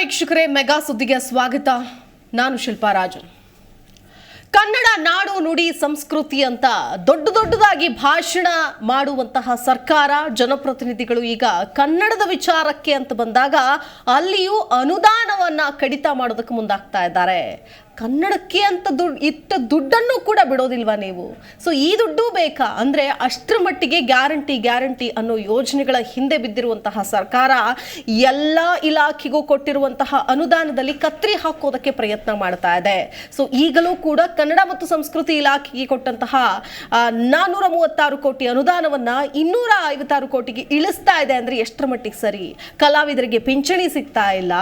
ವೀಕ್ಷಕರೇ, ಮೆಗಾ ಸುದ್ದಿಗೆ ಸ್ವಾಗತ. ನಾನು ಶಿಲ್ಪಾ ರಾಜನ್. ಕನ್ನಡ ನಾಡು ನುಡಿ ಸಂಸ್ಕೃತಿ ಅಂತ ದೊಡ್ಡದಾಗಿ ಭಾಷಣ ಮಾಡುವಂತಹ ಸರ್ಕಾರ, ಜನಪ್ರತಿನಿಧಿಗಳು ಈಗ ಕನ್ನಡದ ವಿಚಾರಕ್ಕೆ ಅಂತ ಬಂದಾಗ ಅಲ್ಲಿಯೂ ಅನುದಾನವನ್ನ ಕಡಿತ ಮಾಡೋದಕ್ಕೆ ಮುಂದಾಗ್ತಾ ಇದ್ದಾರೆ. ಕನ್ನಡಕ್ಕೆ ಅಂತ ದುಡ್ಡನ್ನು ಕೂಡ ಬಿಡೋದಿಲ್ವಾ ನೀವು? ಸೊ ಈ ದುಡ್ಡು ಬೇಕಾ ಅಂದ್ರೆ ಅಷ್ಟರ ಮಟ್ಟಿಗೆ ಗ್ಯಾರಂಟಿ ಅನ್ನೋ ಯೋಜನೆಗಳ ಹಿಂದೆ ಬಿದ್ದಿರುವಂತಹ ಸರ್ಕಾರ ಎಲ್ಲ ಇಲಾಖೆಗೂ ಕೊಟ್ಟಿರುವಂತಹ ಅನುದಾನದಲ್ಲಿ ಕತ್ರಿ ಹಾಕೋದಕ್ಕೆ ಪ್ರಯತ್ನ ಮಾಡ್ತಾ ಇದೆ. ಸೊ ಈಗಲೂ ಕೂಡ ಕನ್ನಡ ಮತ್ತು ಸಂಸ್ಕೃತಿ ಇಲಾಖೆಗೆ ಕೊಟ್ಟಂತಹ 436 ಕೋಟಿ ಅನುದಾನವನ್ನ 256 ಕೋಟಿಗೆ ಇಳಿಸ್ತಾ ಇದೆ. ಅಂದ್ರೆ ಎಷ್ಟರ ಮಟ್ಟಿಗೆ ಸರಿ? ಕಲಾವಿದರಿಗೆ ಪಿಂಚಣಿ ಸಿಗ್ತಾ ಇಲ್ಲ,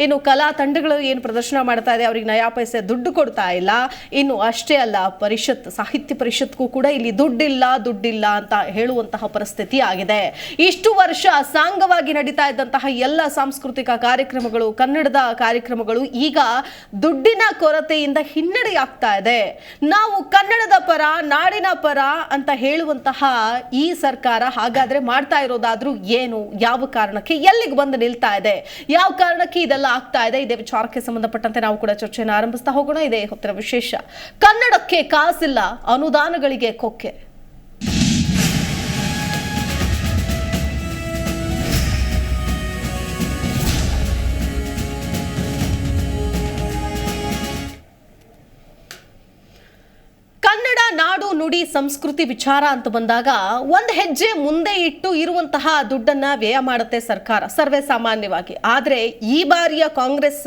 ಇನ್ನು ಕಲಾ ತಂಡಗಳು ಏನು ಪ್ರದರ್ಶನ ಮಾಡ್ತಾ ಇದೆ ಅವರಿಗೆ ನಯಾ ಪೈಸೆ ದುಡ್ಡು ಕೊಡ್ತಾ ಇಲ್ಲ. ಇನ್ನು ಅಷ್ಟೇ ಅಲ್ಲ, ಸಾಹಿತ್ಯ ಪರಿಷತ್ಗೂ ಕೂಡ ಇಲ್ಲಿ ದುಡ್ಡಿಲ್ಲ ಅಂತ ಹೇಳುವಂತಹ ಪರಿಸ್ಥಿತಿ ಆಗಿದೆ. ಇಷ್ಟು ವರ್ಷ ಸಾಂಗವಾಗಿ ನಡೀತಾ ಇದ್ದಂತಹ ಎಲ್ಲ ಸಾಂಸ್ಕೃತಿಕ ಕಾರ್ಯಕ್ರಮಗಳು, ಕನ್ನಡದ ಕಾರ್ಯಕ್ರಮಗಳು ಈಗ ದುಡ್ಡಿನ ಕೊರತೆಯಿಂದ ಹಿನ್ನಡೆಯಾಗ್ತಾ ಇದೆ. ನಾವು ಕನ್ನಡದ ಪರ, ನಾಡಿನ ಪರ ಅಂತ ಹೇಳುವಂತಹ ಈ ಸರ್ಕಾರ ಹಾಗಾದ್ರೆ ಮಾಡ್ತಾ ಇರೋದಾದ್ರೂ ಏನು? ಯಾವ ಕಾರಣಕ್ಕೆ ಎಲ್ಲಿಗೆ ಬಂದು ನಿಲ್ತಾ ಇದೆ? ಯಾವ ಕಾರಣಕ್ಕೆ ಇದೆಲ್ಲ ಆಗ್ತಾ ಇದೆ? ಇದೇ ವಿಚಾರಕ್ಕೆ ಸಂಬಂಧಪಟ್ಟಂತೆ ನಾವು ಕೂಡ ಚರ್ಚೆಯನ್ನು ಆರಂಭಿಸ್ತಾ ಹೋಗೋಣ. ಇದೆ ಹೊತ್ತಿನ ವಿಶೇಷ. ಕನ್ನಡಕ್ಕೆ ಕಾಸಿಲ್ಲ, ಅನುದಾನಗಳಿಗೆ ಕೊಕ್ಕೆ. ಕನ್ನಡ ನಾಡು ನುಡಿ ಸಂಸ್ಕೃತಿ ವಿಚಾರ ಅಂತ ಬಂದಾಗ ಒಂದು ಹೆಜ್ಜೆ ಮುಂದೆ ಇಟ್ಟು ಇರುವಂತಹ ದುಡ್ಡನ್ನ ವ್ಯಯ ಮಾಡುತ್ತೆ ಸರ್ಕಾರ ಸರ್ವೇ ಸಾಮಾನ್ಯವಾಗಿ. ಆದರೆ ಈ ಬಾರಿಯ ಕಾಂಗ್ರೆಸ್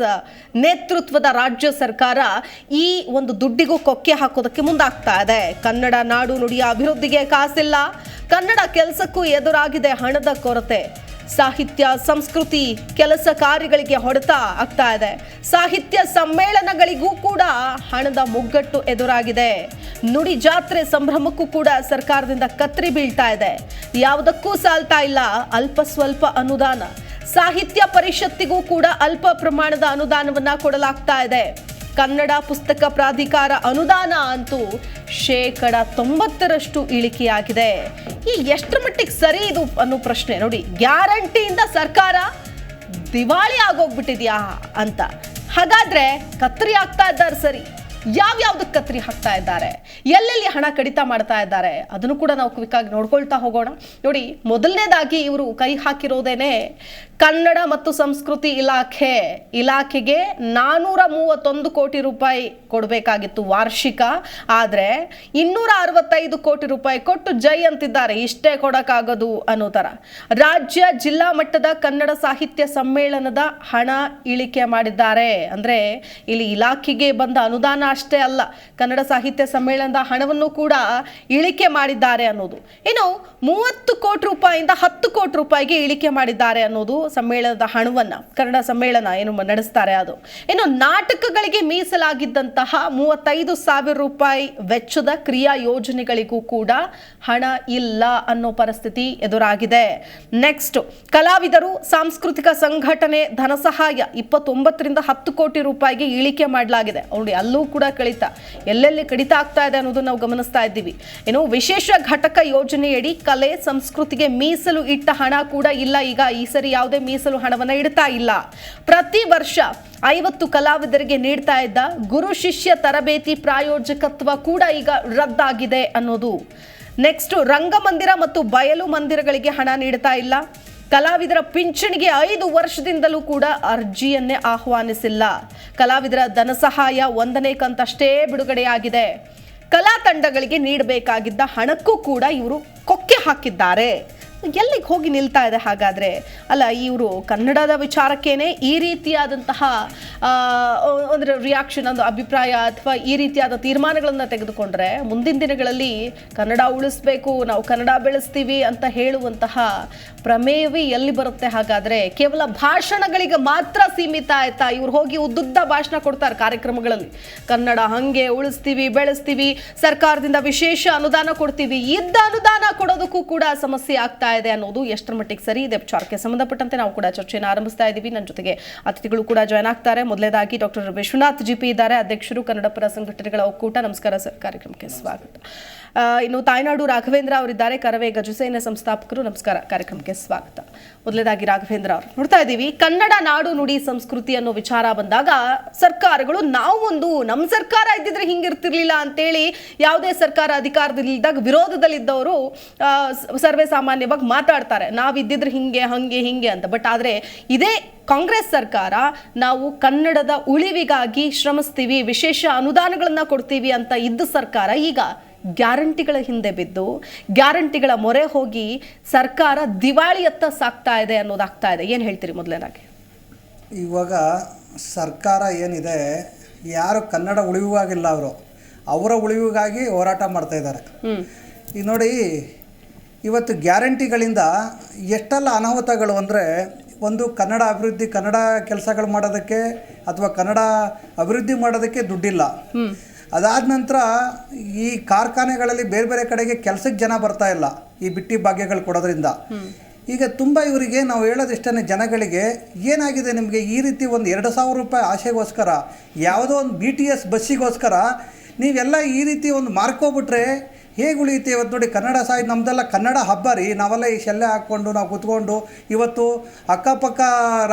ನೇತೃತ್ವದ ರಾಜ್ಯ ಸರ್ಕಾರ ಈ ಒಂದು ದುಡ್ಡಿಗೂ ಕೊಕ್ಕೆ ಹಾಕೋದಕ್ಕೆ ಮುಂದಾಗ್ತಾ ಇದೆ. ಕನ್ನಡ ನಾಡು ನುಡಿಯ ಅಭಿವೃದ್ಧಿಗೆ ಕಾಸಿಲ್ಲ, ಕನ್ನಡ ಕೆಲಸಕ್ಕೂ ಎದುರಾಗಿದೆ ಹಣದ ಕೊರತೆ, ಸಾಹಿತ್ಯ ಸಂಸ್ಕೃತಿ ಕೆಲಸ ಕಾರ್ಯಗಳಿಗೆ ಹೊಡೆತ ಆಗ್ತಾ ಇದೆ, ಸಾಹಿತ್ಯ ಸಮ್ಮೇಳನಗಳಿಗೂ ಕೂಡ ಹಣದ ಮುಗ್ಗಟ್ಟು ಎದುರಾಗಿದೆ, ನುಡಿ ಜಾತ್ರೆ ಸಂಭ್ರಮಕ್ಕೂ ಕೂಡ ಸರ್ಕಾರದಿಂದ ಕತ್ರಿ ಬೀಳ್ತಾ ಇದೆ, ಯಾವುದಕ್ಕೂ ಸಾಲ್ತಾ ಇಲ್ಲ ಅಲ್ಪ ಸ್ವಲ್ಪ ಅನುದಾನ, ಸಾಹಿತ್ಯ ಪರಿಷತ್ತಿಗೂ ಕೂಡ ಅಲ್ಪ ಪ್ರಮಾಣದ ಅನುದಾನವನ್ನ ಕೊಡಲಾಗ್ತಾ ಇದೆ, ಕನ್ನಡ ಪುಸ್ತಕ ಪ್ರಾಧಿಕಾರ ಅನುದಾನ ಅಂತೂ 90% ಇಳಿಕೆಯಾಗಿದೆ. ಈ ಎಷ್ಟರ ಮಟ್ಟಿಗೆ ಸರಿ ಇದು ಅನ್ನೋ ಪ್ರಶ್ನೆ ನೋಡಿ. ಗ್ಯಾರಂಟಿಯಿಂದ ಸರ್ಕಾರ ದಿವಾಳಿ ಆಗೋಗ್ಬಿಟ್ಟಿದ್ಯಾ ಅಂತ. ಹಾಗಾದ್ರೆ ಕತ್ರಿ ಆಗ್ತಾ ಇದ್ದಾರೆ ಸರಿ, ಯಾವ್ಯಾವ್ದಕ್ಕೆ ಕತ್ರಿ ಹಾಕ್ತಾ ಇದ್ದಾರೆ, ಎಲ್ಲೆಲ್ಲಿ ಹಣ ಕಡಿತ ಮಾಡ್ತಾ ಇದ್ದಾರೆ ಅದನ್ನು ಕೂಡ ನಾವು ಕ್ವಿಕ್ಕಾಗಿ ನೋಡ್ಕೊಳ್ತಾ ಹೋಗೋಣ. ನೋಡಿ, ಮೊದಲನೇದಾಗಿ ಇವರು ಕೈ ಹಾಕಿರೋದೇನೆ ಕನ್ನಡ ಮತ್ತು ಸಂಸ್ಕೃತಿ ಇಲಾಖೆಗೆ 431 ಕೋಟಿ ರೂಪಾಯಿ ಕೊಡಬೇಕಾಗಿತ್ತು ವಾರ್ಷಿಕ. ಆದರೆ 265 ಕೋಟಿ ರೂಪಾಯಿ ಕೊಟ್ಟು ಜೈ ಅಂತಿದ್ದಾರೆ. ಇಷ್ಟೇ ಕೊಡಕ್ಕಾಗೋದು ಅನ್ನೋ ಥರ. ರಾಜ್ಯ ಜಿಲ್ಲಾ ಮಟ್ಟದ ಕನ್ನಡ ಸಾಹಿತ್ಯ ಸಮ್ಮೇಳನದ ಹಣ ಇಳಿಕೆ ಮಾಡಿದ್ದಾರೆ. ಅಂದ್ರೆ ಇಲ್ಲಿ ಇಲಾಖೆಗೆ ಬಂದ ಅನುದಾನ ಅಷ್ಟೇ ಅಲ್ಲ, ಕನ್ನಡ ಸಾಹಿತ್ಯ ಸಮ್ಮೇಳನದ ಹಣವನ್ನು ಕೂಡ ಇಳಿಕೆ ಮಾಡಿದ್ದಾರೆ ಅನ್ನೋದು. ಇನ್ನು 30 ಕೋಟಿ ರೂಪಾಯಿಯಿಂದ 10 ಕೋಟಿ ರೂಪಾಯಿಗೆ ಇಳಿಕೆ ಮಾಡಿದ್ದಾರೆ ಅನ್ನೋದು ಸಮ್ಮೇಳನದ ಹಣವನ್ನ. ಕನ್ನಡ ಸಮ್ಮೇಳನ ಏನು ನಡೆಸ್ತಾರೆ ಅದು. ಇನ್ನು ನಾಟಕಗಳಿಗೆ ಮೀಸಲಾಗಿದ್ದಂತಹ 35,000 ರೂಪಾಯಿ ವೆಚ್ಚದ ಕ್ರಿಯಾ ಯೋಜನೆಗಳಿಗೂ ಕೂಡ ಹಣ ಇಲ್ಲ ಅನ್ನೋ ಪರಿಸ್ಥಿತಿ ಎದುರಾಗಿದೆ. ನೆಕ್ಸ್ಟ್, ಕಲಾವಿದರು ಸಾಂಸ್ಕೃತಿಕ ಸಂಘಟನೆ ಧನ ಸಹಾಯ 29ರಿಂದ 10 ಕೋಟಿ ರೂಪಾಯಿಗೆ ಇಳಿಕೆ ಮಾಡಲಾಗಿದೆ. ನೋಡಿ, ಅಲ್ಲೂ ಕೂಡ ಕಡಿತ, ಎಲ್ಲೆಲ್ಲಿ ಕಡಿತ ಆಗ್ತಾ ಇದೆ ಅನ್ನೋದು ನಾವು ಗಮನಿಸ್ತಾ ಇದ್ದೀವಿ. ಇನ್ನು ವಿಶೇಷ ಘಟಕ ಯೋಜನೆಯಡಿ ಕಲೆ ಸಂಸ್ಕೃತಿಗೆ ಮೀಸಲು ಇಟ್ಟ ಹಣ ಕೂಡ ಇಲ್ಲ. ಈಗ ಈ ಸರಿ ಯಾವುದೇ ಮೀಸಲು ಹಣವನ್ನ ಇಡ್ತಾ ಇಲ್ಲ. ಪ್ರತಿ ವರ್ಷ 50 ಕಲಾವಿದರಿಗೆ ನೀಡ್ತಾ ಇದ್ದ ಗುರು ಶಿಷ್ಯ ತರಬೇತಿ ಪ್ರಾಯೋಜಕತ್ವ ಕೂಡ ಈಗ ರದ್ದಾಗಿದೆ ಅನ್ನೋದು. ನೆಕ್ಸ್ಟ್, ರಂಗಮಂದಿರ ಮತ್ತು ಬಯಲು ಮಂದಿರಗಳಿಗೆ ಹಣ ನೀಡ್ತಾ ಇಲ್ಲ. ಕಲಾವಿದರ ಪಿಂಚಣಿಗೆ 5 ವರ್ಷದಿಂದಲೂ ಕೂಡ ಅರ್ಜಿಯನ್ನೇ ಆಹ್ವಾನಿಸಿಲ್ಲ. ಕಲಾವಿದರ ಧನ ಸಹಾಯ 1ನೇ ಕಂತಷ್ಟೇ ಬಿಡುಗಡೆಯಾಗಿದೆ. ಕಲಾ ತಂಡಗಳಿಗೆ ನೀಡಬೇಕಾಗಿದ್ದ ಹಣಕ್ಕೂ ಕೂಡ ಇವರು ಕೊಕ್ಕೆ ಹಾಕಿದ್ದಾರೆ. ಎಲ್ಲಿಗೆ ಹೋಗಿ ನಿಲ್ತಾ ಇದೆ ಹಾಗಾದ್ರೆ? ಅಲ್ಲ, ಇವರು ಕನ್ನಡದ ವಿಚಾರಕ್ಕೇನೆ ಈ ರೀತಿಯಾದಂತಹ ಒಂದು ರಿಯಾಕ್ಷನ್, ಒಂದು ಅಭಿಪ್ರಾಯ ಅಥವಾ ಈ ರೀತಿಯಾದ ತೀರ್ಮಾನಗಳನ್ನು ತೆಗೆದುಕೊಂಡ್ರೆ ಮುಂದಿನ ದಿನಗಳಲ್ಲಿ ಕನ್ನಡ ಉಳಿಸ್ಬೇಕು, ನಾವು ಕನ್ನಡ ಬೆಳೆಸ್ತೀವಿ ಅಂತ ಹೇಳುವಂತಹ ಪ್ರಮೇಯವೇ ಎಲ್ಲಿ ಬರುತ್ತೆ ಹಾಗಾದ್ರೆ? ಕೇವಲ ಭಾಷಣಗಳಿಗೆ ಮಾತ್ರ ಸೀಮಿತ ಆಯ್ತಾ? ಇವ್ರು ಹೋಗಿ ಉದ್ದುದ್ದ ಭಾಷಣ ಕೊಡ್ತಾರೆ ಕಾರ್ಯಕ್ರಮಗಳಲ್ಲಿ. ಕನ್ನಡ ಹಂಗೆ ಉಳಿಸ್ತೀವಿ, ಬೆಳೆಸ್ತೀವಿ, ಸರ್ಕಾರದಿಂದ ವಿಶೇಷ ಅನುದಾನ ಕೊಡ್ತೀವಿ. ಇದ್ದ ಅನುದಾನ ಕೊಡೋದಕ್ಕೂ ಕೂಡ ಸಮಸ್ಯೆ ಆಗ್ತಾ ಇದೆ ಅನ್ನೋದು ಎಷ್ಟರ ಮಟ್ಟಿಗೆ ಸರಿ ಇದೆ ವಿಚಾರಕ್ಕೆ ಸಂಬಂಧಪಟ್ಟಂತೆ ನಾವು ಕೂಡ ಚರ್ಚೆಯನ್ನು ಆರಂಭಿಸ್ತಾ ಇದ್ದೀವಿ. ನನ್ನ ಜೊತೆಗೆ ಅತಿಥಿಗಳು ಕೂಡ ಜಾಯ್ನ್ ಆಗ್ತಾರೆ. ಮೊದಲೇದಾಗಿ ಡಾಕ್ಟರ್ ವಿಶ್ವನಾಥ್ ಜಿಪಿ ಇದ್ದಾರೆ, ಅಧ್ಯಕ್ಷರು ಕನ್ನಡ ಪರ ಸಂಘಟನೆಗಳ ಒಕ್ಕೂಟ. ನಮಸ್ಕಾರ ಸರ್, ಕಾರ್ಯಕ್ರಮಕ್ಕೆ ಸ್ವಾಗತ. ಇನ್ನು ತಾಯ್ನಾಡು ರಾಘವೇಂದ್ರ ಅವರಿದ್ದಾರೆ, ಕರವೇ ಗಜಸೇನೆ ಸಂಸ್ಥಾಪಕರು. ನಮಸ್ಕಾರ, ಕಾರ್ಯಕ್ರಮಕ್ಕೆ ಸ್ವಾಗತ. ಮೊದಲನೇದಾಗಿ ರಾಘವೇಂದ್ರ ಅವರು, ನೋಡ್ತಾ ಇದ್ದೀವಿ ಕನ್ನಡ ನಾಡು ನುಡಿ ಸಂಸ್ಕೃತಿ ಅನ್ನೋ ವಿಚಾರ ಬಂದಾಗ ಸರ್ಕಾರಗಳು ನಮ್ಮ ಸರ್ಕಾರ ಇದ್ದಿದ್ರೆ ಹಿಂಗಿರ್ತಿರ್ಲಿಲ್ಲ ಅಂತೇಳಿ ಯಾವುದೇ ಸರ್ಕಾರ ಅಧಿಕಾರದಲ್ಲಿದ್ದಾಗ ವಿರೋಧದಲ್ಲಿದ್ದವರು ಸರ್ವೇ ಸಾಮಾನ್ಯವಾಗಿ ಮಾತಾಡ್ತಾರೆ, ನಾವಿದ್ದಿದ್ರೆ ಹಿಂಗೆ ಅಂತ. ಬಟ್ ಆದ್ರೆ ಇದೇ ಕಾಂಗ್ರೆಸ್ ಸರ್ಕಾರ ನಾವು ಕನ್ನಡದ ಉಳಿವಿಗಾಗಿ ಶ್ರಮಿಸ್ತೀವಿ, ವಿಶೇಷ ಅನುದಾನಗಳನ್ನ ಕೊಡ್ತೀವಿ ಅಂತ ಇದ್ದ ಸರ್ಕಾರ ಈಗ ಗ್ಯಾರಂಟಿಗಳ ಹಿಂದೆ ಬಿದ್ದು ಗ್ಯಾರಂಟಿಗಳ ಮೊರೆ ಹೋಗಿ ಸರ್ಕಾರ ದಿವಾಳಿಯತ್ತ ಸಾಕ್ತಾ ಇದೆ ಅನ್ನೋದಾಗ್ತಾ ಇದೆ. ಏನು ಹೇಳ್ತೀರಿ ಮೊದಲನೇದಾಗಿ? ಇವಾಗ ಸರ್ಕಾರ ಏನಿದೆ, ಯಾರು ಕನ್ನಡ ಉಳಿವಿಗಾಗಿಲ್ಲ, ಅವರ ಉಳಿವಿಗಾಗಿ ಹೋರಾಟ ಮಾಡ್ತಾ ಇದ್ದಾರೆ. ಈಗ ನೋಡಿ, ಇವತ್ತು ಗ್ಯಾರಂಟಿಗಳಿಂದ ಎಷ್ಟೆಲ್ಲ ಅನಾಹುತಗಳು ಅಂದರೆ, ಒಂದು ಕನ್ನಡ ಅಭಿವೃದ್ಧಿ, ಕನ್ನಡ ಕೆಲಸಗಳು ಮಾಡೋದಕ್ಕೆ ಅಥವಾ ಕನ್ನಡ ಅಭಿವೃದ್ಧಿ ಮಾಡೋದಕ್ಕೆ ದುಡ್ಡಿಲ್ಲ. ಅದಾದ ನಂತರ ಈ ಕಾರ್ಖಾನೆಗಳಲ್ಲಿ ಬೇರೆ ಬೇರೆ ಕಡೆಗೆ ಕೆಲಸಕ್ಕೆ ಜನ ಬರ್ತಾ ಇಲ್ಲ ಈ ಬಿಟ್ಟಿ ಭಾಗ್ಯಗಳು ಕೊಡೋದ್ರಿಂದ. ಈಗ ತುಂಬ ಇವರಿಗೆ ನಾವು ಹೇಳೋದಿಷ್ಟೇ, ಜನಗಳಿಗೆ ಏನಾಗಿದೆ, ನಿಮಗೆ ಈ ರೀತಿ ಒಂದು 2,000 ರೂಪಾಯಿ ಆಸೆಗೋಸ್ಕರ, ಯಾವುದೋ ಒಂದು BTS ಬಸ್ಸಿಗೋಸ್ಕರ ನೀವೆಲ್ಲ ಈ ರೀತಿ ಒಂದು ಮಾರ್ಕೋಬಿಟ್ರೆ ಹೇಗೆ ಉಳಿಯುತ್ತೆ? ಇವತ್ತು ನೋಡಿ, ಕನ್ನಡ ಸಾಹಿತ್ಯ ನಮ್ಮದೆಲ್ಲ ಕನ್ನಡ ಹಬ್ಬ ರೀ. ನಾವೆಲ್ಲ ಈ ಶೆಲ್ಲೆ ಹಾಕ್ಕೊಂಡು ನಾವು ಕೂತ್ಕೊಂಡು ಇವತ್ತು ಅಕ್ಕಪಕ್ಕ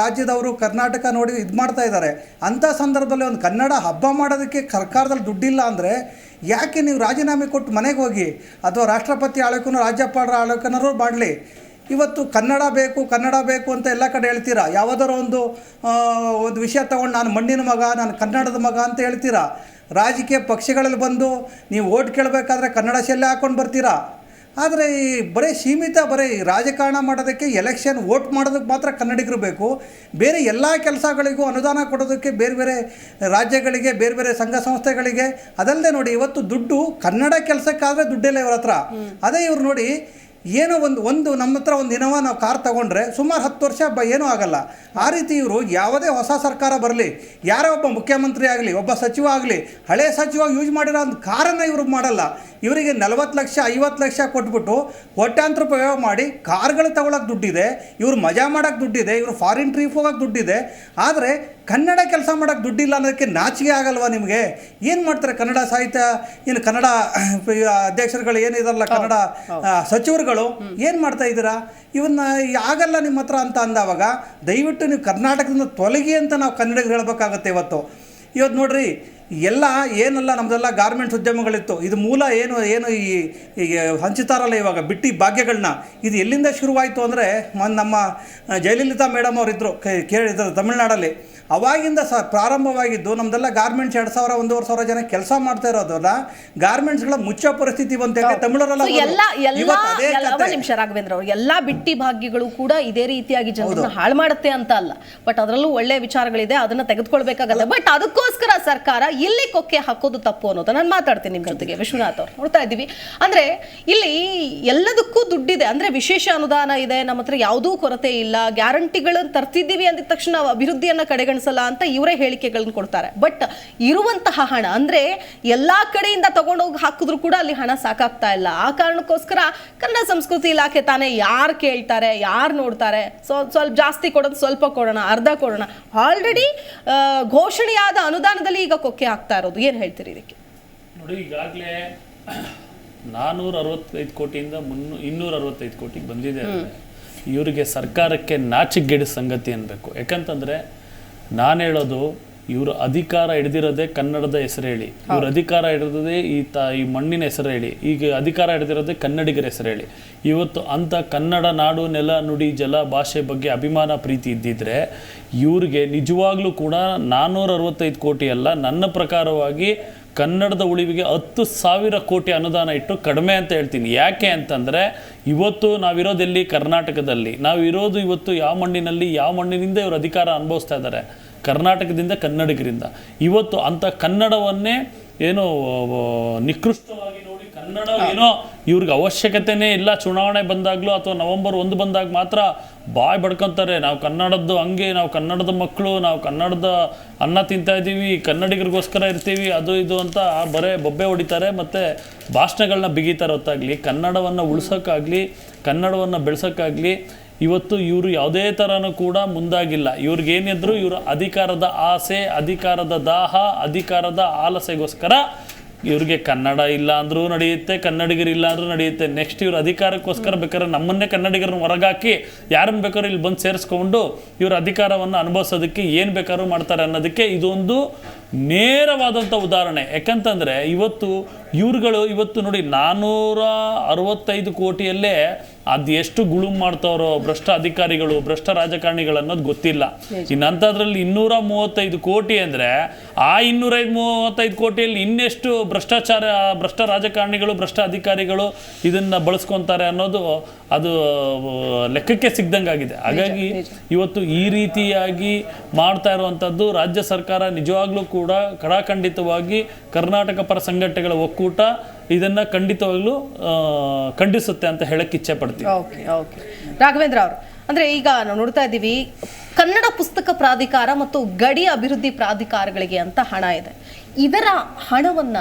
ರಾಜ್ಯದವರು ಕರ್ನಾಟಕ ನೋಡಿ ಇದು ಮಾಡ್ತಾ ಇದ್ದಾರೆ. ಅಂಥ ಸಂದರ್ಭದಲ್ಲಿ ಒಂದು ಕನ್ನಡ ಹಬ್ಬ ಮಾಡೋದಕ್ಕೆ ಸರ್ಕಾರದಲ್ಲಿ ದುಡ್ಡಿಲ್ಲ ಅಂದರೆ ಯಾಕೆ ನೀವು ರಾಜೀನಾಮೆ ಕೊಟ್ಟು ಮನೆಗೆ ಹೋಗಿ, ಅಥವಾ ರಾಷ್ಟ್ರಪತಿ ಆಳ್ವಿಕೆನೋ ರಾಜ್ಯಪಾಲರ ಆಳ್ವಿಕೆನಾರು ಮಾಡಲಿ. ಇವತ್ತು ಕನ್ನಡ ಬೇಕು ಅಂತ ಎಲ್ಲ ಕಡೆ ಹೇಳ್ತೀರಾ. ಯಾವುದಾದ್ರು ಒಂದು ವಿಷಯ ತೊಗೊಂಡು ನಾನು ಮಣ್ಣಿನ ಮಗ, ನಾನು ಕನ್ನಡದ ಮಗ ಅಂತ ಹೇಳ್ತೀರಾ. ರಾಜಕೀಯ ಪಕ್ಷಗಳಲ್ಲಿ ಬಂದು ನೀವು ಓಟ್ ಕೇಳಬೇಕಾದ್ರೆ ಕನ್ನಡ ಶೆಲ್ಲೆ ಹಾಕ್ಕೊಂಡು ಬರ್ತೀರಾ. ಆದರೆ ಈ ಸೀಮಿತ ರಾಜಕಾರಣ ಮಾಡೋದಕ್ಕೆ, ಎಲೆಕ್ಷನ್ ವೋಟ್ ಮಾಡೋದಕ್ಕೆ ಮಾತ್ರ ಕನ್ನಡಿಗರು ಬೇಕು. ಬೇರೆ ಎಲ್ಲ ಕೆಲಸಗಳಿಗೂ ಅನುದಾನ ಕೊಡೋದಕ್ಕೆ ಬೇರೆ ಬೇರೆ ರಾಜ್ಯಗಳಿಗೆ, ಬೇರೆ ಬೇರೆ ಸಂಘ ಸಂಸ್ಥೆಗಳಿಗೆ. ಅದಲ್ಲದೆ ನೋಡಿ, ಇವತ್ತು ದುಡ್ಡು ಕನ್ನಡ ಕೆಲಸಕ್ಕಾದರೆ ದುಡ್ಡಿಲ್ಲ ಇವ್ರ ಹತ್ರ. ಅದೇ ಇವ್ರು ನೋಡಿ, ಏನೋ ಒಂದು ನಮ್ಮ ಹತ್ರ ಒಂದು ಇನೋವಾ ನಾವು ಕಾರ್ ತೊಗೊಂಡ್ರೆ ಸುಮಾರು 10 ವರ್ಷ ಏನೂ ಆಗಲ್ಲ. ಆ ರೀತಿ ಇವರು ಯಾವುದೇ ಹೊಸ ಸರ್ಕಾರ ಬರಲಿ, ಯಾರೋ ಒಬ್ಬ ಮುಖ್ಯಮಂತ್ರಿ ಆಗಲಿ, ಒಬ್ಬ ಸಚಿವ ಆಗಲಿ, ಹಳೆ ಸಚಿವ ಯೂಸ್ ಮಾಡಿರೋ ಒಂದು ಕಾರನ್ನು ಇವರು ಮಾಡಲ್ಲ. ಇವರಿಗೆ 40 ಲಕ್ಷ 50 ಲಕ್ಷ ಕೊಟ್ಬಿಟ್ಟು ಕೋಟ್ಯಾಂತರ ರೂಪಾಯಿ ವ್ಯವಹಾರ ಮಾಡಿ ಕಾರ್ಗಳು ತಗೊಳಕ್ಕೆ ದುಡ್ಡಿದೆ, ಇವರು ಮಜಾ ಮಾಡೋಕ್ಕೆ ದುಡ್ಡಿದೆ, ಇವರು ಫಾರಿನ್ ಟ್ರಿಪ್ ಹೋಗೋಕ್ಕೆ ದುಡ್ಡಿದೆ. ಆದರೆ ಕನ್ನಡ ಕೆಲಸ ಮಾಡೋಕ್ಕೆ ದುಡ್ಡಿಲ್ಲ ಅನ್ನೋದಕ್ಕೆ ನಾಚಿಕೆ ಆಗಲ್ವಾ ನಿಮಗೆ? ಏನು ಮಾಡ್ತಾರೆ ಕನ್ನಡ ಸಾಹಿತ್ಯ, ಇನ್ನು ಕನ್ನಡ ಅಧ್ಯಕ್ಷರುಗಳು ಏನಿದಾರಲ್ಲ, ಕನ್ನಡ ಸಚಿವರುಗಳು ಏನು ಮಾಡ್ತಾ ಇದ್ದೀರಾ? ಇವನ್ನ ಆಗಲ್ಲ ನಿಮ್ಮ ಹತ್ರ ಅಂತ ಅಂದವಾಗ ದಯವಿಟ್ಟು ನೀವು ಕರ್ನಾಟಕದಿಂದ ತೊಲಗಿ ಅಂತ ನಾವು ಕನ್ನಡಿಗರು ಹೇಳಬೇಕಾಗತ್ತೆ. ಇವತ್ತು ನೋಡ್ರಿ, ಏನೆಲ್ಲ ನಮ್ಮದೆಲ್ಲ ಗಾರ್ಮೆಂಟ್ಸ್ ಉದ್ಯಮಗಳಿತ್ತು. ಇದು ಮೂಲ ಏನು ಈ ಹಂಚುತ್ತಾರಲ್ಲ ಇವಾಗ ಬಿಟ್ಟಿ ಭಾಗ್ಯಗಳನ್ನ, ಇದು ಎಲ್ಲಿಂದ ಶುರುವಾಯಿತು ಅಂದರೆ, ನಮ್ಮ ಜಯಲಲಿತಾ ಮೇಡಮ್ ಅವರಿದ್ದರು, ಕೇಳಿದ್ರು ತಮಿಳ್ನಾಡಲ್ಲಿ. ಅವಾಗಿಂದ ಪ್ರಾರಂಭವಾಗಿದ್ದು ನಮ್ಮದೆಲ್ಲ ಗಾರ್ಮೆಂಟ್ಸ್ 2,000-1,500 ಜನ ಕೆಲಸ ಮಾಡ್ತಾ ಇರೋದಲ್ಲ, ಗಾರ್ಮೆಂಟ್ಸ್ಗಳ ಮುಚ್ಚೋ ಪರಿಸ್ಥಿತಿ ಬಂತ. ತಮಿಳರೆಲ್ಲ ನಿಮಿಷ ರಾಘವೇಂದ್ರ ಅವರು, ಎಲ್ಲ ಬಿಟ್ಟಿ ಭಾಗ್ಯಗಳು ಕೂಡ ಇದೇ ರೀತಿಯಾಗಿ ಜನರನ್ನ ಹಾಳು ಮಾಡುತ್ತೆ ಅಂತ ಅಲ್ಲ, ಬಟ್ ಅದರಲ್ಲೂ ಒಳ್ಳೆ ವಿಚಾರಗಳಿದೆ, ಅದನ್ನ ತೆಗೆದುಕೊಳ್ಬೇಕಾಗಲ್ಲ. ಬಟ್ ಅದಕ್ಕೋಸ್ಕರ ಸರ್ಕಾರ ಇಲ್ಲಿ ಕೊಕ್ಕೆ ಹಾಕೋದು ತಪ್ಪು ಅನ್ನೋದು ನಾನು ಮಾತಾಡ್ತೀನಿ ನಿಮ್ಮ ಜೊತೆಗೆ. ವಿಶ್ವನಾಥ್ ಅವ್ರು, ನೋಡ್ತಾ ಇದ್ದೀವಿ ಅಂದ್ರೆ ಇಲ್ಲಿ ಎಲ್ಲದಕ್ಕೂ ದುಡ್ಡಿದೆ, ಅಂದ್ರೆ ವಿಶೇಷ ಅನುದಾನ ಇದೆ, ನಮ್ಮ ಹತ್ರ ಯಾವುದೂ ಕೊರತೆ ಇಲ್ಲ, ಗ್ಯಾರಂಟಿಗಳನ್ನು ತರ್ತಿದ್ದೀವಿ ಅಂದ ತಕ್ಷಣ ಅಭಿವೃದ್ಧಿಯನ್ನ ಕಡೆಗಣಿಸಲ್ಲ ಅಂತ ಇವರೇ ಹೇಳಿಕೆಗಳನ್ನ ಕೊಡ್ತಾರೆ. ಬಟ್ ಇರುವಂತಹ ಹಣ ಅಂದ್ರೆ ಎಲ್ಲಾ ಕಡೆಯಿಂದ ತಗೊಂಡೋಗಿ ಹಾಕಿದ್ರು ಕೂಡ ಅಲ್ಲಿ ಹಣ ಸಾಕಾಗ್ತಾ ಇಲ್ಲ. ಆ ಕಾರಣಕ್ಕೋಸ್ಕರ ಕನ್ನಡ ಸಂಸ್ಕೃತಿ ಇಲಾಖೆ ತಾನೇ ಯಾರು ಕೇಳ್ತಾರೆ, ಯಾರು ನೋಡ್ತಾರೆ, ಸ್ವಲ್ಪ ಜಾಸ್ತಿ ಕೊಡೋದು, ಸ್ವಲ್ಪ ಕೊಡೋಣ, ಅರ್ಧ ಕೊಡೋಣ, ಆಲ್ರೆಡಿ ಘೋಷಣೆಯಾದ ಅನುದಾನದಲ್ಲಿ ಈಗ ಕೊಕ್ಕೆ ಆಗ್ತಾ ಇರೋದು. ಏನು ಹೇಳ್ತೀರಿ ಇದಕ್ಕೆ? ನೋಡಿ, ಈಗಾಗಲೇ 465 ಕೋಟಿಯಿಂದ 265 ಕೋಟಿಗೆ ಬಂದಿದೆ. ಇವರಿಗೆ ಸರ್ಕಾರಕ್ಕೆ ನಾಚಿಕೆಗೇಡು ಸಂಗತಿ ಅನ್ಬೇಕು. ಯಾಕಂತಂದ್ರೆ ನಾನು ಹೇಳೋದು, ಇವರು ಅಧಿಕಾರ ಹಿಡಿದಿರೋದೇ ಕನ್ನಡದ ಹೆಸರು ಹೇಳಿ, ಇವ್ರ ಅಧಿಕಾರ ಹಿಡಿದದೇ ಈ ಮಣ್ಣಿನ ಹೆಸರು ಹೇಳಿ, ಈಗ ಅಧಿಕಾರ ಹಿಡಿದಿರೋದೇ ಕನ್ನಡಿಗರ ಹೆಸರು ಹೇಳಿ. ಇವತ್ತು ಅಂಥ ಕನ್ನಡ ನಾಡು, ನೆಲ, ನುಡಿ, ಜಲ, ಭಾಷೆ ಬಗ್ಗೆ ಅಭಿಮಾನ ಪ್ರೀತಿ ಇದ್ದಿದ್ರೆ ಇವ್ರಿಗೆ ನಿಜವಾಗ್ಲೂ ಕೂಡ 465 ಕೋಟಿ ಅಲ್ಲ, ನನ್ನ ಪ್ರಕಾರವಾಗಿ ಕನ್ನಡದ ಉಳಿವಿಗೆ 10,000 ಕೋಟಿ ಅನುದಾನ ಇಟ್ಟು ಕಡಿಮೆ ಅಂತ ಹೇಳ್ತೀನಿ. ಯಾಕೆ ಅಂತಂದರೆ ಇವತ್ತು ನಾವಿರೋದೆಲ್ಲಿ ಕರ್ನಾಟಕದಲ್ಲಿ, ನಾವಿರೋದು ಇವತ್ತು ಯಾವ ಮಣ್ಣಿನಿಂದ ಇವರು ಅಧಿಕಾರ ಅನುಭವಿಸ್ತಾ ಇದ್ದಾರೆ, ಕರ್ನಾಟಕದಿಂದ, ಕನ್ನಡಿಗರಿಂದ. ಇವತ್ತು ಅಂಥ ಕನ್ನಡವನ್ನೇ ಏನೋ ನಿಕೃಷ್ಟವಾಗಿ ನೋಡಿ, ಕನ್ನಡ ಏನೋ ಇವ್ರಿಗೆ ಅವಶ್ಯಕತೆನೇ ಇಲ್ಲ, ಚುನಾವಣೆ ಬಂದಾಗಲೂ ಅಥವಾ ನವೆಂಬರ್ 1 ಬಂದಾಗ ಮಾತ್ರ ಬಾಯ್ ಬಡ್ಕೊತಾರೆ, ನಾವು ಕನ್ನಡದ್ದು ಹಂಗೆ, ನಾವು ಕನ್ನಡದ ಮಕ್ಕಳು, ನಾವು ಕನ್ನಡದ ಅನ್ನ ತಿಂತಾ ಇದ್ದೀವಿ, ಕನ್ನಡಿಗರಿಗೋಸ್ಕರ ಇರ್ತೀವಿ, ಅದು ಇದು ಅಂತ ಬರೇ ಬೊಬ್ಬೆ ಹೊಡಿತಾರೆ, ಮತ್ತು ಭಾಷಣಗಳನ್ನ ಬಿಗಿತಾರೆ. ಹೊತ್ತಾಗಲಿ ಕನ್ನಡವನ್ನು ಉಳಿಸೋಕ್ಕಾಗಲಿ, ಕನ್ನಡವನ್ನು ಬೆಳೆಸೋಕ್ಕಾಗಲಿ ಇವತ್ತು ಇವರು ಯಾವುದೇ ಥರನೂ ಕೂಡ ಮುಂದಾಗಿಲ್ಲ. ಇವ್ರಿಗೇನಿದ್ರು ಇವರು ಅಧಿಕಾರದ ಆಸೆ, ಅಧಿಕಾರದ ದಾಹ, ಅಧಿಕಾರದ ಆಲಸೆಗೋಸ್ಕರ ಇವ್ರಿಗೆ ಕನ್ನಡ ಇಲ್ಲ ಅಂದ್ರೂ ನಡೆಯುತ್ತೆ, ಕನ್ನಡಿಗರು ಇಲ್ಲ ಅಂದ್ರೂ ನಡೆಯುತ್ತೆ. ನೆಕ್ಸ್ಟ್ ಇವ್ರ ಅಧಿಕಾರಕ್ಕೋಸ್ಕರ ಬೇಕಾದ್ರೆ ನಮ್ಮನ್ನೇ ಕನ್ನಡಿಗರನ್ನ ಹೊರಗಾಕಿ ಯಾರನ್ನ ಬೇಕಾದ್ರೂ ಇಲ್ಲಿ ಬಂದು ಸೇರಿಸ್ಕೊಂಡು ಇವ್ರ ಅಧಿಕಾರವನ್ನು ಅನುಭವಿಸೋದಕ್ಕೆ ಏನು ಬೇಕಾದ್ರೂ ಮಾಡ್ತಾರೆ ಅನ್ನೋದಕ್ಕೆ ಇದೊಂದು ನೇರವಾದಂಥ ಉದಾಹರಣೆ. ಯಾಕಂತಂದರೆ ಇವತ್ತು ನೋಡಿ 465 ಕೋಟಿಯಲ್ಲೇ ಅದು ಎಷ್ಟು ಗುಳುಂ ಮಾಡ್ತಾರೋ ಭ್ರಷ್ಟ ಅಧಿಕಾರಿಗಳು, ಭ್ರಷ್ಟ ರಾಜಕಾರಣಿಗಳು ಅನ್ನೋದು ಗೊತ್ತಿಲ್ಲ. ಇನ್ನಂಥದ್ರಲ್ಲಿ 235 ಕೋಟಿ ಅಂದರೆ ಆ 235 ಕೋಟಿಯಲ್ಲಿ ಇನ್ನೆಷ್ಟು ಭ್ರಷ್ಟ ರಾಜಕಾರಣಿಗಳು, ಭ್ರಷ್ಟ ಅಧಿಕಾರಿಗಳು ಇದನ್ನು ಬಳಸ್ಕೊತಾರೆ ಅನ್ನೋದು ಅದು ಲೆಕ್ಕಕ್ಕೆ ಸಿಗ್ದಂಗಾಗಿದೆ. ಹಾಗಾಗಿ ಇವತ್ತು ಈ ರೀತಿಯಾಗಿ ಮಾಡ್ತಾ ಇರುವಂಥದ್ದು ರಾಜ್ಯ ಸರ್ಕಾರ ನಿಜವಾಗ್ಲೂ ಕೂಡ ಕಡಾಖಂಡಿತವಾಗಿ ಕರ್ನಾಟಕ ಪರ ಸಂಘಟನೆಗಳ ಒಕ್ಕೂಟ ಇದನ್ನ ಖಂಡಿತವಾಗ್ಲೂ ಖಂಡಿಸುತ್ತೆ ಅಂತ ಹೇಳಕ್ಕೆ ಇಚ್ಛೆ ಪಡ್ತೀವಿ. ಓಕೆ ಓಕೆ ರಾಘವೇಂದ್ರ ಅವರು, ಅಂದ್ರೆ ಈಗ ನಾವು ನೋಡ್ತಾ ಇದ್ದೀವಿ ಕನ್ನಡ ಪುಸ್ತಕ ಪ್ರಾಧಿಕಾರ ಮತ್ತು ಗಡಿ ಅಭಿವೃದ್ಧಿ ಪ್ರಾಧಿಕಾರಗಳಿಗೆ ಅಂತ ಹಣ ಇದೆ. ಇದರ ಹಣವನ್ನ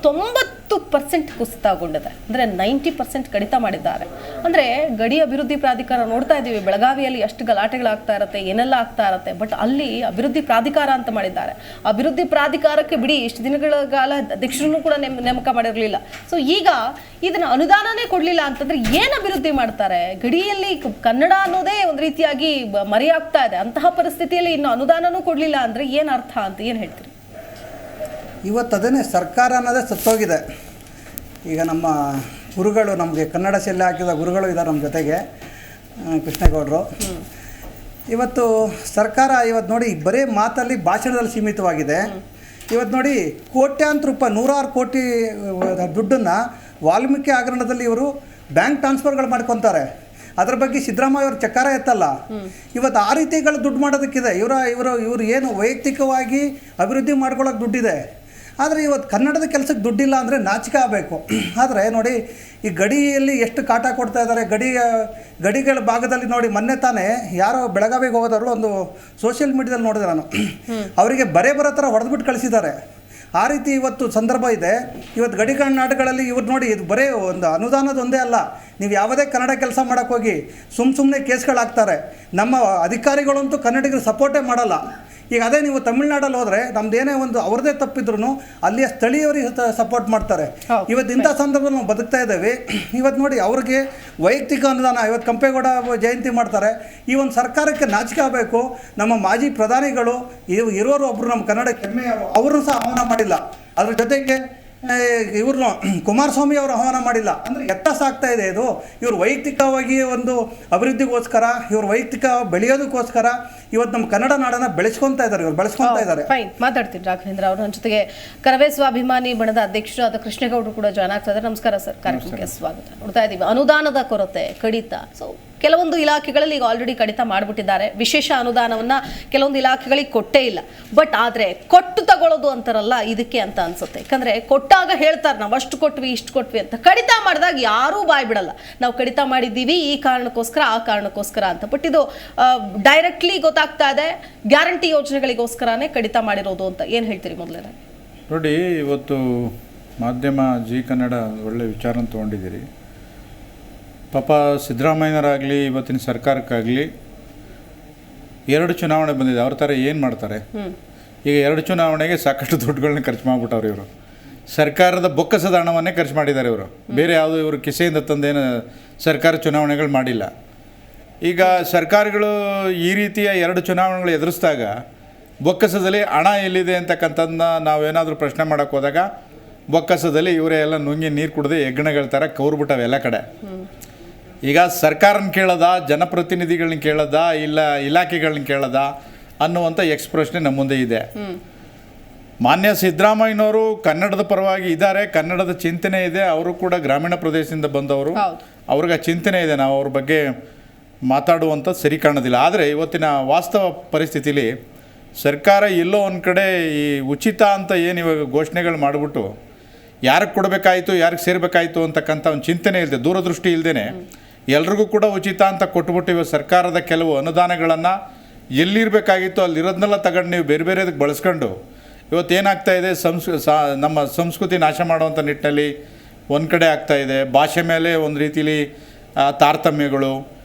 90% ಕುಸಿತಗೊಂಡಿದೆ, ಅಂದ್ರೆ 90% ಕಡಿತ ಮಾಡಿದ್ದಾರೆ. ಅಂದ್ರೆ ಗಡಿ ಅಭಿವೃದ್ಧಿ ಪ್ರಾಧಿಕಾರ ನೋಡ್ತಾ ಇದ್ದೀವಿ, ಬೆಳಗಾವಿಯಲ್ಲಿ ಎಷ್ಟು ಗಲಾಟೆಗಳಾಗ್ತಾ ಇರುತ್ತೆ, ಏನೆಲ್ಲ ಆಗ್ತಾ ಇರುತ್ತೆ, ಬಟ್ ಅಲ್ಲಿ ಅಭಿವೃದ್ಧಿ ಪ್ರಾಧಿಕಾರ ಅಂತ ಮಾಡಿದ್ದಾರೆ. ಅಭಿವೃದ್ಧಿ ಪ್ರಾಧಿಕಾರಕ್ಕೆ ಬಿಡಿ ಇಷ್ಟು ದಿನಗಳ ಕಾಲ ಅಧ್ಯಕ್ಷರನ್ನು ಕೂಡ ನೇಮಕ ಮಾಡಿರಲಿಲ್ಲ. ಸೊ ಈಗ ಇದನ್ನ ಅನುದಾನನೇ ಕೊಡ್ಲಿಲ್ಲ ಅಂತಂದ್ರೆ ಏನ್ ಅಭಿವೃದ್ಧಿ ಮಾಡ್ತಾರೆ? ಗಡಿಯಲ್ಲಿ ಕನ್ನಡ ಅನ್ನೋದೇ ಒಂದು ರೀತಿಯಾಗಿ ಮರೆಯಾಗ್ತಾ ಇದೆ. ಅಂತಹ ಪರಿಸ್ಥಿತಿಯಲ್ಲಿ ಇನ್ನು ಅನುದಾನನೂ ಕೊಡ್ಲಿಲ್ಲ ಅಂದ್ರೆ ಏನ್ ಅರ್ಥ ಅಂತ ಏನ್ ಹೇಳ್ತೀರಿ? ಇವತ್ತು ಅದನ್ನೇ ಸರ್ಕಾರ ಅನ್ನೋದೇ ಸತ್ತೋಗಿದೆ. ಈಗ ನಮ್ಮ ಗುರುಗಳು, ನಮಗೆ ಕನ್ನಡ ಶೆಲ್ಲೆ ಹಾಕಿದ ಗುರುಗಳು ಇದ್ದಾರೆ ನಮ್ಮ ಜೊತೆಗೆ, ಕೃಷ್ಣೇಗೌಡರು. ಇವತ್ತು ಸರ್ಕಾರ ಇವತ್ತು ನೋಡಿ ಬರೀ ಮಾತಲ್ಲಿ ಭಾಷಣದಲ್ಲಿ ಸೀಮಿತವಾಗಿದೆ. ಇವತ್ತು ನೋಡಿ ಕೋಟ್ಯಾಂತರ ರೂಪಾಯಿ, 106 ಕೋಟಿ ದುಡ್ಡನ್ನು ವಾಲ್ಮೀಕಿ ಹಗರಣದಲ್ಲಿ ಇವರು ಬ್ಯಾಂಕ್ ಟ್ರಾನ್ಸ್ಫರ್ಗಳು ಮಾಡ್ಕೊತಾರೆ. ಅದ್ರ ಬಗ್ಗೆ ಸಿದ್ದರಾಮಯ್ಯ ಅವರು ಚಕ್ಕಾರ ಎತ್ತಲ್ಲ. ಇವತ್ತು ಆ ರೀತಿಗಳು ದುಡ್ಡು ಮಾಡೋದಕ್ಕಿದೆ. ಇವರು ಏನು ವೈಯಕ್ತಿಕವಾಗಿ ಅಭಿವೃದ್ಧಿ ಮಾಡ್ಕೊಳ್ಳೋಕೆ ದುಡ್ಡಿದೆ. ಆದರೆ ಇವತ್ತು ಕನ್ನಡದ ಕೆಲಸಕ್ಕೆ ದುಡ್ಡಿಲ್ಲ ಅಂದರೆ ನಾಚಿಕೆ ಆಗಬೇಕು. ಆದರೆ ನೋಡಿ ಈ ಗಡಿಯಲ್ಲಿ ಎಷ್ಟು ಕಾಟ ಕೊಡ್ತಾ ಇದ್ದಾರೆ. ಗಡಿಗಳ ಭಾಗದಲ್ಲಿ ನೋಡಿ, ಮೊನ್ನೆ ತಾನೇ ಯಾರೋ ಬೆಳಗಾವಿಗೆ ಹೋಗೋದವರು ಒಂದು ಸೋಷಿಯಲ್ ಮೀಡಿಯಾದಲ್ಲಿ ನೋಡಿದೆ ನಾನು, ಅವರಿಗೆ ಬರೋ ಥರ ಹೊಡೆದ್ಬಿಟ್ಟು ಕಳಿಸಿದ್ದಾರೆ. ಆ ರೀತಿ ಇವತ್ತು ಸಂದರ್ಭ ಇದೆ. ಇವತ್ತು ಗಡಿಗಳ ನಾಡುಗಳಲ್ಲಿ ಇವ್ರು ನೋಡಿ, ಇದು ಬರೀ ಒಂದು ಅನುದಾನದ ಒಂದೇ ಅಲ್ಲ, ನೀವು ಯಾವುದೇ ಕನ್ನಡ ಕೆಲಸ ಮಾಡೋಕ್ಕೋಗಿ ಸುಮ್ಮನೆ ಕೇಸ್ಗಳಾಗ್ತಾರೆ. ನಮ್ಮ ಅಧಿಕಾರಿಗಳಂತೂ ಕನ್ನಡಿಗರು ಸಪೋರ್ಟೇ ಮಾಡಲ್ಲ. ಈಗ ಅದೇ ನೀವು ತಮಿಳ್ನಾಡಲ್ಲಿ ಹೋದರೆ ನಮ್ದೇನೇ ಒಂದು ಅವ್ರದ್ದೇ ತಪ್ಪಿದ್ರು ಅಲ್ಲಿಯ ಸ್ಥಳೀಯರಿಗೆ ಸಪೋರ್ಟ್ ಮಾಡ್ತಾರೆ. ಇವತ್ತು ಇಂಥ ಸಂದರ್ಭದಲ್ಲಿ ನಾವು ಬದುಕ್ತಾ ಇದ್ದೇವೆ. ಇವತ್ತು ನೋಡಿ ಅವ್ರಿಗೆ ವೈಯಕ್ತಿಕ ಅನುದಾನ, ಇವತ್ತು ಕೆಂಪೇಗೌಡ ಜಯಂತಿ ಮಾಡ್ತಾರೆ. ಈ ಒಂದು ಸರ್ಕಾರಕ್ಕೆ ನಾಚಿಕೆ ಆಗಬೇಕು. ನಮ್ಮ ಮಾಜಿ ಪ್ರಧಾನಿಗಳು ಇರೋರು ಒಬ್ಬರು ನಮ್ಮ ಕನ್ನಡ ಹೆಮ್ಮೆ, ಅವ್ರನ್ನೂ ಸಹ ಆಹ್ವಾನ ಮಾಡಿಲ್ಲ. ಅದ್ರ ಜೊತೆಗೆ ಇವ್ರನ್ನ ಕುಮಾರಸ್ವಾಮಿ ಅವರು ಆಹ್ವಾನ ಮಾಡಿಲ್ಲ. ಅಂದರೆ ವ್ಯತ್ಯಾಸ ಆಗ್ತಾ ಇದೆ. ಇದು ಇವರು ವೈಯಕ್ತಿಕವಾಗಿ ಒಂದು ಅಭಿವೃದ್ಧಿಗೋಸ್ಕರ, ಇವರು ವೈಯಕ್ತಿಕ ಬೆಳೆಯೋದಕ್ಕೋಸ್ಕರ ಇವತ್ತು ನಮ್ಮ ಕನ್ನಡ ನಾಡನ್ನ ಬೆಳೆಸ್ಕೊತಾ ಇದ್ದಾರೆ, ಇವರು ಬೆಳೆಸ್ಕೊತಾ ಇದ್ದಾರೆ. ಫೈನ್, ಮಾತಾಡ್ತೀನಿ ರಾಘವೇಂದ್ರ ಅವರು. ನನ್ನ ಜೊತೆಗೆ ಕರವೇ ಸ್ವಾಭಿಮಾನಿ ಬಣದ ಅಧ್ಯಕ್ಷರಾದ ಕೃಷ್ಣೇಗೌಡರು ಕೂಡ ಜಾಯ್ನ್ ಆಗ್ತಾ ಇದ್ದಾರೆ. ನಮಸ್ಕಾರ ಸರ್, ಕಾರ್ಯಕ್ರಮಕ್ಕೆ ಸ್ವಾಗತ. ನೋಡ್ತಾ ಇದ್ದೀವಿ ಅನುದಾನದ ಕೊರತೆ, ಕಡಿತ. ಸೊ ಕೆಲವೊಂದು ಇಲಾಖೆಗಳಲ್ಲಿ ಈಗ ಆಲ್ರೆಡಿ ಕಡಿತ ಮಾಡಿಬಿಟ್ಟಿದ್ದಾರೆ. ವಿಶೇಷ ಅನುದಾನವನ್ನ ಕೆಲವೊಂದು ಇಲಾಖೆಗಳಿಗೆ ಕೊಟ್ಟೇ ಇಲ್ಲ. ಬಟ್ ಆದರೆ ಕೊಟ್ಟು ತಗೊಳ್ಳೋದು ಅಂತಾರಲ್ಲ, ಇದಕ್ಕೆ ಅಂತ ಅನ್ಸುತ್ತೆ. ಯಾಕಂದ್ರೆ ಕೊಟ್ಟಾಗ ಹೇಳ್ತಾರೆ ನಾವು ಅಷ್ಟು ಕೊಟ್ವಿ ಇಷ್ಟು ಕೊಟ್ವಿ ಅಂತ. ಕಡಿತ ಮಾಡಿದಾಗ ಯಾರೂ ಬಾಯ್ ಬಿಡಲ್ಲ, ನಾವು ಕಡಿತ ಮಾಡಿದ್ದೀವಿ ಈ ಕಾರಣಕ್ಕೋಸ್ಕರ ಆ ಕಾರಣಕ್ಕೋಸ್ಕರ ಅಂತ. ಬಟ್ ಇದು ಡೈರೆಕ್ಟ್ಲಿ ಗೊತ್ತಾಗ್ತಾ ಇದೆ, ಗ್ಯಾರಂಟಿ ಯೋಜನೆಗಳಿಗೋಸ್ಕರನೇ ಕಡಿತ ಮಾಡಿರೋದು ಅಂತ. ಏನು ಹೇಳ್ತೀರಿ? ಮೊದಲನೇ ನೋಡಿ, ಇವತ್ತು ಮಾಧ್ಯಮ ಜಿ ಕನ್ನಡ ಒಳ್ಳೆ ವಿಚಾರ ತೊಗೊಂಡಿದ್ದೀರಿ. ಪಾಪ ಸಿದ್ದರಾಮಯ್ಯನವರಾಗಲಿ ಇವತ್ತಿನ ಸರ್ಕಾರಕ್ಕಾಗಲಿ 2 ಚುನಾವಣೆ ಬಂದಿದೆ. ಅವ್ರ ಥರ ಏನು ಮಾಡ್ತಾರೆ? ಈಗ 2 ಚುನಾವಣೆಗೆ ಸಾಕಷ್ಟು ದುಡ್ಡುಗಳನ್ನ ಖರ್ಚು ಮಾಡಿಬಿಟ್ಟವ್ರು ಇವರು. ಸರ್ಕಾರದ ಬೊಕ್ಕಸದ ಹಣವನ್ನೇ ಖರ್ಚು ಮಾಡಿದ್ದಾರೆ ಇವರು. ಬೇರೆ ಯಾವುದು ಇವರು ಕಿಸೆಯಿಂದ ತಂದೇನು ಸರ್ಕಾರ ಚುನಾವಣೆಗಳು ಮಾಡಿಲ್ಲ. ಈಗ ಸರ್ಕಾರಗಳು ಈ ರೀತಿಯ 2 ಚುನಾವಣೆಗಳು ಎದುರಿಸಿದಾಗ ಬೊಕ್ಕಸದಲ್ಲಿ ಹಣ ಎಲ್ಲಿದೆ ಅಂತಕ್ಕಂಥದ್ದನ್ನ ನಾವೇನಾದರೂ ಪ್ರಶ್ನೆ ಮಾಡೋಕ್ಕೆ ಹೋದಾಗ ಬೊಕ್ಕಸದಲ್ಲಿ ಇವರೇ ಎಲ್ಲ ನುಂಗಿ ನೀರು ಕುಡಿದು ಹೆಗ್ಗಣಗಳ ಥರ ಕೌರ್ಬಿಟ್ಟವೆ ಎಲ್ಲ ಕಡೆ. ಈಗ ಸರ್ಕಾರನ ಕೇಳೋದ, ಜನಪ್ರತಿನಿಧಿಗಳನ್ನ ಕೇಳೋದ, ಇಲ್ಲ ಇಲಾಖೆಗಳನ್ನ ಕೇಳೋದ ಅನ್ನುವಂಥ ಎಕ್ಸ್ಪ್ರೆಷನ್ ನಮ್ಮ ಮುಂದೆ ಇದೆ. ಮಾನ್ಯ ಸಿದ್ದರಾಮಯ್ಯನವರು ಕನ್ನಡದ ಪರವಾಗಿ ಇದ್ದಾರೆ, ಕನ್ನಡದ ಚಿಂತನೆ ಇದೆ. ಅವರು ಕೂಡ ಗ್ರಾಮೀಣ ಪ್ರದೇಶದಿಂದ ಬಂದವರು, ಅವ್ರಿಗೆ ಚಿಂತನೆ ಇದೆ. ನಾವು ಅವ್ರ ಬಗ್ಗೆ ಮಾತಾಡುವಂಥದ್ದು ಸರಿ ಕಾಣೋದಿಲ್ಲ. ಆದರೆ ಇವತ್ತಿನ ವಾಸ್ತವ ಪರಿಸ್ಥಿತಿಲಿ ಸರ್ಕಾರ ಎಲ್ಲೋ ಒಂದು ಕಡೆ ಈ ಉಚಿತ ಅಂತ ಏನು ಇವಾಗ ಘೋಷಣೆಗಳು ಮಾಡಿಬಿಟ್ಟು ಯಾರಿಗೆ ಕೊಡಬೇಕಾಯಿತು, ಯಾರಿಗೆ ಸೇರಬೇಕಾಯಿತು ಅಂತಕ್ಕಂಥ ಒಂದು ಚಿಂತನೆ ಇಲ್ಲದೆ, ದೂರದೃಷ್ಟಿ ಇಲ್ಲದೇ ಎಲ್ರಿಗೂ ಕೂಡ ಉಚಿತ ಅಂತ ಕೊಟ್ಬಿಟ್ಟು ಇವಾಗ ಸರ್ಕಾರದ ಕೆಲವು ಅನುದಾನಗಳನ್ನು ಎಲ್ಲಿರಬೇಕಾಗಿತ್ತು ಅಲ್ಲಿರೋದನ್ನೆಲ್ಲ ತಗೊಂಡು ನೀವು ಬೇರೆ ಬೇರೆದಕ್ಕೆ ಬಳಸ್ಕೊಂಡು ಇವತ್ತೇನಾಗ್ತಾ ಇದೆ, ನಮ್ಮ ಸಂಸ್ಕೃತಿ ನಾಶ ಮಾಡುವಂಥ ನಿಟ್ಟಿನಲ್ಲಿ ಒಂದು ಕಡೆ ಆಗ್ತಾಯಿದೆ. ಭಾಷೆ ಮೇಲೆ ಒಂದು ರೀತಿಲಿ ತಾರತಮ್ಯಗಳು.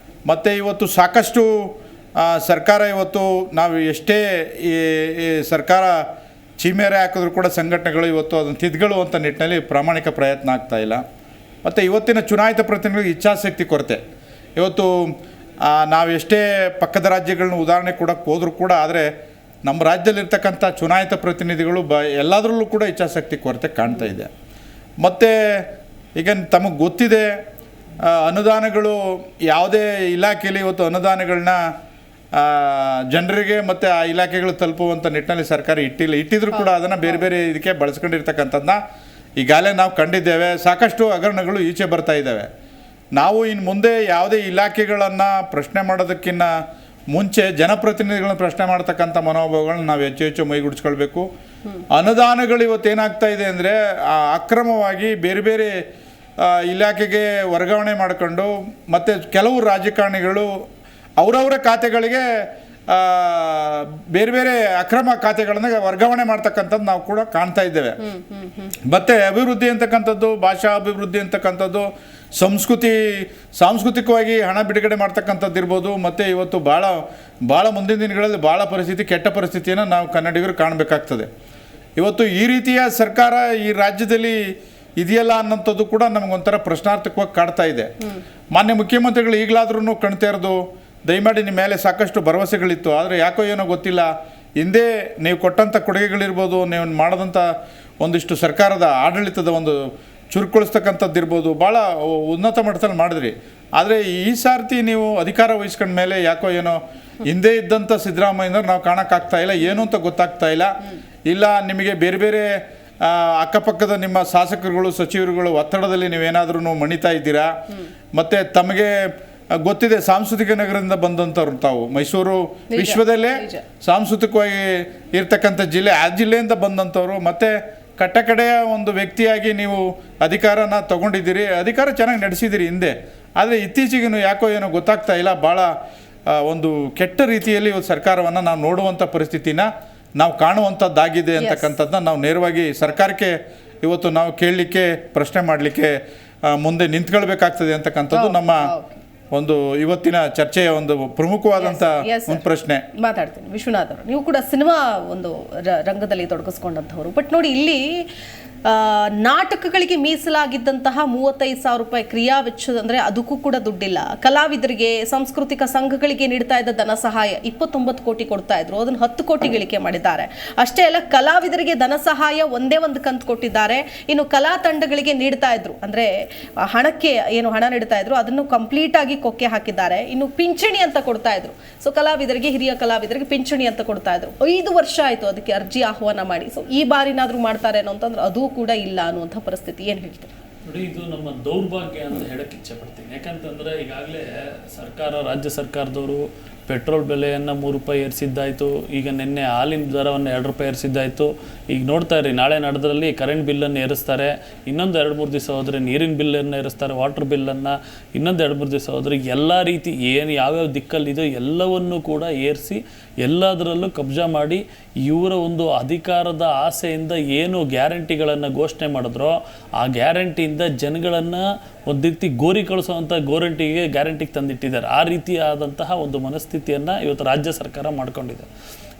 ಮತ್ತು ಇವತ್ತು ಸಾಕಷ್ಟು ಸರ್ಕಾರ ಇವತ್ತು ನಾವು ಎಷ್ಟೇ ಈ ಸರ್ಕಾರ ಚೀಮೇರೆ ಹಾಕಿದ್ರು ಕೂಡ ಸಂಘಟನೆಗಳು ಇವತ್ತು ಅದನ್ನು ತಿದ್ಕೊಳ್ಳುವಂಥ ನಿಟ್ಟಿನಲ್ಲಿ ಪ್ರಾಮಾಣಿಕ ಪ್ರಯತ್ನ ಆಗ್ತಾ ಇಲ್ಲ. ಮತ್ತು ಇವತ್ತಿನ ಚುನಾಯಿತ ಪ್ರತಿನಿಧಿಗಳಿಗೆ ಇಚ್ಛಾಶಕ್ತಿ ಕೊರತೆ. ಇವತ್ತು ನಾವೆಷ್ಟೇ ಪಕ್ಕದ ರಾಜ್ಯಗಳನ್ನ ಉದಾಹರಣೆ ಕೊಡೋಕ್ಕೆ ಹೋದರೂ ಕೂಡ, ಆದರೆ ನಮ್ಮ ರಾಜ್ಯದಲ್ಲಿರ್ತಕ್ಕಂಥ ಚುನಾಯಿತ ಪ್ರತಿನಿಧಿಗಳು ಎಲ್ಲದರಲ್ಲೂ ಕೂಡ ಇಚ್ಛಾಶಕ್ತಿ ಕೊರತೆ ಕಾಣ್ತಾ ಇದೆ. ಮತ್ತು ಈಗ ತಮಗೆ ಗೊತ್ತಿದೆ, ಅನುದಾನಗಳು ಯಾವುದೇ ಇಲಾಖೆಯಲ್ಲಿ ಇವತ್ತು ಅನುದಾನಗಳನ್ನ ಜನರಿಗೆ ಮತ್ತು ಆ ಇಲಾಖೆಗಳು ತಲುಪುವಂಥ ನಿಟ್ಟಿನಲ್ಲಿ ಸರ್ಕಾರ ಇಟ್ಟಿದ್ರು ಕೂಡ ಅದನ್ನು ಬೇರೆ ಬೇರೆ ಇದಕ್ಕೆ ಬಳಸ್ಕೊಂಡಿರ್ತಕ್ಕಂಥದ್ದನ್ನ ಈಗಾಗಲೇ ನಾವು ಕಂಡಿದ್ದೇವೆ. ಸಾಕಷ್ಟು ಹಗರಣಗಳು ಈಚೆ ಬರ್ತಾ ಇದ್ದಾವೆ. ನಾವು ಇನ್ನು ಮುಂದೆ ಯಾವುದೇ ಇಲಾಖೆಗಳನ್ನು ಪ್ರಶ್ನೆ ಮಾಡೋದಕ್ಕಿಂತ ಮುಂಚೆ ಜನಪ್ರತಿನಿಧಿಗಳನ್ನ ಪ್ರಶ್ನೆ ಮಾಡ್ತಕ್ಕಂಥ ಮನೋಭಾವಗಳನ್ನ ನಾವು ಹೆಚ್ಚು ಮೈಗೂಡಿಸ್ಕೊಳ್ಬೇಕು. ಅನುದಾನಗಳು ಇವತ್ತೇನಾಗ್ತಾ ಇದೆ ಅಂದರೆ ಅಕ್ರಮವಾಗಿ ಬೇರೆ ಬೇರೆ ಇಲಾಖೆಗೆ ವರ್ಗಾವಣೆ ಮಾಡಿಕೊಂಡು, ಮತ್ತು ಕೆಲವು ರಾಜಕಾರಣಿಗಳು ಅವರವರ ಖಾತೆಗಳಿಗೆ ಬೇರೆ ಬೇರೆ ಅಕ್ರಮ ಖಾತೆಗಳನ್ನ ವರ್ಗಾವಣೆ ಮಾಡ್ತಕ್ಕಂಥದ್ದು ನಾವು ಕೂಡ ಕಾಣ್ತಾ ಇದ್ದೇವೆ. ಮತ್ತು ಅಭಿವೃದ್ಧಿ ಅಂತಕ್ಕಂಥದ್ದು, ಭಾಷಾ ಅಭಿವೃದ್ಧಿ ಅಂತಕ್ಕಂಥದ್ದು, ಸಾಂಸ್ಕೃತಿಕವಾಗಿ ಹಣ ಬಿಡುಗಡೆ ಮಾಡ್ತಕ್ಕಂಥದ್ದು ಇರ್ಬೋದು. ಮತ್ತು ಇವತ್ತು ಭಾಳ ಮುಂದಿನ ದಿನಗಳಲ್ಲಿ ಭಾಳ ಕೆಟ್ಟ ಪರಿಸ್ಥಿತಿಯನ್ನು ನಾವು ಕನ್ನಡಿಗರು ಕಾಣಬೇಕಾಗ್ತದೆ. ಇವತ್ತು ಈ ರೀತಿಯ ಸರ್ಕಾರ ಈ ರಾಜ್ಯದಲ್ಲಿ ಇದೆಯಲ್ಲ ಅನ್ನೋಂಥದ್ದು ಕೂಡ ನಮಗೊಂಥರ ಪ್ರಶ್ನಾರ್ಥಕವಾಗಿ ಕಾಡ್ತಾ ಇದೆ. ಮಾನ್ಯ ಮುಖ್ಯಮಂತ್ರಿಗಳು ಈಗಲಾದ್ರೂ ಕಾಣ್ತಾ ಇರೋದು, ದಯಮಾಡಿ ನಿಮ್ಮ ಮೇಲೆ ಸಾಕಷ್ಟು ಭರವಸೆಗಳಿತ್ತು, ಆದರೆ ಯಾಕೋ ಏನೋ ಗೊತ್ತಿಲ್ಲ, ಹಿಂದೆ ನೀವು ಕೊಟ್ಟಂಥ ಕೊಡುಗೆಗಳಿರ್ಬೋದು, ನೀವು ಮಾಡಿದಂಥ ಒಂದಿಷ್ಟು ಸರ್ಕಾರದ ಆಡಳಿತದ ಒಂದು ಚುರುಕುಗೊಳಿಸ್ತಕ್ಕಂಥದ್ದು ಇರ್ಬೋದು, ಭಾಳ ಉನ್ನತ ಮಟ್ಟದಲ್ಲಿ ಮಾಡಿದ್ರಿ. ಆದರೆ ಈ ಸಾರ್ತಿ ನೀವು ಅಧಿಕಾರ ವಹಿಸ್ಕೊಂಡ ಮೇಲೆ ಯಾಕೋ ಏನೋ ಹಿಂದೆ ಇದ್ದಂಥ ಸಿದ್ದರಾಮಯ್ಯನವ್ರು ನಾವು ಕಾಣೋಕ್ಕಾಗ್ತಾ ಇಲ್ಲ, ಏನು ಅಂತ ಗೊತ್ತಾಗ್ತಾ ಇಲ್ಲ ನಿಮಗೆ ಬೇರೆ ಬೇರೆ ಅಕ್ಕಪಕ್ಕದ ನಿಮ್ಮ ಶಾಸಕರುಗಳು, ಸಚಿವರುಗಳು ಒತ್ತಡದಲ್ಲಿ ನೀವೇನಾದ್ರೂ ಮಣಿತಾ ಇದ್ದೀರಾ. ಮತ್ತು ತಮಗೆ ಗೊತ್ತಿದೆ, ಸಾಂಸ್ಕೃತಿಕ ನಗರದಿಂದ ಬಂದಂಥವ್ರು ತಾವು, ಮೈಸೂರು ವಿಶ್ವದಲ್ಲೇ ಸಾಂಸ್ಕೃತಿಕವಾಗಿ ಇರ್ತಕ್ಕಂಥ ಜಿಲ್ಲೆ, ಆ ಜಿಲ್ಲೆಯಿಂದ ಬಂದಂಥವ್ರು. ಮತ್ತು ಕಟ್ಟಕಡೆಯ ಒಂದು ವ್ಯಕ್ತಿಯಾಗಿ ನೀವು ಅಧಿಕಾರನ ತಗೊಂಡಿದ್ದೀರಿ, ಅಧಿಕಾರ ಚೆನ್ನಾಗಿ ನಡೆಸಿದ್ದೀರಿ ಹಿಂದೆ. ಆದರೆ ಇತ್ತೀಚೆಗೂ ಯಾಕೋ ಏನೋ ಗೊತ್ತಾಗ್ತಾ ಇಲ್ಲ, ಭಾಳ ಒಂದು ಕೆಟ್ಟ ರೀತಿಯಲ್ಲಿ ಸರ್ಕಾರವನ್ನು ನಾವು ನೋಡುವಂಥ ಪರಿಸ್ಥಿತಿನ ನಾವು ಕಾಣುವಂಥದ್ದಾಗಿದೆ ಅಂತಕ್ಕಂಥದ್ದನ್ನ ನಾವು ನೇರವಾಗಿ ಸರ್ಕಾರಕ್ಕೆ ಇವತ್ತು ನಾವು ಕೇಳಲಿಕ್ಕೆ, ಪ್ರಶ್ನೆ ಮಾಡಲಿಕ್ಕೆ ಮುಂದೆ ನಿಂತ್ಕೊಳ್ಬೇಕಾಗ್ತದೆ ಅಂತಕ್ಕಂಥದ್ದು ನಮ್ಮ ಒಂದು ಇವತ್ತಿನ ಚರ್ಚೆಯ ಒಂದು ಪ್ರಮುಖವಾದಂಥ ಒಂದು ಪ್ರಶ್ನೆ. ಮಾತಾಡ್ತೀನಿ ವಿಶ್ವನಾಥ್ ಅವರು, ನೀವು ಕೂಡ ಸಿನಿಮಾ ಒಂದು ರಂಗದಲ್ಲಿ ತೊಡಗಿಸ್ಕೊಂಡಂಥವ್ರು. ಬಟ್ ನೋಡಿ, ಇಲ್ಲಿ ನಾಟಕಗಳಿಗೆ ಮೀಸಲಾಗಿದ್ದಂತಹ 35,000 ರೂಪಾಯಿ ಕ್ರಿಯಾ ವೆಚ್ಚ, ಅಂದರೆ ಅದಕ್ಕೂ ಕೂಡ ದುಡ್ಡಿಲ್ಲ. ಕಲಾವಿದರಿಗೆ, ಸಾಂಸ್ಕೃತಿಕ ಸಂಘಗಳಿಗೆ ನೀಡ್ತಾ ಇದ್ದ ಧನ ಸಹಾಯ 29 ಕೋಟಿ ಕೊಡ್ತಾ ಇದ್ರು, ಅದನ್ನು 10 ಕೋಟಿ ಇಳಿಕೆ ಮಾಡಿದ್ದಾರೆ. ಅಷ್ಟೇ ಅಲ್ಲ, ಕಲಾವಿದರಿಗೆ ಧನ ಸಹಾಯ ಒಂದೇ ಒಂದು ಕಂತು ಕೊಟ್ಟಿದ್ದಾರೆ. ಇನ್ನು ಕಲಾ ತಂಡಗಳಿಗೆ ನೀಡ್ತಾ ಇದ್ರು, ಅಂದರೆ ಹಣಕ್ಕೆ ಏನು ಹಣ ನೀಡ್ತಾ ಇದ್ರು ಅದನ್ನು ಕಂಪ್ಲೀಟ್ ಆಗಿ ಕೊಕ್ಕೆ ಹಾಕಿದ್ದಾರೆ. ಇನ್ನು ಪಿಂಚಣಿ ಅಂತ ಕೊಡ್ತಾ ಇದ್ರು. ಸೊ ಕಲಾವಿದರಿಗೆ, ಹಿರಿಯ ಕಲಾವಿದರಿಗೆ ಪಿಂಚಣಿ ಅಂತ ಕೊಡ್ತಾ ಇದ್ರು. 5 ವರ್ಷ ಆಯ್ತು ಅದಕ್ಕೆ ಅರ್ಜಿ ಆಹ್ವಾನ ಮಾಡಿ. ಸೊ ಈ ಬಾರಿನಾದ್ರೂ ಮಾಡ್ತಾರೆ ಅನ್ನೋ ಅಂತಂದ್ರೆ ಅದು ಕೂಡ ಇಲ್ಲ ಅನ್ನುವಂಥ ಪರಿಸ್ಥಿತಿ. ಏನು ಹೇಳ್ತಾರೆ ನೋಡಿ, ಇದು ನಮ್ಮ ದೌರ್ಭಾಗ್ಯ ಅಂತ ಹೇಳಕ್ಕೆ ಇಚ್ಛೆ ಪಡ್ತೀನಿ. ಯಾಕಂತಂದ್ರೆ ಈಗಾಗಲೇ ರಾಜ್ಯ ಸರ್ಕಾರದವರು ಪೆಟ್ರೋಲ್ ಬೆಲೆಯನ್ನು 3 ರೂಪಾಯಿ ಏರಿಸಿದ್ದಾಯಿತು. ಈಗ ನಿನ್ನೆ ಹಾಲಿನ ದರವನ್ನು 2 ರೂಪಾಯಿ ಏರಿಸಿದ್ದಾಯಿತು. ಈಗ ನೋಡ್ತಾ ಇರಿ, ನಾಳೆ ನಡೆದ್ರಲ್ಲಿ ಕರೆಂಟ್ ಬಿಲ್ಲನ್ನು ಏರಿಸ್ತಾರೆ, ಇನ್ನೊಂದು 2-3 ದಿವಸ ಹೋದರೆ ನೀರಿನ ಬಿಲ್ಲನ್ನು ಏರಿಸ್ತಾರೆ, ವಾಟರ್ ಬಿಲ್ಲನ್ನು ಇನ್ನೊಂದು 2-3 ದಿವಸ ಹೋದರೆ ಎಲ್ಲ ರೀತಿ ಯಾವ್ಯಾವ ದಿಕ್ಕಲ್ಲಿದೆಯೋ ಎಲ್ಲವನ್ನೂ ಕೂಡ ಏರಿಸಿ ಎಲ್ಲದರಲ್ಲೂ ಕಬ್ಜಾ ಮಾಡಿ ಇವರ ಒಂದು ಅಧಿಕಾರದ ಆಸೆಯಿಂದ ಏನು ಗ್ಯಾರಂಟಿಗಳನ್ನು ಘೋಷಣೆ ಮಾಡಿದ್ರೋ ಆ ಗ್ಯಾರಂಟಿಯಿಂದ ಜನಗಳನ್ನು ಒಂದು ರೀತಿ ಗೋರಿ ಕಳಿಸುವಂಥ ಗ್ಯಾರಂಟಿಗೆ ತಂದಿಟ್ಟಿದ್ದಾರೆ. ಆ ರೀತಿಯಾದಂತಹ ಒಂದು ಮನಸ್ಥಿತಿಯನ್ನು ಇವತ್ತು ರಾಜ್ಯ ಸರ್ಕಾರ ಮಾಡ್ಕೊಂಡಿದೆ.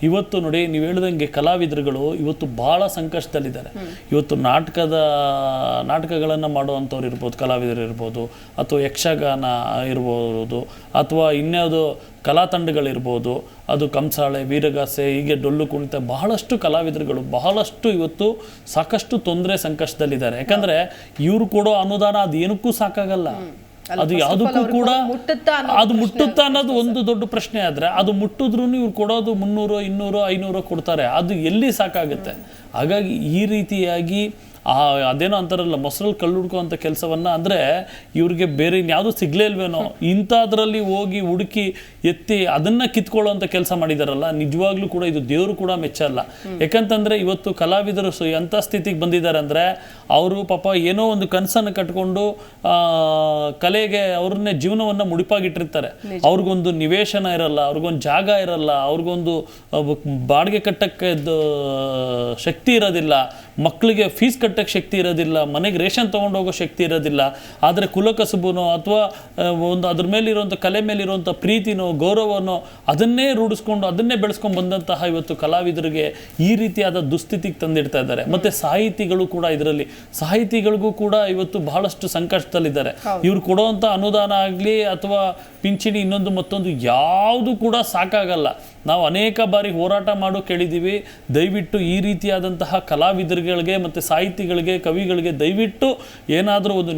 ಇವತ್ತು ನೋಡಿ, ನೀವು ಹೇಳ್ದಂಗೆ ಕಲಾವಿದರುಗಳು ಇವತ್ತು ಭಾಳ ಸಂಕಷ್ಟದಲ್ಲಿದ್ದಾರೆ. ಇವತ್ತು ನಾಟಕಗಳನ್ನು ಮಾಡುವಂಥವ್ರು ಇರ್ಬೋದು, ಕಲಾವಿದರು ಇರ್ಬೋದು, ಅಥವಾ ಯಕ್ಷಗಾನ ಇರ್ಬೋದು, ಅಥವಾ ಇನ್ಯಾವುದೋ ಕಲಾ ತಂಡಗಳಿರ್ಬೋದು, ಅದು ಕಂಸಾಳೆ, ವೀರಗಾಸೆ, ಹೀಗೆ ಡೊಳ್ಳು ಕುಣಿತ, ಬಹಳಷ್ಟು ಕಲಾವಿದರುಗಳು ಬಹಳಷ್ಟು ಇವತ್ತು ಸಾಕಷ್ಟು ಸಂಕಷ್ಟದಲ್ಲಿದ್ದಾರೆ. ಯಾಕಂದರೆ ಇವರು ಕೊಡೋ ಅನುದಾನ ಅದು ಏನಕ್ಕೂ ಸಾಕಾಗಲ್ಲ. ಅದು ಯಾವುದಕ್ಕೂ ಕೂಡ ಅದು ಮುಟ್ಟುತ್ತಾ ಅನ್ನೋದು ಒಂದು ದೊಡ್ಡ ಪ್ರಶ್ನೆ. ಆದರೆ ಅದು ಮುಟ್ಟಿದ್ರು ಇವ್ರು ಕೊಡೋದು 300, 200, 500 ಕೊಡ್ತಾರೆ, ಅದು ಎಲ್ಲಿ ಸಾಕಾಗುತ್ತೆ? ಹಾಗಾಗಿ ಈ ರೀತಿಯಾಗಿ ಅದೇನೋ ಅಂತಾರಲ್ಲ, ಮೊಸರಲ್ಲಿ ಕಳ್ಳು ಹುಡ್ಕುವಂಥ ಕೆಲಸವನ್ನು, ಅಂದರೆ ಇವ್ರಿಗೆ ಬೇರೆ ಇನ್ಯಾವುದೂ ಸಿಗಲೇ ಇಲ್ವೇನೋ ಇಂಥದ್ರಲ್ಲಿ ಹೋಗಿ ಹುಡುಕಿ ಎತ್ತಿ ಅದನ್ನು ಕಿತ್ಕೊಳ್ಳೋವಂಥ ಕೆಲಸ ಮಾಡಿದಾರಲ್ಲ, ನಿಜವಾಗ್ಲೂ ಕೂಡ ಇದು ದೇವರು ಕೂಡ ಮೆಚ್ಚಲ್ಲ. ಯಾಕಂತಂದರೆ ಇವತ್ತು ಕಲಾವಿದರು ಎಂಥ ಸ್ಥಿತಿಗೆ ಬಂದಿದ್ದಾರೆ ಅಂದರೆ, ಅವರು ಪಾಪ ಏನೋ ಒಂದು ಕನಸನ್ನು ಕಟ್ಕೊಂಡು ಕಲೆಗೆ ಅವ್ರನ್ನೇ ಜೀವನವನ್ನು ಮುಡಿಪಾಗಿಟ್ಟಿರ್ತಾರೆ. ಅವ್ರಿಗೊಂದು ನಿವೇಶನ ಇರಲ್ಲ, ಅವ್ರಿಗೊಂದು ಜಾಗ ಇರಲ್ಲ, ಅವ್ರಿಗೊಂದು ಬಾಡಿಗೆ ಕಟ್ಟಕ್ಕೆ ಶಕ್ತಿ ಇರೋದಿಲ್ಲ, ಮಕ್ಕಳಿಗೆ ಫೀಸ್ ಕಟ್ಟಕ್ಕೆ ಶಕ್ತಿ ಇರೋದಿಲ್ಲ, ಮನೆಗೆ ರೇಷನ್ ತೊಗೊಂಡೋಗೋ ಶಕ್ತಿ ಇರೋದಿಲ್ಲ. ಆದರೆ ಕುಲಕಸುಬುನೋ ಅಥವಾ ಒಂದು ಅದ್ರ ಮೇಲಿರುವಂಥ ಕಲೆ ಮೇಲಿರುವಂಥ ಪ್ರೀತಿನೋ ಗೌರವನೋ ಅದನ್ನೇ ರೂಢಿಸ್ಕೊಂಡು ಅದನ್ನೇ ಬೆಳೆಸ್ಕೊಂಡು ಬಂದಂತಹ ಇವತ್ತು ಕಲಾವಿದರಿಗೆ ಈ ರೀತಿಯಾದ ದುಸ್ಥಿತಿಗೆ ತಂದಿಡ್ತಾ ಇದ್ದಾರೆ. ಮತ್ತು ಸಾಹಿತಿಗಳು ಕೂಡ ಇದರಲ್ಲಿ, ಸಾಹಿತಿಗಳಿಗೂ ಕೂಡ ಇವತ್ತು ಬಹಳಷ್ಟು ಸಂಕಷ್ಟದಲ್ಲಿದ್ದಾರೆ. ಇವ್ರು ಕೊಡುವಂಥ ಅನುದಾನ ಆಗಲಿ ಅಥವಾ ಪಿಂಚಣಿ ಇನ್ನೊಂದು ಮತ್ತೊಂದು ಯಾವುದು ಕೂಡ ಸಾಕಾಗಲ್ಲ. ನಾವು ಅನೇಕ ಬಾರಿ ಹೋರಾಟ ಮಾಡೋ ಕೇಳಿದ್ದೀವಿ, ದಯವಿಟ್ಟು ಈ ರೀತಿಯಾದಂತಹ ಕಲಾವಿದರುಗಳಿಗೆ ಮತ್ತು ಸಾಹಿತಿಗಳಿಗೆ ಕವಿಗಳಿಗೆ ದಯವಿಟ್ಟು ಏನಾದರೂ ಒಂದು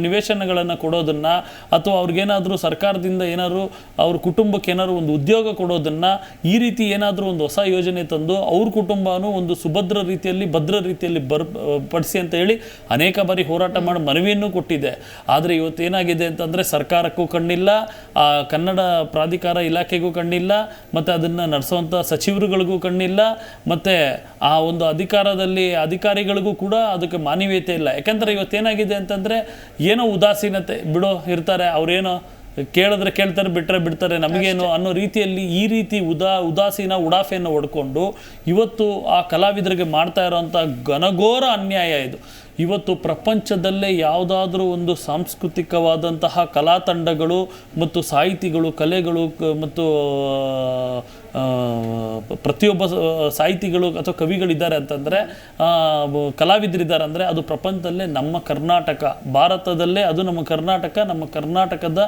ನಿವೇಶನಗಳನ್ನು ಕೊಡೋದನ್ನು ಅಥವಾ ಅವ್ರಿಗೇನಾದರೂ ಸರ್ಕಾರದಿಂದ ಏನಾದರೂ ಅವ್ರ ಕುಟುಂಬಕ್ಕೆ ಏನಾದರೂ ಒಂದು ಉದ್ಯೋಗ ಕೊಡೋದನ್ನು, ಈ ರೀತಿ ಏನಾದರೂ ಒಂದು ಹೊಸ ಯೋಜನೆ ತಂದು ಅವ್ರ ಕುಟುಂಬನೂ ಒಂದು ಸುಭದ್ರ ರೀತಿಯಲ್ಲಿ ಭದ್ರ ರೀತಿಯಲ್ಲಿ ಪಡಿಸಿ ಅಂತ ಹೇಳಿ ಅನೇಕ ಬಾರಿ ಹೋರಾಟ ಮಾಡಿ ಮನವಿಯನ್ನು ಕೊಟ್ಟಿದೆ. ಆದರೆ ಇವತ್ತೇನಾಗಿದೆ ಅಂತಂದರೆ ಸರ್ಕಾರಕ್ಕೂ ಕಣ್ಣಿಲ್ಲ, ಕನ್ನಡ ಪ್ರಾಧಿಕಾರ ಇಲಾಖೆಗೂ ಕಣ್ಣಿಲ್ಲ, ಮತ್ತು ಅದನ್ನು ನಡೆಸುವಂಥ ಸಚಿವರುಗಳಿಗೂ ಕಣ್ಣಿಲ್ಲ, ಮತ್ತು ಆ ಒಂದು ಅಧಿಕಾರಿಗಳಿಗೂ ಕೂಡ ಅದಕ್ಕೆ ಮಾನವೀಯತೆ ಇಲ್ಲ. ಯಾಕಂದರೆ ಇವತ್ತೇನಾಗಿದೆ ಅಂತಂದರೆ ಏನೋ ಉದಾಸೀನತೆ ಬಿಡೋ ಇರ್ತಾರೆ, ಅವರೇನೋ ಕೇಳಿದ್ರೆ ಕೇಳ್ತಾರೆ, ಬಿಟ್ಟರೆ ಬಿಡ್ತಾರೆ, ನಮಗೇನು ಅನ್ನೋ ರೀತಿಯಲ್ಲಿ ಈ ರೀತಿ ಉದಾಸೀನ ಉಡಾಫೆಯನ್ನು ಹೊಡ್ಕೊಂಡು ಇವತ್ತು ಆ ಕಲಾವಿದರಿಗೆ ಮಾಡ್ತಾ ಇರೋವಂಥ ಘನಘೋರ ಅನ್ಯಾಯ ಇದು. ಇವತ್ತು ಪ್ರಪಂಚದಲ್ಲೇ ಯಾವುದಾದ್ರೂ ಒಂದು ಸಾಂಸ್ಕೃತಿಕವಾದಂತಹ ಕಲಾ ತಂಡಗಳು ಮತ್ತು ಸಾಹಿತಿಗಳು ಕಲೆಗಳು ಮತ್ತು ಪ್ರತಿಯೊಬ್ಬ ಸಾಹಿತಿಗಳು ಅಥವಾ ಕವಿಗಳಿದ್ದಾರೆ ಅಂತಂದರೆ ಕಲಾವಿದರಿದ್ದಾರೆ ಅಂದರೆ ಅದು ಪ್ರಪಂಚದಲ್ಲೇ ನಮ್ಮ ಕರ್ನಾಟಕ, ಭಾರತದಲ್ಲೇ ಅದು ನಮ್ಮ ಕರ್ನಾಟಕದ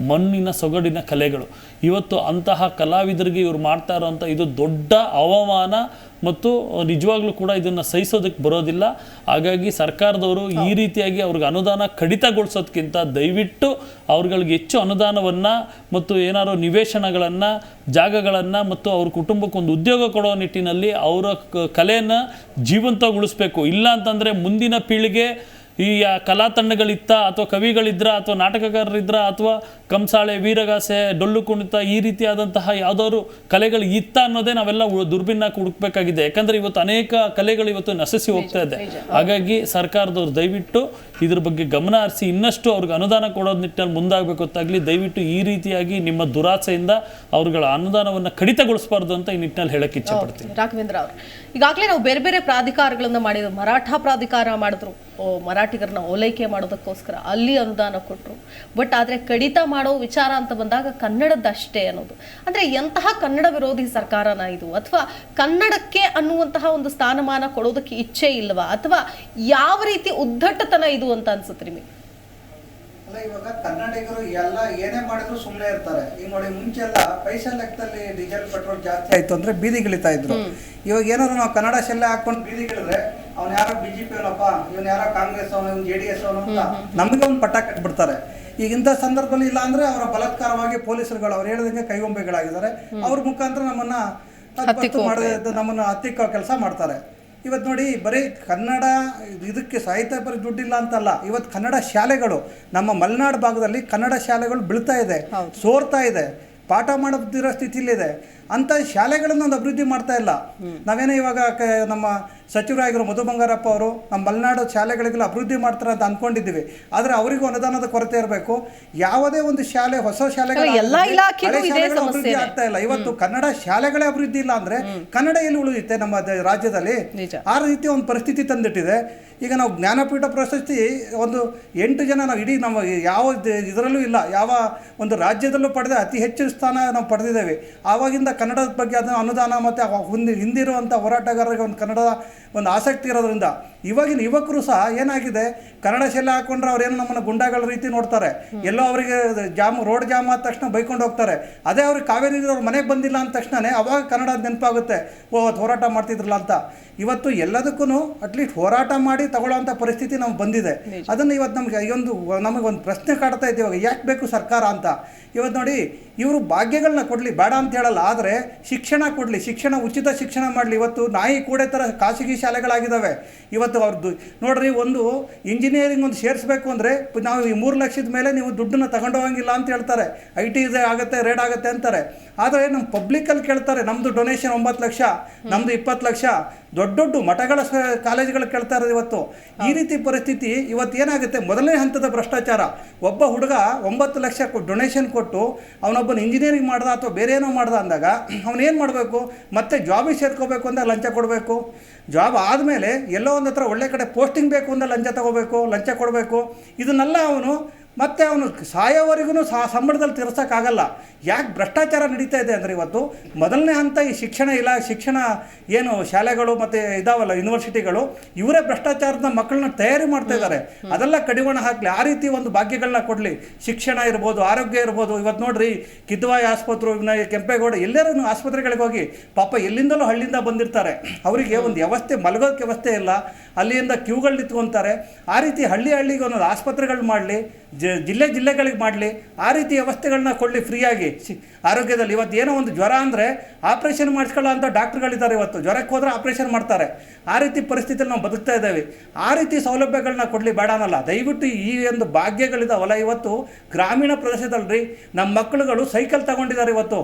ಮಣ್ಣಿನ ಸೊಗಡಿನ ಕಲೆಗಳು. ಇವತ್ತು ಅಂತಹ ಕಲಾವಿದರಿಗೆ ಇವ್ರು ಮಾಡ್ತಾ ಇರೋವಂಥ ಇದು ದೊಡ್ಡ ಅವಮಾನ ಮತ್ತು ನಿಜವಾಗ್ಲೂ ಕೂಡ ಇದನ್ನು ಸಹಿಸೋದಕ್ಕೆ ಬರೋದಿಲ್ಲ. ಹಾಗಾಗಿ ಸರ್ಕಾರದವರು ಈ ರೀತಿಯಾಗಿ ಅವ್ರಿಗೆ ಅನುದಾನ ಕಡಿತಗೊಳಿಸೋದಕ್ಕಿಂತ ದಯವಿಟ್ಟು ಅವ್ರುಗಳಿಗೆ ಹೆಚ್ಚು ಅನುದಾನವನ್ನು ಮತ್ತು ಏನಾದ್ರು ನಿವೇಶನಗಳನ್ನು, ಜಾಗಗಳನ್ನು ಮತ್ತು ಅವ್ರ ಕುಟುಂಬಕ್ಕೆ ಒಂದು ಉದ್ಯೋಗ ಕೊಡೋ ನಿಟ್ಟಿನಲ್ಲಿ ಅವರ ಕಲೆಯನ್ನು ಜೀವಂತಗೊಳಿಸ್ಬೇಕು. ಇಲ್ಲ ಅಂತಂದರೆ ಮುಂದಿನ ಪೀಳಿಗೆ ಈ ಕಲಾ ತಂಡಗಳಿತ್ತ ಅಥವಾ ಕವಿಗಳಿದ್ರ ಅಥವಾ ನಾಟಕಕಾರರಿದ್ರ ಅಥವಾ ಕಂಸಾಳೆ, ವೀರಗಾಸೆ, ಡೊಳ್ಳು ಕುಣಿತ ಈ ರೀತಿಯಾದಂತಹ ಯಾವುದಾದ್ರು ಕಲೆಗಳು ಇತ್ತ ಅನ್ನೋದೇ ನಾವೆಲ್ಲ ದುರ್ಬಿನ್ನಾಗಿ ಹುಡುಕ್ಬೇಕಾಗಿದೆ. ಯಾಕಂದರೆ ಇವತ್ತು ಅನೇಕ ಕಲೆಗಳು ಇವತ್ತು ನಶಿಸಿ ಹೋಗ್ತಾ ಇದೆ. ಹಾಗಾಗಿ ಸರ್ಕಾರದವ್ರು ದಯವಿಟ್ಟು ಇದ್ರ ಬಗ್ಗೆ ಗಮನ ಹರಿಸಿ ಇನ್ನಷ್ಟು ಅವ್ರಿಗೆ ಅನುದಾನ ಕೊಡೋದ್ ನಿಟ್ಟಿನಲ್ಲಿ ಮುಂದಾಗಬೇಕು ಹೊತ್ತಾಗಲಿ ದಯವಿಟ್ಟು ಈ ರೀತಿಯಾಗಿ ನಿಮ್ಮ ದುರಾಸೆಯಿಂದ ಅವ್ರುಗಳ ಅನುದಾನವನ್ನು ಕಡಿತಗೊಳಿಸಬಾರ್ದು ಅಂತ ಈ ನಿಟ್ಟಿನಲ್ಲಿ ಹೇಳಕ್ಕೆ ಇಚ್ಛೆ ಪಡ್ತೀನಿ. ರಾಘವೇಂದ್ರ ಅವರು, ಈಗಾಗಲೇ ನಾವು ಬೇರೆ ಬೇರೆ ಪ್ರಾಧಿಕಾರಗಳನ್ನ ಮಾಡಿದ್ರು. ಮರಾಠ ಪ್ರಾಧಿಕಾರ ಮಾಡಿದ್ರು, ಮರಾಠಿಗರನ್ನ ಓಲೈಕೆ ಮಾಡೋದಕ್ಕೋಸ್ಕರ ಅಲ್ಲಿ ಅನುದಾನ ಕೊಟ್ಟರು. ಬಟ್ ಆದರೆ ಕಡಿತ ಮಾಡೋ ವಿಚಾರ ಅಂತ ಬಂದಾಗ ಕನ್ನಡದಷ್ಟೇ ಅನ್ನೋದು ಅಂದರೆ ಎಂತಹ ಕನ್ನಡ ವಿರೋಧಿ ಸರ್ಕಾರನ ಇದು? ಅಥವಾ ಕನ್ನಡಕ್ಕೆ ಅನ್ನುವಂತಹ ಒಂದು ಸ್ಥಾನಮಾನ ಕೊಡೋದಕ್ಕೆ ಇಚ್ಛೆ ಇಲ್ವಾ? ಅಥವಾ ಯಾವ ರೀತಿ ಉದ್ದಟತನ ಇದು ಅಂತ ಅನ್ಸುತ್ತೆ ನಿಮಗೆ? ಅಲ್ಲ, ಇವಾಗ ಕನ್ನಡಿಗರು ಎಲ್ಲ ಏನೇ ಮಾಡಿದ್ರು ಸುಮ್ಮನೆ ಇರ್ತಾರೆ. ಈಗ ನೋಡಿ, ಮುಂಚೆ ಎಲ್ಲ ಪೈಸಾ ಲೆಕ್ಕದಲ್ಲಿ ಡೀಸೆಲ್ ಪೆಟ್ರೋಲ್ ಜಾಸ್ತಿ ಆಯ್ತು ಅಂದ್ರೆ ಬೀದಿಗಿಳಿತಾ ಇದ್ರು. ಇವಾಗ ಏನಾದ್ರು ನಾವು ಕನ್ನಡ ಶೆಲ್ಲೆ ಹಾಕೊಂಡು ಬೀದಿಗಿಳಿದ್ರೆ ಅವ್ನು ಯಾರೋ BJP ಅವನಪ್ಪ, ಇವನು ಯಾರೋ ಕಾಂಗ್ರೆಸ್ ಅವನು, ಇವನು JDS ಅವನು ಅಂತ ನಮಗೆ ಒಂದು ಪಟ್ಟ ಕಟ್ಬಿಡ್ತಾರೆ. ಈಗ ಇಂಥ ಸಂದರ್ಭದಲ್ಲಿ ಇಲ್ಲ ಅಂದ್ರೆ ಅವರ ಬಲಾತ್ಕಾರವಾಗಿ ಪೊಲೀಸರುಗಳು ಅವ್ರು ಹೇಳಿದಂಗೆ ಕೈಗೊಂಬೆಗಳಾಗಿದ್ದಾರೆ. ಅವ್ರ ಮುಖಾಂತರ ನಮ್ಮನ್ನ ಹತ್ತಿಕ್ಕೋ ಕೆಲಸ ಮಾಡ್ತಾರೆ. ಇವತ್ತು ನೋಡಿ, ಬರೀ ಕನ್ನಡ ಇದಕ್ಕೆ ಸಾಹಿತ್ಯ ಬರೀ ದುಡ್ಡಿಲ್ಲ ಅಂತಲ್ಲ, ಇವತ್ತು ಕನ್ನಡ ಶಾಲೆಗಳು ನಮ್ಮ ಮಲೆನಾಡು ಭಾಗದಲ್ಲಿ ಕನ್ನಡ ಶಾಲೆಗಳು ಬೀಳ್ತಾ ಇದೆ, ಸೋರ್ತಾ ಇದೆ, ಪಾಠ ಮಾಡೋದಿರೋ ಸ್ಥಿತಿಲಿದೆ. ಅಂಥ ಶಾಲೆಗಳನ್ನು ಒಂದು ಅಭಿವೃದ್ಧಿ ಮಾಡ್ತಾ ಇಲ್ಲ. ನಾವೇನೋ ಇವಾಗ ನಮ್ಮ ಸಚಿವರಾಗಿರೋ ಮಧು ಬಂಗಾರಪ್ಪ ಅವರು ನಮ್ಮ ಮಲೆನಾಡು ಶಾಲೆಗಳಿಗೆಲ್ಲ ಅಭಿವೃದ್ಧಿ ಮಾಡ್ತಾರೆ ಅಂತ ಅಂದ್ಕೊಂಡಿದ್ದೀವಿ. ಆದರೆ ಅವರಿಗೂ ಅನುದಾನದ ಕೊರತೆ ಇರಬೇಕು. ಯಾವುದೇ ಒಂದು ಶಾಲೆ, ಹೊಸ ಶಾಲೆಗಳು ಅಭಿವೃದ್ಧಿ ಆಗ್ತಾ ಇಲ್ಲ. ಇವತ್ತು ಕನ್ನಡ ಶಾಲೆಗಳೇ ಅಭಿವೃದ್ಧಿ ಇಲ್ಲ ಅಂದ್ರೆ ಕನ್ನಡ ಎಲ್ಲಿ ಉಳಿಯುತ್ತೆ ನಮ್ಮ ರಾಜ್ಯದಲ್ಲಿ? ಆ ರೀತಿ ಒಂದು ಪರಿಸ್ಥಿತಿ ತಂದಿಟ್ಟಿದೆ. ಈಗ ನಾವು ಜ್ಞಾನಪೀಠ ಪ್ರಶಸ್ತಿ ಒಂದು 8 ಜನ ನಾವು ಇಡೀ ನಮ್ಮ ಯಾವ ಇದರಲ್ಲೂ ಇಲ್ಲ, ಯಾವ ಒಂದು ರಾಜ್ಯದಲ್ಲೂ ಪಡೆದ ಅತಿ ಹೆಚ್ಚು ಸ್ಥಾನ ನಾವು ಪಡೆದಿದ್ದೇವೆ. ಆವಾಗಿಂದ ಕನ್ನಡದ ಬಗ್ಗೆ ಅದನ್ನು ಅನುದಾನ ಮತ್ತು ಹಿಂದಿರುವಂಥ ಹೋರಾಟಗಾರರಿಗೆ ಒಂದು ಕನ್ನಡದ ಒಂದು ಆಸಕ್ತಿ ಇರೋದ್ರಿಂದ ಇವಾಗಿನ ಯುವಕರು ಸಹ ಏನಾಗಿದೆ, ಕನ್ನಡ ಶೆಲೆ ಹಾಕೊಂಡ್ರೆ ಅವ್ರೇನು ನಮ್ಮನ್ನು ಗುಂಡಾಗಳ ರೀತಿ ನೋಡ್ತಾರೆ. ಎಲ್ಲೋ ಅವರಿಗೆ ರೋಡ್ ಜಾಮ್ ಆದ ತಕ್ಷಣ ಬೈಕೊಂಡು ಹೋಗ್ತಾರೆ. ಅದೇ ಅವ್ರಿಗೆ ಕಾವೇರಿ ಅವ್ರ ಮನೆಗೆ ಬಂದಿಲ್ಲ ಅಂದ ತಕ್ಷಣನೇ ಅವಾಗ ಕನ್ನಡ ನೆನಪಾಗುತ್ತೆ, ಹೋರಾಟ ಮಾಡ್ತಿದ್ರಲ್ಲ ಅಂತ. ಇವತ್ತು ಎಲ್ಲದಕ್ಕೂ ಅಟ್ಲೀಸ್ಟ್ ಹೋರಾಟ ಮಾಡಿ ತಗೊಳ್ಳೋವಂಥ ಪರಿಸ್ಥಿತಿ ನಮ್ಗೆ ಬಂದಿದೆ. ಅದನ್ನು ಇವತ್ತು ನಮಗೊಂದು ಪ್ರಶ್ನೆ ಕಾಡ್ತಾ ಇದ್ದೀವಿ, ಇವಾಗ ಯಾಕೆ ಬೇಕು ಸರ್ಕಾರ ಅಂತ. ಇವತ್ತು ನೋಡಿ, ಇವರು ಭಾಗ್ಯಗಳನ್ನ ಕೊಡಲಿ, ಬೇಡ ಅಂತ ಹೇಳಲ್ಲ, ಆದರೆ ಶಿಕ್ಷಣ ಕೊಡಲಿ, ಉಚಿತ ಶಿಕ್ಷಣ ಮಾಡಲಿ. ಇವತ್ತು ನಾಯಿ ಕೂಡೆ ಥರ ಖಾಸಗಿ ಶಾಲೆಗಳಾಗಿದ್ದಾವೆ. ಇವತ್ತು ಅವ್ರದ್ದು ನೋಡ್ರಿ, ಒಂದು ಇಂಜಿನಿಯರಿಂಗ್ ಒಂದು ಸೇರಿಸ್ಬೇಕು ಅಂದರೆ ನಾವು ಈ 3 ಲಕ್ಷದ ಮೇಲೆ ನೀವು ದುಡ್ಡನ್ನು ತಗೊಂಡು ಹೋಗಂಗಿಲ್ಲ ಅಂತ ಹೇಳ್ತಾರೆ. IT ಆಗುತ್ತೆ, ರೇಡ್ ಆಗುತ್ತೆ ಅಂತಾರೆ. ಆದರೆ ನಮ್ಮ ಪಬ್ಲಿಕಲ್ಲಿ ಕೇಳ್ತಾರೆ, ನಮ್ಮದು ಡೊನೇಷನ್ 9 ಲಕ್ಷ, ನಮ್ಮದು 20 ಲಕ್ಷ, ದೊಡ್ಡ ದೊಡ್ಡ ಮಠಗಳ ಕಾಲೇಜುಗಳು ಕೇಳ್ತಾ ಇರೋದು ಇವತ್ತು. ಈ ರೀತಿ ಪರಿಸ್ಥಿತಿ ಇವತ್ತು ಏನಾಗುತ್ತೆ, ಮೊದಲನೇ ಹಂತದ ಭ್ರಷ್ಟಾಚಾರ. ಒಬ್ಬ ಹುಡುಗ 9 ಲಕ್ಷ ಡೊನೇಷನ್ ಕೊಟ್ಟು ಅವನೊಬ್ಬನ ಇಂಜಿನಿಯರಿಂಗ್ ಮಾಡ್ದ ಅಥವಾ ಬೇರೆ ಏನೋ ಮಾಡ್ದ ಅಂದಾಗ ಅವನೇನು ಮಾಡಬೇಕು, ಮತ್ತೆ ಜಾಬಿಗೆ ಸೇರ್ಕೋಬೇಕು ಅಂದಾಗ ಲಂಚ ಕೊಡಬೇಕು. ಜಾಬ್ ಆದಮೇಲೆ ಎಲ್ಲೋ ಒಂದು ಹತ್ರ ಒಳ್ಳೆ ಕಡೆ ಪೋಸ್ಟಿಂಗ್ ಬೇಕು ಅಂದ ಲಂಚ ಕೊಡಬೇಕು. ಇದನ್ನೆಲ್ಲ ಮತ್ತೆ ಅವನು ಸಾಯೋವರೆಗೂ ಸಂಬಳದಲ್ಲಿ ತೀರ್ಸೋಕ್ಕಾಗಲ್ಲ. ಯಾಕೆ ಭ್ರಷ್ಟಾಚಾರ ನಡೀತಾ ಇದೆ ಅಂದರೆ ಇವತ್ತು ಮೊದಲನೇ ಹಂತ ಈ ಶಿಕ್ಷಣ ಏನು ಶಾಲೆಗಳು ಮತ್ತು ಇದಾವಲ್ಲ ಯೂನಿವರ್ಸಿಟಿಗಳು, ಇವರೇ ಭ್ರಷ್ಟಾಚಾರದ ಮಕ್ಕಳನ್ನ ತಯಾರಿ ಮಾಡ್ತಾ ಇದ್ದಾರೆ. ಅದೆಲ್ಲ ಕಡಿವಾಣ ಹಾಕಲಿ, ಆ ರೀತಿ ಒಂದು ಭಾಗ್ಯಗಳನ್ನ ಕೊಡಲಿ. ಶಿಕ್ಷಣ ಇರ್ಬೋದು, ಆರೋಗ್ಯ ಇರ್ಬೋದು. ಇವತ್ತು ನೋಡ್ರಿ, ಕಿದ್ವಾಯಿ ಆಸ್ಪತ್ರೆ, ಕೆಂಪೇಗೌಡ, ಎಲ್ಲರೂ ಆಸ್ಪತ್ರೆಗಳಿಗೆ ಹೋಗಿ ಪಾಪ ಎಲ್ಲಿಂದಲೂ ಹಳ್ಳಿಯಿಂದ ಬಂದಿರ್ತಾರೆ. ಅವರಿಗೆ ಒಂದು ವ್ಯವಸ್ಥೆ, ಮಲಗೋಕ್ಕೆ ವ್ಯವಸ್ಥೆ ಇಲ್ಲ, ಅಲ್ಲಿಂದ ಕ್ಯೂಗಳು ನಿಂತ್ಕೊತಾರೆ. ಆ ರೀತಿ ಹಳ್ಳಿಗೆ ಒಂದೊಂದು ಆಸ್ಪತ್ರೆಗಳು ಮಾಡಲಿ, ಜಿಲ್ಲೆಗಳಿಗೆ ಮಾಡಲಿ, ಆ ರೀತಿ ವ್ಯವಸ್ಥೆಗಳನ್ನ ಕೊಡಲಿ ಫ್ರೀಯಾಗಿ ಆರೋಗ್ಯದಲ್ಲಿ. ಇವತ್ತು ಏನೋ ಒಂದು ಜ್ವರ ಅಂದರೆ ಆಪ್ರೇಷನ್ ಮಾಡಿಸ್ಕೊಳ್ಳೋ ಅಂಥ ಡಾಕ್ಟ್ರುಗಳಿದ್ದಾರೆ. ಇವತ್ತು ಜ್ವರಕ್ಕೆ ಹೋದರೆ ಆಪ್ರೇಷನ್ ಮಾಡ್ತಾರೆ. ಆ ರೀತಿ ಪರಿಸ್ಥಿತಿಯಲ್ಲಿ ನಾವು ಬದುಕ್ತಾ ಇದ್ದೇವೆ. ಆ ರೀತಿ ಸೌಲಭ್ಯಗಳನ್ನ ಕೊಡಲಿ, ಬೇಡ ಅನ್ನಲ್ಲ. ದಯವಿಟ್ಟು ಈ ಒಂದು ಭಾಗ್ಯಗಳಿದಾವಲ್ಲ, ಇವತ್ತು ಗ್ರಾಮೀಣ ಪ್ರದೇಶದಲ್ಲಿ ನಮ್ಮ ಮಕ್ಕಳುಗಳು ಸೈಕಲ್ ತಗೊಂಡಿದ್ದಾರೆ ಇವತ್ತು.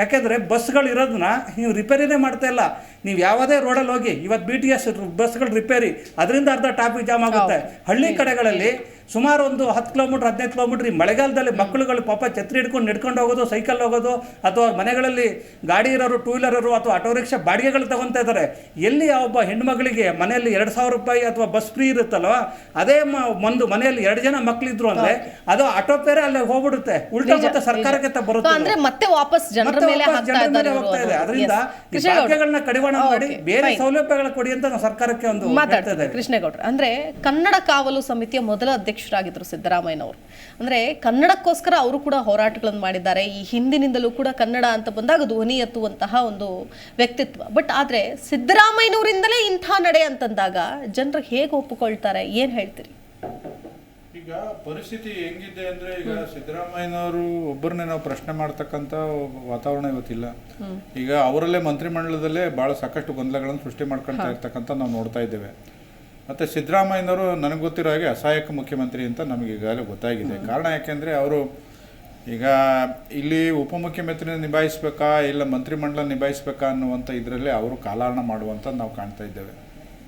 ಯಾಕೆಂದರೆ ಬಸ್ಗಳು ಇರೋದನ್ನ ನೀವು ರಿಪೇರಿನೇ ಮಾಡ್ತಾ ಇಲ್ಲ. ನೀವು ಯಾವುದೇ ರೋಡಲ್ಲಿ ಹೋಗಿ ಇವತ್ತು BTS ಬಸ್ಗಳು ರಿಪೇರಿ, ಅದರಿಂದ ಅರ್ಧ ಟ್ರಾಫಿಕ್ ಜಾಮ್ ಆಗುತ್ತೆ. ಹಳ್ಳಿ ಕಡೆಗಳಲ್ಲಿ ಸುಮಾರು ಒಂದು 10 ಕಿಲೋಮೀಟ್ರ್ 15 ಕಿಲೋಮೀಟ್ರ್ ಈ ಮಳೆಗಾಲದಲ್ಲಿ ಮಕ್ಕಳುಗಳು ಪಾಪ ಛತ್ರಿ ಹಿಡ್ಕೊಂಡು ನಡ್ಕೊಂಡು ಹೋಗೋದು, ಸೈಕಲ್ ಹೋಗೋದು, ಅಥವಾ ಮನೆಗಳಲ್ಲಿ ಗಾಡಿ ಇರೋರು, ಟೂ ವೀಲರರು ಅಥವಾ ಆಟೋ ರಿಕ್ಷಾ ಬಾಡಿಗೆಗಳು ತಗೊತಾ ಇದ್ದಾರೆ. ಎಲ್ಲಿ ಒಬ್ಬ ಹೆಣ್ಮಗಳಿಗೆ ಮನೆಯಲ್ಲಿ 2,000 ರೂಪಾಯಿ ಅಥವಾ ಬಸ್ ಫ್ರೀ ಇರುತ್ತಲ್ವ, ಅದೇ ಒಂದು ಮನೆಯಲ್ಲಿ 2 ಜನ ಮಕ್ಕಳಿದ್ರು ಅಂದರೆ ಅದು ಆಟೋ ಪೇರೆ ಅಲ್ಲಿ ಹೋಗ್ಬಿಡುತ್ತೆ, ಉಲ್ಟಾ ಮತ್ತೆ ಸರ್ಕಾರಕ್ಕೆ ಬರುತ್ತೆ, ಮತ್ತೆ ವಾಪಸ್ ಜನರ ಮೇಲೆ ಹೋಗ್ತಾ ಇದೆ. ಅದರಿಂದ ಈ ಭಾಗ್ಯಗಳನ್ನ ಕಡಿವಾಣ ಮಾಡಿ ಬೇರೆ ಸೌಲಭ್ಯಗಳ ಕೊಡಿ ಅಂತ ನಾವು ಸರ್ಕಾರಕ್ಕೆ ಒಂದು ಮಾತಾಡ್ತಾರೆ. ಕೃಷ್ಣೇಗೌಡ್ರು ಅಂದ್ರೆ ಕನ್ನಡ ಕಾವಲು ಸಮಿತಿಯ ಮೊದಲ ಅಧ್ಯಕ್ಷರಾಗಿದ್ರು ಸಿದ್ದರಾಮಯ್ಯನವರು. ಅಂದ್ರೆ ಕನ್ನಡಕ್ಕೋಸ್ಕರ ಅವರು ಕೂಡ ಹೋರಾಟಗಳನ್ನು ಮಾಡಿದ್ದಾರೆ. ಈ ಹಿಂದಿನಿಂದಲೂ ಕೂಡ ಕನ್ನಡ ಅಂತ ಬಂದಾಗ ಧ್ವನಿ ಎತ್ತುವಂತಹ ಒಂದು ವ್ಯಕ್ತಿತ್ವ. ಬಟ್ ಆದ್ರೆ ಸಿದ್ದರಾಮಯ್ಯನವರಿಂದಲೇ ಇಂಥ ನಡೆ ಅಂತಂದಾಗ ಜನರು ಹೇಗೆ ಒಪ್ಪಿಕೊಳ್ತಾರೆ, ಏನ್ ಹೇಳ್ತೀರಿ? ಈಗ ಪರಿಸ್ಥಿತಿ ಹೆಂಗಿದೆ ಅಂದ್ರೆ, ಈಗ ಸಿದ್ದರಾಮಯ್ಯನವರು ಒಬ್ಬರನ್ನೇ ನಾವು ಪ್ರಶ್ನೆ ಮಾಡ್ತಕ್ಕಂಥ ವಾತಾವರಣ ಇವತ್ತಿಲ್ಲ. ಈಗ ಅವರಲ್ಲೇ ಮಂತ್ರಿಮಂಡಲದಲ್ಲೇ ಬಹಳ ಸಾಕಷ್ಟು ಗೊಂದಲಗಳನ್ನು ಸೃಷ್ಟಿ ಮಾಡ್ಕೊಳ್ತಾ ಇರ್ತಕ್ಕಂಥ ನಾವು ನೋಡ್ತಾ ಇದ್ದೇವೆ. ಮತ್ತು ಸಿದ್ದರಾಮಯ್ಯನವರು ನನಗೆ ಗೊತ್ತಿರೋ ಹಾಗೆ ಅಸಹಾಯಕ ಮುಖ್ಯಮಂತ್ರಿ ಅಂತ ನಮಗೆ ಈಗಾಗಲೇ ಗೊತ್ತಾಗಿದೆ. ಕಾರಣ ಯಾಕೆಂದರೆ ಅವರು ಈಗ ಇಲ್ಲಿ ಉಪಮುಖ್ಯಮಂತ್ರಿನ ನಿಭಾಯಿಸ್ಬೇಕಾ ಇಲ್ಲ ಮಂತ್ರಿಮಂಡಲ ನಿಭಾಯಿಸ್ಬೇಕಾ ಅನ್ನುವಂಥ ಇದರಲ್ಲಿ ಅವರು ಕಾಲಹರಣ ಮಾಡುವಂಥದ್ದು ನಾವು ಕಾಣ್ತಾ ಇದ್ದೇವೆ.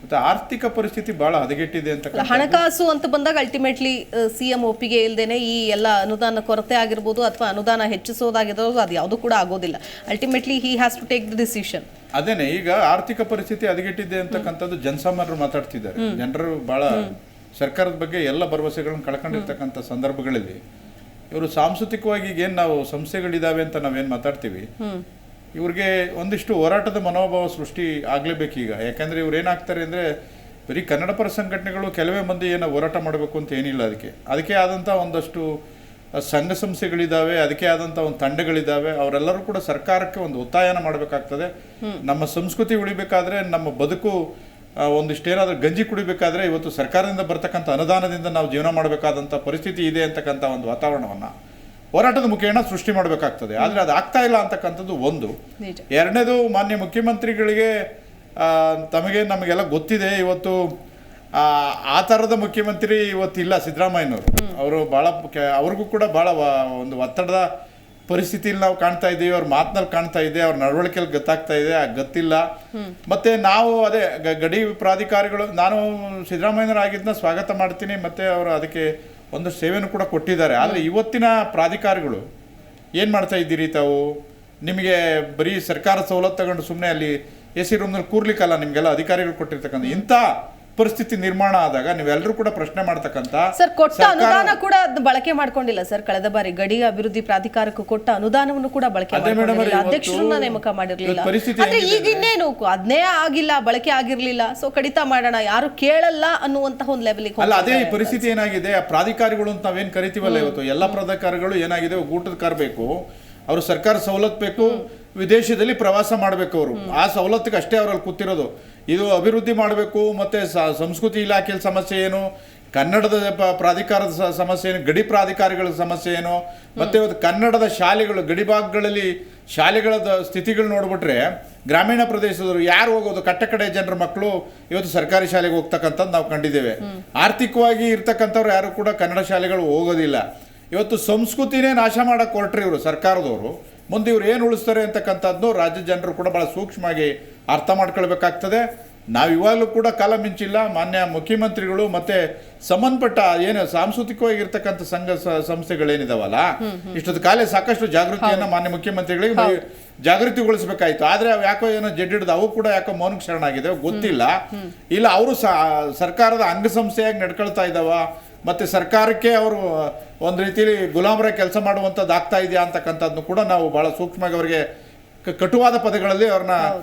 ಮತ್ತು ಆರ್ಥಿಕ ಪರಿಸ್ಥಿತಿ ಭಾಳ ಹದಗೆಟ್ಟಿದೆ ಅಂತ. ಹಣಕಾಸು ಅಂತ ಬಂದಾಗ ಅಲ್ಟಿಮೇಟ್ಲಿ CM ಒಪ್ಪಿಗೆ ಇಲ್ಲದೇನೆ ಈ ಎಲ್ಲ ಅನುದಾನ ಕೊರತೆ ಆಗಿರ್ಬೋದು ಅಥವಾ ಅನುದಾನ ಹೆಚ್ಚಿಸೋದಾಗಿರ್ಬೋದು, ಅದು ಯಾವುದು ಕೂಡ ಆಗೋದಿಲ್ಲ. Ultimately he has to take the decision. ಅದೇನೆ, ಈಗ ಆರ್ಥಿಕ ಪರಿಸ್ಥಿತಿ ಹದಗೆಟ್ಟಿದೆ ಅಂತಕ್ಕಂಥದ್ದು ಜನಸಾಮಾನ್ಯರು ಮಾತಾಡ್ತಿದ್ದಾರೆ. ಜನರು ಭಾಳ ಸರ್ಕಾರದ ಬಗ್ಗೆ ಎಲ್ಲ ಭರವಸೆಗಳನ್ನು ಕಳ್ಕೊಂಡಿರ್ತಕ್ಕಂಥ ಸಂದರ್ಭಗಳಲ್ಲಿ ಇವರು ಸಾಂಸ್ಕೃತಿಕವಾಗಿ ಈಗೇನು ನಾವು ಸಂಸ್ಥೆಗಳಿದಾವೆ ಅಂತ ನಾವೇನು ಮಾತಾಡ್ತೀವಿ, ಇವ್ರಿಗೆ ಒಂದಿಷ್ಟು ಹೋರಾಟದ ಮನೋಭಾವ ಸೃಷ್ಟಿ ಆಗಲೇಬೇಕು ಈಗ. ಯಾಕಂದರೆ ಇವ್ರು ಏನಾಗ್ತಾರೆ ಅಂದರೆ, ಬರೀ ಕನ್ನಡ ಪರ ಸಂಘಟನೆಗಳು ಕೆಲವೇ ಮಂದಿ ಏನೋ ಹೋರಾಟ ಮಾಡಬೇಕು ಅಂತ ಏನಿಲ್ಲ. ಅದಕ್ಕೆ ಆದಂಥ ಒಂದಷ್ಟು ಸಂಘ ಸಂಸ್ಥೆಗಳಿದ್ದಾವೆ, ಅದಕ್ಕೆ ಆದಂಥ ಒಂದು ತಂಡಗಳಿದ್ದಾವೆ. ಅವರೆಲ್ಲರೂ ಕೂಡ ಸರ್ಕಾರಕ್ಕೆ ಒಂದು ಒತ್ತಾಯನ ಮಾಡಬೇಕಾಗ್ತದೆ. ನಮ್ಮ ಸಂಸ್ಕೃತಿ ಉಳಿಬೇಕಾದ್ರೆ, ನಮ್ಮ ಬದುಕು ಒಂದಿಷ್ಟೇನಾದ್ರೂ ಗಂಜಿ ಕುಡಿಬೇಕಾದ್ರೆ ಇವತ್ತು ಸರ್ಕಾರದಿಂದ ಬರ್ತಕ್ಕಂಥ ಅನುದಾನದಿಂದ ನಾವು ಜೀವನ ಮಾಡಬೇಕಾದಂಥ ಪರಿಸ್ಥಿತಿ ಇದೆ ಅಂತಕ್ಕಂಥ ಒಂದು ವಾತಾವರಣವನ್ನು ಹೋರಾಟದ ಮುಖೇನ ಸೃಷ್ಟಿ ಮಾಡಬೇಕಾಗ್ತದೆ. ಆದರೆ ಅದು ಆಗ್ತಾ ಇಲ್ಲ ಅಂತಕ್ಕಂಥದ್ದು ಒಂದು. ಎರಡನೇದು, ಮಾನ್ಯ ಮುಖ್ಯಮಂತ್ರಿಗಳಿಗೆ ನಮಗೆಲ್ಲ ಗೊತ್ತಿದೆ, ಇವತ್ತು ಆ ಥರದ ಮುಖ್ಯಮಂತ್ರಿ ಇವತ್ತಿಲ್ಲ ಸಿದ್ದರಾಮಯ್ಯನವರು. ಅವರು ಭಾಳ ಅವ್ರಿಗೂ ಕೂಡ ಭಾಳ ಒಂದು ಒತ್ತಡದ ಪರಿಸ್ಥಿತಿಯಲ್ಲಿ ನಾವು ಕಾಣ್ತಾ ಇದ್ದೀವಿ. ಅವ್ರ ಮಾತಿನಲ್ಲಿ ಕಾಣ್ತಾ ಇದೆ, ಅವ್ರ ನಡವಳಿಕೆಯಲ್ಲಿ ಗೊತ್ತಾಗ್ತಾ ಇದೆ, ಗೊತ್ತಿಲ್ಲ. ಮತ್ತು ನಾವು ಅದೇ ಗಡಿ ಪ್ರಾಧಿಕಾರಿಗಳು, ನಾನು ಸಿದ್ದರಾಮಯ್ಯನವರಾಗಿದ್ದನ್ನ ಸ್ವಾಗತ ಮಾಡ್ತೀನಿ, ಮತ್ತು ಅವರು ಅದಕ್ಕೆ ಒಂದು ಸೇವೆನೂ ಕೂಡ ಕೊಟ್ಟಿದ್ದಾರೆ. ಆದರೆ ಇವತ್ತಿನ ಪ್ರಾಧಿಕಾರಿಗಳು ಏನು ಮಾಡ್ತಾ ಇದ್ದೀರಿ ತಾವು? ನಿಮಗೆ ಬರೀ ಸರ್ಕಾರ ಸವಲತ್ತು ತಗೊಂಡು ಸುಮ್ಮನೆ ಅಲ್ಲಿ AC ರೂಮ್ನಲ್ಲಿ ಕೂರ್ಲಿಕ್ಕಲ್ಲ, ನಿಮಗೆಲ್ಲ ಅಧಿಕಾರಿಗಳು ಕೊಟ್ಟಿರ್ತಕ್ಕಂಥ ಇಂಥ ಪರಿಸ್ಥಿತಿ ನಿರ್ಮಾಣ ಆದಾಗ ನೀವೆಲ್ಲರೂ ಕೂಡ ಪ್ರಶ್ನೆ ಮಾಡ್ತಕ್ಕಂಥ ಸರ್, ಕೊಟ್ಟ ಅನುದಾನ ಕೂಡ ಬಳಕೆ ಮಾಡ್ಕೊಂಡಿಲ್ಲ ಸರ್. ಕಳೆದ ಬಾರಿ ಗಡಿ ಅಭಿವೃದ್ಧಿ ಪ್ರಾಧಿಕಾರಕ್ಕೆ ಕೊಟ್ಟ ಅನುದಾನವನ್ನು ಕೂಡ ಬಳಕೆ ಮಾಡಿರಲಿಲ್ಲ, ಅಧ್ಯಕ್ಷರನ್ನ ನೇಮಕ ಮಾಡಿರಲಿಲ್ಲ. ಅಂದ್ರೆ ಈಗ ಇನ್ನೇನು ಅದನ್ನೇ ಆಗಿಲ್ಲ, ಬಳಕೆ ಆಗಿರ್ಲಿಲ್ಲ, ಸೊ ಕಡಿತ ಮಾಡೋಣ, ಯಾರು ಕೇಳಲ್ಲ ಅನ್ನುವಂತಹ ಒಂದು ಲೆವೆಲ್ಗೆ ಅಲ್ಲ. ಅದೇ ಪರಿಸ್ಥಿತಿ ಏನಾಗಿದೆ, ಆ ಪ್ರಾಧಿಕಾರಿಗಳು ಅಂತ ನಾವೇನು ಕರಿತೀವಲ್ಲ, ಇವತ್ತು ಎಲ್ಲ ಪ್ರಾಧಿಕಾರಿಗಳು ಏನಾಗಿದೆ, ಊಟದ ಕಾರ್ ಬೇಕು, ಅವರು ಸರ್ಕಾರ ಸವಲತ್ತು ಬೇಕು, ವಿದೇಶದಲ್ಲಿ ಪ್ರವಾಸ ಮಾಡಬೇಕು, ಅವರು ಆ ಸವಲತ್ತಿಗೆ ಅಷ್ಟೇ ಅವರಲ್ಲಿ ಕೂತಿರೋದು. ಇದು ಅಭಿವೃದ್ಧಿ ಮಾಡಬೇಕು, ಮತ್ತು ಸಂಸ್ಕೃತಿ ಇಲಾಖೆಯ ಸಮಸ್ಯೆ ಏನು, ಕನ್ನಡದ ಪ್ರಾಧಿಕಾರದ ಸಮಸ್ಯೆ ಏನು, ಗಡಿ ಪ್ರಾಧಿಕಾರಿಗಳ ಸಮಸ್ಯೆ ಏನು, ಮತ್ತು ಇವತ್ತು ಕನ್ನಡದ ಶಾಲೆಗಳು ಗಡಿ ಭಾಗಗಳಲ್ಲಿ ಶಾಲೆಗಳ ಸ್ಥಿತಿಗಳು ನೋಡ್ಬಿಟ್ರೆ ಗ್ರಾಮೀಣ ಪ್ರದೇಶದವರು ಯಾರು ಹೋಗೋದು, ಕಟ್ಟಕಡೆ ಜನರ ಮಕ್ಕಳು ಇವತ್ತು ಸರ್ಕಾರಿ ಶಾಲೆಗೆ ಹೋಗ್ತಕ್ಕಂಥದ್ದು ನಾವು ಕಂಡಿದ್ದೇವೆ. ಆರ್ಥಿಕವಾಗಿ ಇರ್ತಕ್ಕಂಥವ್ರು ಯಾರು ಕೂಡ ಕನ್ನಡ ಶಾಲೆಗಳು ಹೋಗೋದಿಲ್ಲ. ಇವತ್ತು ಸಂಸ್ಕೃತಿನೇ ನಾಶ ಮಾಡಕ್ಕೆ ಹೊರಟ್ರಿ ಇವರು ಸರ್ಕಾರದವರು. ಮುಂದೆ ಇವ್ರು ಏನು ಉಳಿಸ್ತಾರೆ ಅಂತಕ್ಕಂಥದ್ದು ರಾಜ್ಯ ಜನರು ಕೂಡ ಭಾಳ ಸೂಕ್ಷ್ಮವಾಗಿ ಅರ್ಥ ಮಾಡ್ಕೊಳ್ಬೇಕಾಗ್ತದೆ. ನಾವು ಇವಾಗಲೂ ಕೂಡ ಕಾಲ ಮಿಂಚಿಲ್ಲ. ಮಾನ್ಯ ಮುಖ್ಯಮಂತ್ರಿಗಳು ಮತ್ತೆ ಸಂಬಂಧಪಟ್ಟ ಏನು ಸಾಂಸ್ಕೃತಿಕವಾಗಿರ್ತಕ್ಕಂಥ ಸಂಸ್ಥೆಗಳೇನಿದಾವಲ್ಲ, ಇಷ್ಟೊತ್ತು ಕಾಲೇ ಸಾಕಷ್ಟು ಜಾಗೃತಿಯನ್ನು ಮಾನ್ಯ ಮುಖ್ಯಮಂತ್ರಿಗಳಿಗೆ ಜಾಗೃತಿಗೊಳಿಸಬೇಕಾಯ್ತು. ಆದರೆ ಅವು ಯಾಕೋ ಏನೋ ಜಡ್ಡಿಡ್ದು ಅವು ಕೂಡ ಯಾಕೋ ಮೌನಕ್ಕೆ ಶರಣಾಗಿದೆ, ಗೊತ್ತಿಲ್ಲ. ಇಲ್ಲ ಅವರು ಸರ್ಕಾರದ ಅಂಗಸಂಸ್ಥೆಯಾಗಿ ನಡ್ಕೊಳ್ತಾ ಇದ್ದಾವ, ಮತ್ತೆ ಸರ್ಕಾರಕ್ಕೆ ಅವರು ಒಂದು ರೀತಿಯಲ್ಲಿ ಗುಲಾಮರ ಕೆಲಸ ಮಾಡುವಂಥದ್ದು ಆಗ್ತಾ ಇದೆಯಾ ಅಂತಕ್ಕಂಥದ್ದನ್ನು ಕೂಡ ನಾವು ಭಾಳ ಸೂಕ್ಷ್ಮವಾಗಿ ಅವರಿಗೆ ಕಟುವಾದ ಪದಗಳಲ್ಲಿ ಅವ್ರನ್ನ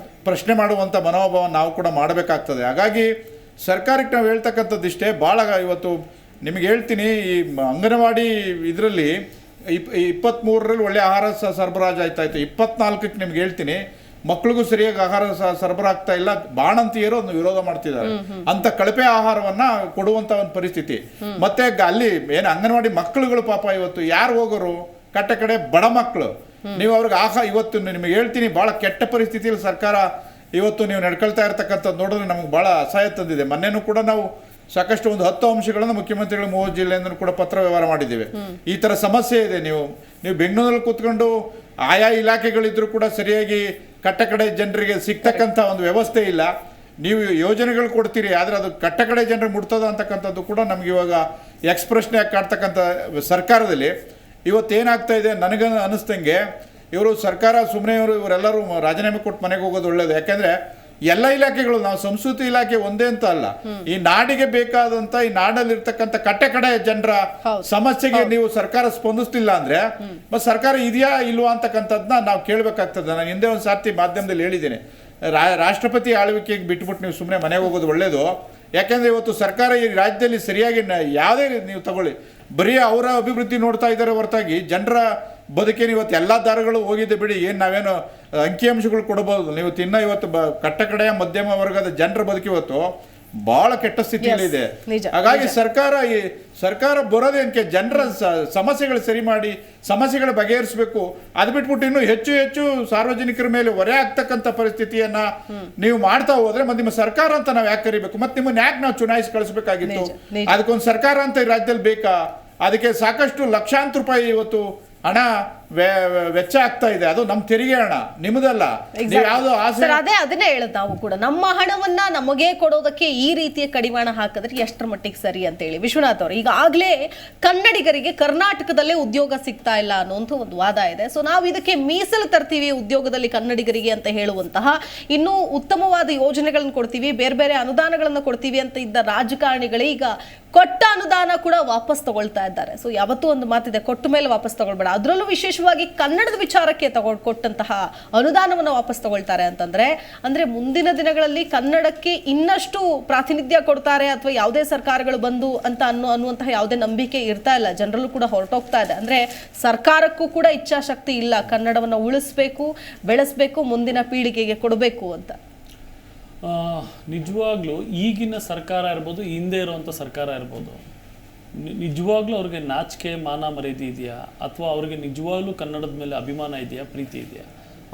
ಪ್ರಶ್ನೆ ಮಾಡುವಂಥ ಮನೋಭಾವ ನಾವು ಕೂಡ ಮಾಡಬೇಕಾಗ್ತದೆ. ಹಾಗಾಗಿ ಸರ್ಕಾರಕ್ಕೆ ನಾವು ಹೇಳ್ತಕ್ಕಂಥದ್ದು ಇಷ್ಟೇ. ಭಾಳ ಇವತ್ತು ನಿಮಗೆ ಹೇಳ್ತೀನಿ, ಈ ಅಂಗನವಾಡಿ ಇದರಲ್ಲಿ 23ರಲ್ಲಿ ಒಳ್ಳೆ ಆಹಾರ ಸರಬರಾಜು ಆಯ್ತಾಯಿತ್ತು. 24ಕ್ಕೆ ನಿಮ್ಗೆ ಹೇಳ್ತೀನಿ, ಮಕ್ಕಳಿಗೂ ಸರಿಯಾಗಿ ಆಹಾರ ಸರಬರಾಗ್ತಾ ಇಲ್ಲ. ಬಾಣಂತಿಯರು ಒಂದು ವಿರೋಧ ಮಾಡ್ತಿದ್ದಾರೆ. ಅಂತ ಕಳಪೆ ಆಹಾರವನ್ನ ಕೊಡುವಂತ ಒಂದು ಪರಿಸ್ಥಿತಿ. ಮತ್ತೆ ಅಲ್ಲಿ ಏನು ಅಂಗನವಾಡಿ ಮಕ್ಕಳುಗಳು ಪಾಪ ಇವತ್ತು ಯಾರು ಹೋಗೋರು, ಕಟ್ಟ ಕಡೆ ಬಡ ಮಕ್ಕಳು. ನೀವು ಅವ್ರಿಗೆ ಇವತ್ತು ನಿಮಗೆ ಹೇಳ್ತೀನಿ, ಬಹಳ ಕೆಟ್ಟ ಪರಿಸ್ಥಿತಿಯಲ್ಲಿ ಸರ್ಕಾರ ಇವತ್ತು ನೀವು ನಡ್ಕೊಳ್ತಾ ಇರ್ತಕ್ಕಂಥದ್ದು ನೋಡಿದ್ರೆ ನಮ್ಗೆ ಬಹಳ ಅಸಹ್ಯ ತಂದಿದೆ. ಮೊನ್ನೆನೂ ಕೂಡ ನಾವು ಸಾಕಷ್ಟು ಒಂದು 10 ಅಂಶಗಳನ್ನು ಮುಖ್ಯಮಂತ್ರಿಗಳು 30 ಜಿಲ್ಲೆಯಿಂದ ಕೂಡ ಪತ್ರ ವ್ಯವಹಾರ ಮಾಡಿದ್ದೇವೆ. ಈ ತರ ಸಮಸ್ಯೆ ಇದೆ. ನೀವು ಬೆಂಗಳೂರಲ್ಲಿ ಕೂತ್ಕೊಂಡು ಆಯಾ ಇಲಾಖೆಗಳಿದ್ರೂ ಕೂಡ ಸರಿಯಾಗಿ ಕಟ್ಟ ಕಡೆ ಜನರಿಗೆ ಸಿಗ್ತಕ್ಕಂಥ ಒಂದು ವ್ಯವಸ್ಥೆ ಇಲ್ಲ. ನೀವು ಯೋಜನೆಗಳು ಕೊಡ್ತೀರಿ, ಆದರೆ ಅದು ಕಟ್ಟ ಕಡೆ ಜನರಿಗೆ ಮುಟ್ತದ ಅಂತಕ್ಕಂಥದ್ದು ಕೂಡ ನಮ್ಗೆ ಇವಾಗ ಎಕ್ಸ್ಪ್ರೆಷನ್ ಕಾಡ್ತಕ್ಕಂಥ ಸರ್ಕಾರದಲ್ಲಿ ಇವತ್ತೇನಾಗ್ತಾ ಇದೆ ನನಗೆ ಅನ್ನಿಸ್ತಂಗೆ, ಇವರು ಸರ್ಕಾರ ಸುಮ್ಮನೆ ಇವರೆಲ್ಲರೂ ರಾಜೀನಾಮೆ ಕೊಟ್ಟು ಮನೆಗೆ ಹೋಗೋದು ಒಳ್ಳೇದು. ಯಾಕೆಂದ್ರೆ ಎಲ್ಲ ಇಲಾಖೆಗಳು, ನಾವು ಸಂಸ್ಕೃತಿ ಇಲಾಖೆ ಒಂದೇ ಅಂತ ಅಲ್ಲ, ಈ ನಾಡಿಗೆ ಬೇಕಾದಂತ ಈ ನಾಡಲ್ಲಿರ್ತಕ್ಕಂಥ ಕಟ್ಟ ಕಡೆ ಜನರ ಸಮಸ್ಯೆಗೆ ನೀವು ಸರ್ಕಾರ ಸ್ಪಂದಿಸ್ತಿಲ್ಲ ಅಂದ್ರೆ ಮತ್ತೆ ಸರ್ಕಾರ ಇದೆಯಾ ಇಲ್ವಾ ಅಂತಕ್ಕಂಥದ್ದನ್ನ ನಾವು ಕೇಳಬೇಕಾಗ್ತದೆ. ನಾನು ಹಿಂದೆ ಒಂದು ಸಾರ್ತಿ ಮಾಧ್ಯಮದಲ್ಲಿ ಹೇಳಿದ್ದೇನೆ, ರಾಷ್ಟ್ರಪತಿ ಆಳ್ವಿಕೆಗೆ ಬಿಟ್ಬಿಟ್ಟು ನೀವು ಸುಮ್ಮನೆ ಮನೆಗೆ ಹೋಗೋದು ಒಳ್ಳೇದು. ಯಾಕೆಂದ್ರೆ ಇವತ್ತು ಸರ್ಕಾರ ಈ ರಾಜ್ಯದಲ್ಲಿ ಸರಿಯಾಗಿ ಯಾವುದೇ ನೀವು ತಗೊಳ್ಳಿ, ಬರೀ ಅವರ ಅಭಿವೃದ್ಧಿ ನೋಡ್ತಾ ಇದ್ದಾರೆ ಹೊರತಾಗಿ ಜನರ ಬದುಕೇನು ಇವತ್ತು ಎಲ್ಲ ದಾರಗಳು ಹೋಗಿದೆ ಬಿಡಿ. ಏನು ನಾವೇನು ಅಂಕಿಅಂಶಗಳು ಕೊಡಬಹುದು, ನೀವು ತಿನ್ನ ಇವತ್ತು ಕಟ್ಟ ಕಡೆಯ ಮಧ್ಯಮ ವರ್ಗದ ಜನರ ಬದುಕು ಇವತ್ತು ಬಹಳ ಕೆಟ್ಟ ಸ್ಥಿತಿಯಲ್ಲಿದೆ. ಹಾಗಾಗಿ ಸರ್ಕಾರ ಬರೋದೇನಕ್ಕೆ, ಜನರ ಸಮಸ್ಯೆಗಳು ಸರಿ ಮಾಡಿ ಸಮಸ್ಯೆಗಳು ಬಗೆಹರಿಸಬೇಕು. ಅದು ಬಿಟ್ಬಿಟ್ಟು ಇನ್ನು ಹೆಚ್ಚು ಹೆಚ್ಚು ಸಾರ್ವಜನಿಕರ ಮೇಲೆ ಹೊರೆ ಆಗ್ತಕ್ಕಂಥ ಪರಿಸ್ಥಿತಿಯನ್ನ ನೀವು ಮಾಡ್ತಾ ಹೋದ್ರೆ ಮತ್ತೆ ನಿಮ್ಮ ಸರ್ಕಾರ ಅಂತ ನಾವು ಯಾಕೆ ಕರಿಬೇಕು? ಮತ್ತೆ ನಿಮ್ಮನ್ನ ಯಾಕೆ ನಾವು ಚುನಾಯಿಸಿ ಕಳಿಸ್ಬೇಕಾಗಿತ್ತು? ಅದಕ್ಕೊಂದು ಸರ್ಕಾರ ಅಂತ ಈ ರಾಜ್ಯದಲ್ಲಿ ಬೇಕಾ? ಅದಕ್ಕೆ ಸಾಕಷ್ಟು ಲಕ್ಷಾಂತರ ರೂಪಾಯಿ ಇವತ್ತು ಹಣ ವೆಚ್ಚ ಆಗ್ತಾ ಇದೆ. ಅದು ನಮ್ಮ ತೆರಿಗೆ ಹಣ, ನಿಮ್ಮದಲ್ಲ. ಯಾವ್ದೋ ಆಸೆ ಅದನ್ನೇ ಹೇಳೋದು ನಾವು ಕೂಡ, ನಮ್ಮ ಹಣವನ್ನ ನಮಗೆ ಕೊಡೋದಕ್ಕೆ ಈ ರೀತಿಯ ಕಡಿವಾಣ ಹಾಕಿದ್ರೆ ಎಷ್ಟರ ಮಟ್ಟಿಗೆ ಸರಿ ಅಂತ ಹೇಳಿ. ವಿಶ್ವನಾಥ್ ಅವರು, ಈಗಾಗಲೇ ಕನ್ನಡಿಗರಿಗೆ ಕರ್ನಾಟಕದಲ್ಲೇ ಉದ್ಯೋಗ ಸಿಗ್ತಾ ಇಲ್ಲ ಅನ್ನುವಂಥ ಒಂದು ವಾದ ಇದೆ. ಸೊ ನಾವು ಇದಕ್ಕೆ ಮೀಸಲು ತರ್ತೀವಿ ಉದ್ಯೋಗದಲ್ಲಿ ಕನ್ನಡಿಗರಿಗೆ ಅಂತ ಹೇಳುವಂತಹ, ಇನ್ನೂ ಉತ್ತಮವಾದ ಯೋಜನೆಗಳನ್ನು ಕೊಡ್ತೀವಿ, ಬೇರೆ ಬೇರೆ ಅನುದಾನಗಳನ್ನು ಕೊಡ್ತೀವಿ ಅಂತ ಇದ್ದ ರಾಜಕಾರಣಿಗಳೇ ಈಗ ಕೊಟ್ಟ ಅನುದಾನ ಕೂಡ ವಾಪಸ್ ತಗೊಳ್ತಾ ಇದ್ದಾರೆ. ಸೊ ಯಾವತ್ತೂ ಒಂದು ಮಾತಿದೆ, ಕೊಟ್ಟ ಮೇಲೆ ವಾಪಸ್ ತಗೊಳ್ಬೇಡ. ಅದರಲ್ಲೂ ವಿಶೇಷವಾಗಿ ಕನ್ನಡದ ವಿಚಾರಕ್ಕೆ ಕೊಟ್ಟಂತಹ ಅನುದಾನವನ್ನು ವಾಪಸ್ ತಗೊಳ್ತಾರೆ ಅಂದ್ರೆ ಮುಂದಿನ ದಿನಗಳಲ್ಲಿ ಕನ್ನಡಕ್ಕೆ ಇನ್ನಷ್ಟು ಪ್ರಾತಿನಿಧ್ಯ ಕೊಡ್ತಾರೆ ಅಥವಾ ಯಾವುದೇ ಸರ್ಕಾರಗಳು ಬಂದು ಅಂತ ಅನ್ನುವಂತಹ ಯಾವುದೇ ನಂಬಿಕೆ ಇರ್ತಾ ಇಲ್ಲ. ಜನರಲ್ಲೂ ಕೂಡ ಹೊರಟೋಗ್ತಾ ಇದೆ. ಅಂದ್ರೆ ಸರ್ಕಾರಕ್ಕೂ ಕೂಡ ಇಚ್ಛಾಶಕ್ತಿ ಇಲ್ಲ, ಕನ್ನಡವನ್ನು ಉಳಿಸ್ಬೇಕು, ಬೆಳೆಸಬೇಕು, ಮುಂದಿನ ಪೀಳಿಗೆಗೆ ಕೊಡಬೇಕು ಅಂತ. ನಿಜವಾಗ್ಲೂ ಈಗಿನ ಸರ್ಕಾರ ಇರ್ಬೋದು, ಹಿಂದೆ ಇರುವಂಥ ಸರ್ಕಾರ ಇರ್ಬೋದು, ನಿಜವಾಗ್ಲೂ ಅವ್ರಿಗೆ ನಾಚಿಕೆ ಮಾನ ಮರ್ಯಾದೆ ಇದೆಯಾ ಅಥವಾ ಅವ್ರಿಗೆ ನಿಜವಾಗ್ಲೂ ಕನ್ನಡದ ಮೇಲೆ ಅಭಿಮಾನ ಇದೆಯಾ, ಪ್ರೀತಿ ಇದೆಯಾ?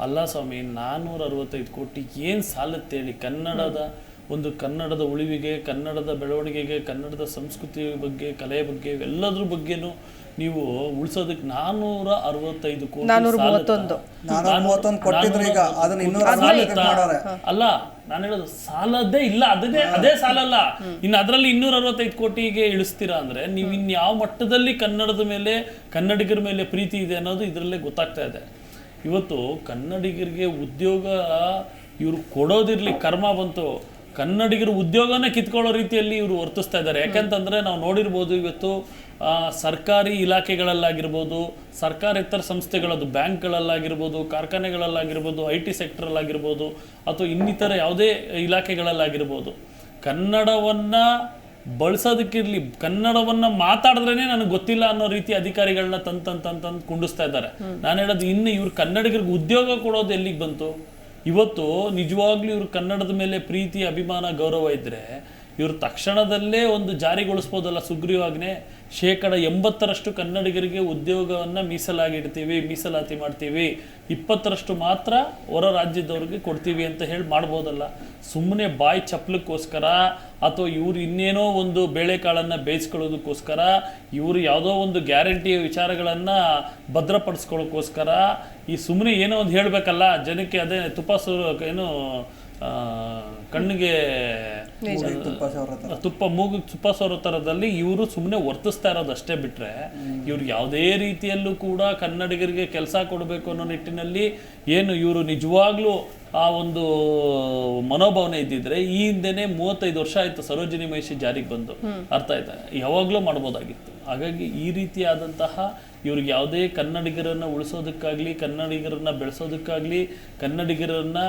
ಅಲ್ಲ ಸ್ವಾಮಿ, 465 ಕೋಟಿ ಏನು ಸಾಲತ್ತೇಳಿ ಕನ್ನಡದ ಉಳಿವಿಗೆ, ಕನ್ನಡದ ಬೆಳವಣಿಗೆಗೆ, ಕನ್ನಡದ ಸಂಸ್ಕೃತಿ ಬಗ್ಗೆ, ಕಲೆಯ ಬಗ್ಗೆ, ಎಲ್ಲದ್ರ ಬಗ್ಗೆನೂ ನೀವು ಉಳಿಸೋದಕ್ಕೆ 465 ಕೋಟಿ ಅಲ್ಲ. ನಾನು ಹೇಳೋದು ಸಾಲದೇ ಇಲ್ಲ, ಅದೇ ಸಾಲ ಅಲ್ಲ. ಇನ್ನು ಅದರಲ್ಲಿ 265 ಕೋಟಿಗೆ ಇಳಿಸ್ತೀರಾ ಅಂದ್ರೆ ನೀವು ಇನ್ಯಾವ ಮಟ್ಟದಲ್ಲಿ ಕನ್ನಡದ ಮೇಲೆ, ಕನ್ನಡಿಗರ ಮೇಲೆ ಪ್ರೀತಿ ಇದೆ ಅನ್ನೋದು ಇದರಲ್ಲೇ ಗೊತ್ತಾಗ್ತಾ ಇದೆ. ಇವತ್ತು ಕನ್ನಡಿಗರಿಗೆ ಉದ್ಯೋಗ ಇವರು ಕೊಡೋದಿರ್ಲಿ, ಕರ್ಮ ಬಂತು, ಕನ್ನಡಿಗರು ಉದ್ಯೋಗನೇ ಕಿತ್ಕೊಳ್ಳೋ ರೀತಿಯಲ್ಲಿ ಇವರು ವರ್ತಿಸ್ತಾ ಇದ್ದಾರೆ. ಯಾಕಂತಂದ್ರೆ ನಾವು ನೋಡಿರ್ಬೋದು, ಇವತ್ತು ಸರ್ಕಾರಿ ಇಲಾಖೆಗಳಲ್ಲಾಗಿರ್ಬೋದು, ಸರ್ಕಾರೇತರ ಸಂಸ್ಥೆಗಳದ್ದು ಬ್ಯಾಂಕ್ಗಳಲ್ಲಾಗಿರ್ಬೋದು, ಕಾರ್ಖಾನೆಗಳಲ್ಲಾಗಿರ್ಬೋದು, IT ಸೆಕ್ಟರಲ್ಲಾಗಿರ್ಬೋದು, ಅಥವಾ ಇನ್ನಿತರ ಯಾವುದೇ ಇಲಾಖೆಗಳಲ್ಲಾಗಿರ್ಬೋದು, ಕನ್ನಡವನ್ನ ಬಳಸೋದಕ್ಕಿರ್ಲಿ, ಕನ್ನಡವನ್ನ ಮಾತಾಡಿದ್ರೇನೆ ನನಗೆ ಗೊತ್ತಿಲ್ಲ ಅನ್ನೋ ರೀತಿ ಅಧಿಕಾರಿಗಳನ್ನ ತಂದು ಕುಂಡಿಸ್ತಾ ಇದ್ದಾರೆ. ನಾನು ಹೇಳೋದು, ಇನ್ನು ಇವ್ರು ಕನ್ನಡಿಗರಿಗೆ ಉದ್ಯೋಗ ಕೊಡೋದು ಎಲ್ಲಿಗೆ ಬಂತು? ಇವತ್ತು ನಿಜವಾಗ್ಲೂ ಇವ್ರು ಕನ್ನಡದ ಮೇಲೆ ಪ್ರೀತಿ, ಅಭಿಮಾನ, ಗೌರವ ಇದ್ರೆ ಇವರು ತಕ್ಷಣದಲ್ಲೇ ಒಂದು ಜಾರಿಗೊಳಿಸ್ಬೋದಲ್ಲ ಸುಗ್ರೀವಾಜ್ಞೆ. 80% ಕನ್ನಡಿಗರಿಗೆ ಉದ್ಯೋಗವನ್ನು ಮೀಸಲಾತಿ ಮಾಡ್ತೀವಿ, 20% ಮಾತ್ರ ಹೊರ ರಾಜ್ಯದವ್ರಿಗೆ ಕೊಡ್ತೀವಿ ಅಂತ ಹೇಳಿ ಮಾಡ್ಬೋದಲ್ಲ. ಸುಮ್ಮನೆ ಬಾಯಿ ಚಪ್ಪಲಕ್ಕೋಸ್ಕರ ಅಥವಾ ಇವ್ರು ಇನ್ನೇನೋ ಒಂದು ಬೇಳೆಕಾಳನ್ನು ಬೇಯಿಸ್ಕೊಳ್ಳೋದಕ್ಕೋಸ್ಕರ, ಇವರು ಯಾವುದೋ ಒಂದು ಗ್ಯಾರಂಟಿಯ ವಿಚಾರಗಳನ್ನು ಭದ್ರಪಡಿಸ್ಕೊಳ್ಳೋಕ್ಕೋಸ್ಕರ ಈ ಸುಮ್ಮನೆ ಏನೋ ಒಂದು ಹೇಳಬೇಕಲ್ಲ ಜನಕ್ಕೆ, ಅದೇ ತುಪ್ಪ ಏನು ಕಣ್ಣಿಗೆ ಮೂಗಿಗೆ ತುಪ್ಪ ಸೋರೋ ಥರದಲ್ಲಿ ಇವರು ಸುಮ್ಮನೆ ವರ್ತಿಸ್ತಾ ಇರೋದು ಅಷ್ಟೇ ಬಿಟ್ರೆ ಇವ್ರು ಯಾವುದೇ ರೀತಿಯಲ್ಲೂ ಕೂಡ ಕನ್ನಡಿಗರಿಗೆ ಕೆಲಸ ಕೊಡಬೇಕು ಅನ್ನೋ ನಿಟ್ಟಿನಲ್ಲಿ ಏನು ಇವರು ನಿಜವಾಗ್ಲೂ ಆ ಒಂದು ಮನೋಭಾವನೆ ಇದ್ದಿದ್ರೆ ಈ ಹಿಂದೆನೆ 35 ವರ್ಷ ಆಯ್ತು ಸರೋಜಿನಿ ಮಹಿಷಿ ಜಾರಿಗೆ ಬಂದು, ಅರ್ಥ ಆಯ್ತಾ, ಯಾವಾಗ್ಲೂ ಮಾಡ್ಬೋದಾಗಿತ್ತು. ಹಾಗಾಗಿ ಈ ರೀತಿಯಾದಂತಹ ಇವ್ರಿಗೆ ಯಾವುದೇ ಕನ್ನಡಿಗರನ್ನ ಉಳಿಸೋದಕ್ಕಾಗ್ಲಿ, ಕನ್ನಡಿಗರನ್ನ ಬೆಳೆಸೋದಕ್ಕಾಗ್ಲಿ, ಕನ್ನಡಿಗರನ್ನ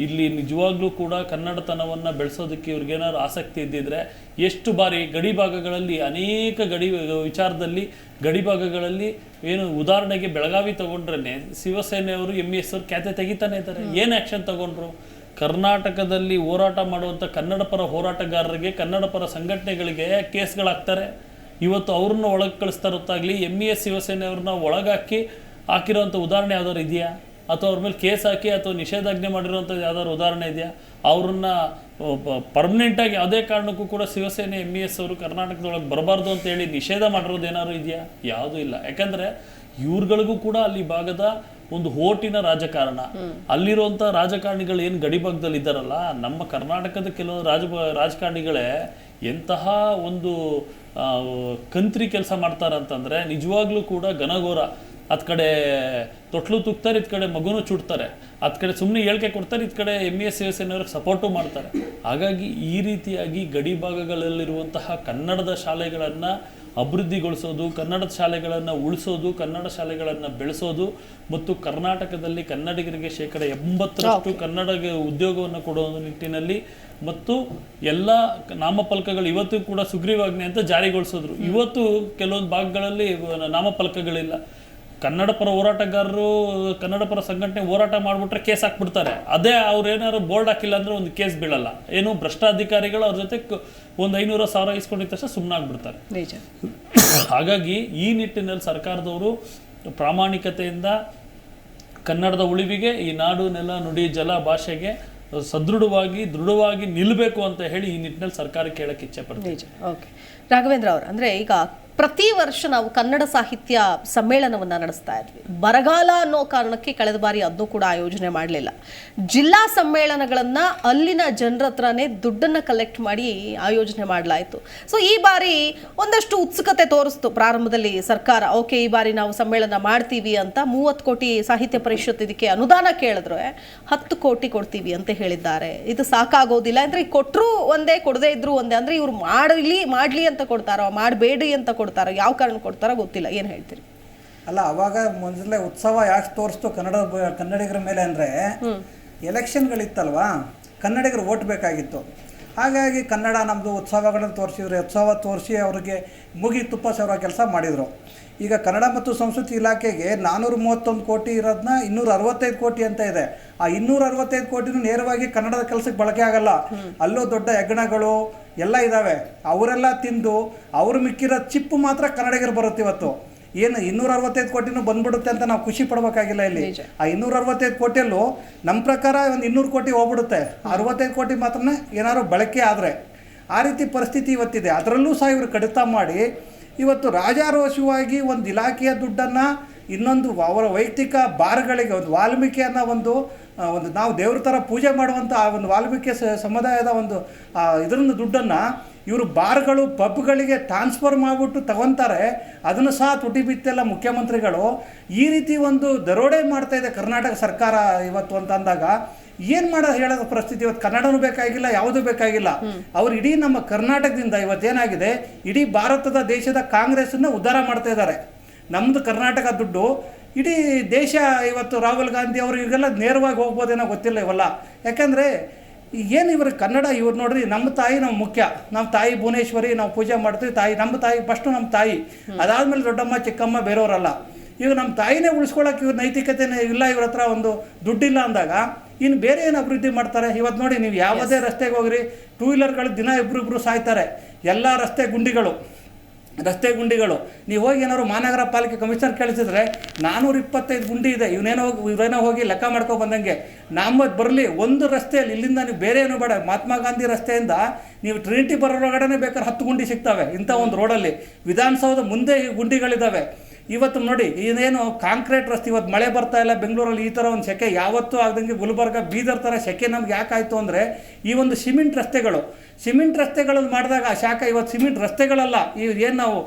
ಇಲ್ಲಿ ನಿಜವಾಗ್ಲೂ ಕೂಡ ಕನ್ನಡತನವನ್ನ ಬೆಳೆಸೋದಕ್ಕೆ ಇವ್ರಿಗೇನಾದ್ರು ಆಸಕ್ತಿ ಇದ್ದಿದ್ರೆ ಎಷ್ಟು ಬಾರಿ ಗಡಿ ಭಾಗಗಳಲ್ಲಿ ಅನೇಕ ವಿಚಾರದಲ್ಲಿ ಗಡಿ ಭಾಗಗಳಲ್ಲಿ ಏನು ಉದಾಹರಣೆಗೆ ಬೆಳಗಾವಿ ತಗೊಂಡ್ರೆ ಶಿವಸೇನೆಯವರು MES ಅವರು ಖ್ಯಾತೆ ತೆಗಿತಾನೆ ಇದ್ದಾರೆ. ಏನು ಆಕ್ಷನ್ ತಗೊಂಡ್ರು? ಕರ್ನಾಟಕದಲ್ಲಿ ಹೋರಾಟ ಮಾಡುವಂಥ ಕನ್ನಡ ಪರ ಹೋರಾಟಗಾರರಿಗೆ, ಕನ್ನಡ ಪರ ಸಂಘಟನೆಗಳಿಗೆ ಕೇಸ್ಗಳಾಗ್ತಾರೆ. ಇವತ್ತು ಅವ್ರನ್ನ ಒಳಗೆ ಕಳಿಸ್ತಾ ಇರೋತ್ತಾಗಲಿ MES ಶಿವಸೇನೆಯವ್ರನ್ನ ಒಳಗಾಕಿ ಹಾಕಿರೋಂಥ ಉದಾಹರಣೆ ಯಾವ್ದಾದ್ರು ಇದೆಯಾ? ಅಥವಾ ಅವ್ರ ಮೇಲೆ ಕೇಸ್ ಹಾಕಿ ಅಥವಾ ನಿಷೇಧಾಜ್ಞೆ ಮಾಡಿರೋಂಥದ್ದು ಯಾವ್ದಾದ್ರು ಉದಾಹರಣೆ ಇದೆಯಾ? ಅವ್ರನ್ನ ಪರ್ಮನೆಂಟಾಗಿ ಯಾವುದೇ ಕಾರಣಕ್ಕೂ ಕೂಡ ಶಿವಸೇನೆ MES ಅವರು ಕರ್ನಾಟಕದೊಳಗೆ ಬರಬಾರ್ದು ಅಂತ ಹೇಳಿ ನಿಷೇಧ ಮಾಡಿರೋದು ಏನಾದ್ರು ಇದೆಯಾ? ಯಾವುದೂ ಇಲ್ಲ. ಯಾಕಂದರೆ ಇವ್ರುಗಳಿಗೂ ಕೂಡ ಅಲ್ಲಿ ಭಾಗದ ಒಂದು ಹೋಟಿನ ರಾಜಕಾರಣ, ಅಲ್ಲಿರುವಂಥ ರಾಜಕಾರಣಿಗಳು ಏನು ಗಡಿ ಭಾಗದಲ್ಲಿ ಇದ್ದಾರಲ್ಲ, ನಮ್ಮ ಕರ್ನಾಟಕದ ಕೆಲವು ರಾಜಕಾರಣಿಗಳೇ ಎಂತಹ ಒಂದು ಕಂತ್ರಿ ಕೆಲಸ ಮಾಡ್ತಾರಂತಂದರೆ ನಿಜವಾಗ್ಲೂ ಕೂಡ ಘನಘೋರ. ಅದ್ ಕಡೆ ತೊಟ್ಲು ತುಕ್ತಾರೆ, ಇದ್ ಕಡೆ ಮಗುನು ಚುಡ್ತಾರೆ, ಅದ್ ಕಡೆ ಸುಮ್ಮನೆ ಹೇಳಿಕೆ ಕೊಡ್ತಾರೆ, ಇದ್ ಕಡೆ MES ಶಿವಸೇನೆಯವ್ರಿಗೆ ಸಪೋರ್ಟು ಮಾಡ್ತಾರೆ. ಹಾಗಾಗಿ ಈ ರೀತಿಯಾಗಿ ಗಡಿ ಭಾಗಗಳಲ್ಲಿರುವಂತಹ ಕನ್ನಡದ ಶಾಲೆಗಳನ್ನು ಅಭಿವೃದ್ಧಿಗೊಳಿಸೋದು, ಕನ್ನಡದ ಶಾಲೆಗಳನ್ನು ಉಳಿಸೋದು, ಕನ್ನಡ ಶಾಲೆಗಳನ್ನು ಬೆಳೆಸೋದು ಮತ್ತು ಕರ್ನಾಟಕದಲ್ಲಿ ಕನ್ನಡಿಗರಿಗೆ 80% ಕನ್ನಡ ಉದ್ಯೋಗವನ್ನು ಕೊಡೋ ನಿಟ್ಟಿನಲ್ಲಿ ಮತ್ತು ಎಲ್ಲ ನಾಮಫಲಕಗಳು ಇವತ್ತು ಕೂಡ ಸುಗ್ರೀವಾಜ್ಞೆ ಅಂತ ಜಾರಿಗೊಳಿಸಿದ್ರು. ಇವತ್ತು ಕೆಲವೊಂದು ಭಾಗಗಳಲ್ಲಿ ನಾಮಫಲಕಗಳಿಲ್ಲ. ಕನ್ನಡ ಪರ ಹೋರಾಟಗಾರರು, ಕನ್ನಡ ಪರ ಸಂಘಟನೆ ಹೋರಾಟ ಮಾಡಿಬಿಟ್ರೆ ಕೇಸ್ ಹಾಕ್ಬಿಡ್ತಾರೆ. ಅದೇ ಅವ್ರು ಏನಾದ್ರು ಬೋರ್ಡ್ ಹಾಕಿಲ್ಲ ಅಂದ್ರೆ ಒಂದು ಕೇಸ್ ಬೀಳಲ್ಲ. ಏನು ಭ್ರಷ್ಟಾಧಿಕಾರಿಗಳು ಅವ್ರ ಜೊತೆ ಒಂದು 500,000 ಇಸ್ಕೊಂಡಿದ್ದ ತಕ್ಷಣ ಸುಮ್ಮನಾಗ್ಬಿಡ್ತಾರೆ. ಹಾಗಾಗಿ ಈ ನಿಟ್ಟಿನಲ್ಲಿ ಸರ್ಕಾರದವರು ಪ್ರಾಮಾಣಿಕತೆಯಿಂದ ಕನ್ನಡದ ಉಳಿವಿಗೆ, ಈ ನಾಡು ನೆಲ ನುಡಿ ಜಲ ಭಾಷೆಗೆ ದೃಢವಾಗಿ ನಿಲ್ಲಬೇಕು ಅಂತ ಹೇಳಿ ಈ ನಿಟ್ಟಿನಲ್ಲಿ ಸರ್ಕಾರಕ್ಕೆ ಹೇಳಕ್ಕೆ ಇಚ್ಛೆ ಪಡ್ತೀವಿ. ಓಕೆ ರಾಘವೇಂದ್ರ ಅವರು, ಅಂದ್ರೆ ಈಗ ಪ್ರತಿ ವರ್ಷ ನಾವು ಕನ್ನಡ ಸಾಹಿತ್ಯ ಸಮ್ಮೇಳನವನ್ನು ನಡೆಸ್ತಾ ಇದ್ವಿ. ಬರಗಾಲ ಅನ್ನೋ ಕಾರಣಕ್ಕೆ ಕಳೆದ ಬಾರಿ ಅದನ್ನು ಕೂಡ ಆಯೋಜನೆ ಮಾಡಲಿಲ್ಲ. ಜಿಲ್ಲಾ ಸಮ್ಮೇಳನಗಳನ್ನು ಅಲ್ಲಿನ ಜನರ ಹತ್ರನೇ ದುಡ್ಡನ್ನು ಕಲೆಕ್ಟ್ ಮಾಡಿ ಆಯೋಜನೆ ಮಾಡಲಾಯಿತು. ಸೊ ಈ ಬಾರಿ ಒಂದಷ್ಟು ಉತ್ಸುಕತೆ ತೋರಿಸ್ತು ಪ್ರಾರಂಭದಲ್ಲಿ ಸರ್ಕಾರ. ಓಕೆ, ಈ ಬಾರಿ ನಾವು ಸಮ್ಮೇಳನ ಮಾಡ್ತೀವಿ ಅಂತ 30 ಕೋಟಿ ಸಾಹಿತ್ಯ ಪರಿಷತ್ ಇದಕ್ಕೆ ಅನುದಾನ ಕೇಳಿದ್ರೆ 10 ಕೋಟಿ ಕೊಡ್ತೀವಿ ಅಂತ ಹೇಳಿದ್ದಾರೆ. ಇದು ಸಾಕಾಗೋದಿಲ್ಲ ಅಂದ್ರೆ ಕೊಟ್ಟರು ಒಂದೇ, ಕೊಡದೇ ಇದ್ರು ಒಂದೇ. ಅಂದ್ರೆ ಇವ್ರು ಮಾಡ್ಲಿ ಅಂತ ಕೊಡ್ತಾರೋ, ಮಾಡಬೇಡಿ ಅಂತ ಕೊಡ್ತಾರೋ, ಯಾವ ಕಾರಣ ಕೊಡ್ತಾರೋ ಗೊತ್ತಿಲ್ಲ. ಏನು ಹೇಳ್ತೀರಿ? ಅಲ್ಲ, ಅವಾಗ ಮೊದಲೇ ಉತ್ಸವ ಯಾಕೆ ತೋರಿಸ್ತು ಕನ್ನಡಿಗರ ಮೇಲೆ ಅಂದರೆ ಎಲೆಕ್ಷನ್ಗಳಿತ್ತಲ್ವಾ, ಕನ್ನಡಿಗರು ಓಟ್ ಬೇಕಾಗಿತ್ತು. ಹಾಗಾಗಿ ಕನ್ನಡ ನಮ್ಮದು ಉತ್ಸವಗಳನ್ನು ತೋರಿಸಿದ್ರು. ಉತ್ಸವ ತೋರಿಸಿ ಅವ್ರಿಗೆ ಮುಗಿ ತುಪ್ಪ ಸವರೋ ಕೆಲಸ ಮಾಡಿದರು. ಈಗ ಕನ್ನಡ ಮತ್ತು ಸಂಸ್ಕೃತಿ ಇಲಾಖೆಗೆ 431 ಕೋಟಿ ಇರೋದನ್ನ 265 ಕೋಟಿ ಅಂತ ಇದೆ. ಆ 265 ಕೋಟಿನೂ ನೇರವಾಗಿ ಕನ್ನಡದ ಕೆಲಸಕ್ಕೆ ಬಳಕೆ ಆಗಲ್ಲ. ಅಲ್ಲೂ ದೊಡ್ಡ ಹೆಗ್ಗಣಗಳು ಎಲ್ಲ ಇದ್ದಾವೆ. ಅವರೆಲ್ಲ ತಿಂದು ಅವ್ರು ಮಿಕ್ಕಿರೋ ಚಿಪ್ಪು ಮಾತ್ರ ಕನ್ನಡಿಗರು ಬರುತ್ತೆ. ಇವತ್ತು ಏನು 265 ಕೋಟಿನೂ ಬಂದ್ಬಿಡುತ್ತೆ ಅಂತ ನಾವು ಖುಷಿ ಪಡಬೇಕಾಗಿಲ್ಲ. ಇಲ್ಲಿ ಆ 265 ಕೋಟಿಯಲ್ಲೂ ನಮ್ಮ ಪ್ರಕಾರ ಒಂದು 200 ಕೋಟಿ ಹೋಗ್ಬಿಡುತ್ತೆ. 65 ಕೋಟಿ ಮಾತ್ರ ಏನಾದ್ರು ಬಳಕೆ ಆದರೆ, ಆ ರೀತಿ ಪರಿಸ್ಥಿತಿ ಇವತ್ತಿದೆ. ಅದರಲ್ಲೂ ಸಹ ಇವರು ಕಡಿತ ಮಾಡಿ ಇವತ್ತು ರಾಜಾರೋಷವಾಗಿ ಒಂದು ಇಲಾಖೆಯ ದುಡ್ಡನ್ನು ಇನ್ನೊಂದು ಅವರ ವೈಯಕ್ತಿಕ ಬಾರ್ಗಳಿಗೆ, ಒಂದು ವಾಲ್ಮೀಕಿ ಅನ್ನೋ ಒಂದು ನಾವು ದೇವ್ರ ಥರ ಪೂಜೆ ಮಾಡುವಂಥ ಆ ಒಂದು ವಾಲ್ಮೀಕಿ ಸಮುದಾಯದ ಒಂದು ಇದರಿಂದ ದುಡ್ಡನ್ನು ಇವರು ಬಾರ್ಗಳು, ಪಬ್ಗಳಿಗೆ ಟ್ರಾನ್ಸ್ಫರ್ ಮಾಡಿಬಿಟ್ಟು ತಗೊತಾರೆ. ಅದನ್ನು ಸಹ ತುಟಿ ಬಿತ್ತೆಲ್ಲ ಮುಖ್ಯಮಂತ್ರಿಗಳು. ಈ ರೀತಿ ಒಂದು ದರೋಡೆ ಮಾಡ್ತಾ ಇದೆ ಕರ್ನಾಟಕ ಸರ್ಕಾರ ಇವತ್ತು ಅಂತ ಅಂದಾಗ ಏನು ಹೇಳೋದ ಪರಿಸ್ಥಿತಿ. ಇವತ್ತು ಕನ್ನಡನೂ ಬೇಕಾಗಿಲ್ಲ, ಯಾವುದೂ ಬೇಕಾಗಿಲ್ಲ. ಅವ್ರು ಇಡೀ ನಮ್ಮ ಕರ್ನಾಟಕದಿಂದ ಇವತ್ತೇನಾಗಿದೆ, ಇಡೀ ಭಾರತದ ದೇಶದ ಕಾಂಗ್ರೆಸ್ಸನ್ನು ಉದ್ಧಾರ ಮಾಡ್ತಾ ಇದ್ದಾರೆ. ನಮ್ಮದು ಕರ್ನಾಟಕ ದುಡ್ಡು ಇಡೀ ದೇಶ ಇವತ್ತು ರಾಹುಲ್ ಗಾಂಧಿ ಅವರು ಇವೆಲ್ಲ ನೇರವಾಗಿ ಹೋಗ್ಬೋದೇನೋ ಗೊತ್ತಿಲ್ಲ ಇವೆಲ್ಲ. ಯಾಕಂದರೆ ಏನು ಇವರು ಕನ್ನಡ, ಇವ್ರು ನೋಡ್ರಿ, ನಮ್ಮ ತಾಯಿ ನಾವು ಮುಖ್ಯ. ನಮ್ಮ ತಾಯಿ ಭುವನೇಶ್ವರಿ, ನಾವು ಪೂಜೆ ಮಾಡ್ತೀವಿ. ನಮ್ಮ ತಾಯಿ ಫಸ್ಟು ನಮ್ಮ ತಾಯಿ, ಅದಾದಮೇಲೆ ದೊಡ್ಡಮ್ಮ ಚಿಕ್ಕಮ್ಮ ಬೇರೆಯವರಲ್ಲ. ಈಗ ನಮ್ಮ ತಾಯಿನೇ ಉಳಿಸ್ಕೊಳ್ಳೋಕೆ ಇವ್ರ ನೈತಿಕತೆನೇ ಇಲ್ಲ, ಇವ್ರ ಹತ್ರ ಒಂದು ದುಡ್ಡಿಲ್ಲ ಅಂದಾಗ ಇನ್ನು ಬೇರೆ ಏನು ಅಭಿವೃದ್ಧಿ ಮಾಡ್ತಾರೆ? ಇವತ್ತು ನೋಡಿ, ನೀವು ಯಾವುದೇ ರಸ್ತೆಗೆ ಹೋಗ್ರಿ, 2 ವೀಲರ್ಗಳು ದಿನ ಇಬ್ಬರಿಬ್ರು ಸಾಯ್ತಾರೆ. ಎಲ್ಲ ರಸ್ತೆ ಗುಂಡಿಗಳು. ನೀವು ಹೋಗಿ ಏನಾದ್ರು ಮಹಾನಗರ ಪಾಲಿಕೆ ಕಮಿಷನರ್ ಕೇಳಿಸಿದ್ರೆ 425 ಗುಂಡಿ ಇದೆ. ಇವರೇನೋ ಹೋಗಿ ಲೆಕ್ಕ ಮಾಡ್ಕೊ ಬಂದಂಗೆ. ನಮ್ಮದು ಬರಲಿ ಒಂದು ರಸ್ತೆಯಲ್ಲಿ, ಇಲ್ಲಿಂದ ನೀವು ಬೇರೆ ಏನು ಬೇಡ, ಮಹಾತ್ಮ ಗಾಂಧಿ ರಸ್ತೆಯಿಂದ ನೀವು ಟ್ರಿನಿಟಿ ಬರೋಳಗಡೆ ಬೇಕಾದ್ರೆ 10 ಗುಂಡಿ ಸಿಗ್ತವೆ ಇಂಥ ಒಂದು ರೋಡಲ್ಲಿ. ವಿಧಾನಸೌಧ ಮುಂದೆ ಗುಂಡಿಗಳಿದ್ದಾವೆ. ಇವತ್ತು ನೋಡಿ ಇದೇನು ಕಾಂಕ್ರೀಟ್ ರಸ್ತೆ, ಇವತ್ತು ಮಳೆ ಬರ್ತಾ ಇಲ್ಲ ಬೆಂಗಳೂರಲ್ಲಿ, ಈ ಥರ ಒಂದು ಸೆಕೆ ಯಾವತ್ತೂ ಆಗದಂಗೆ ಗುಲ್ಬರ್ಗ ಬೀದರ್ ಥರ ಸೆಕೆ ನಮ್ಗೆ ಯಾಕಾಯಿತು ಅಂದರೆ ಈ ಒಂದು ಸಿಮೆಂಟ್ ರಸ್ತೆಗಳು ಮಾಡಿದಾಗ ಆ ಶಾಖ. ಇವತ್ತು ಸಿಮೆಂಟ್ ರಸ್ತೆಗಳಲ್ಲ, ಈ ಏನು ನಾವು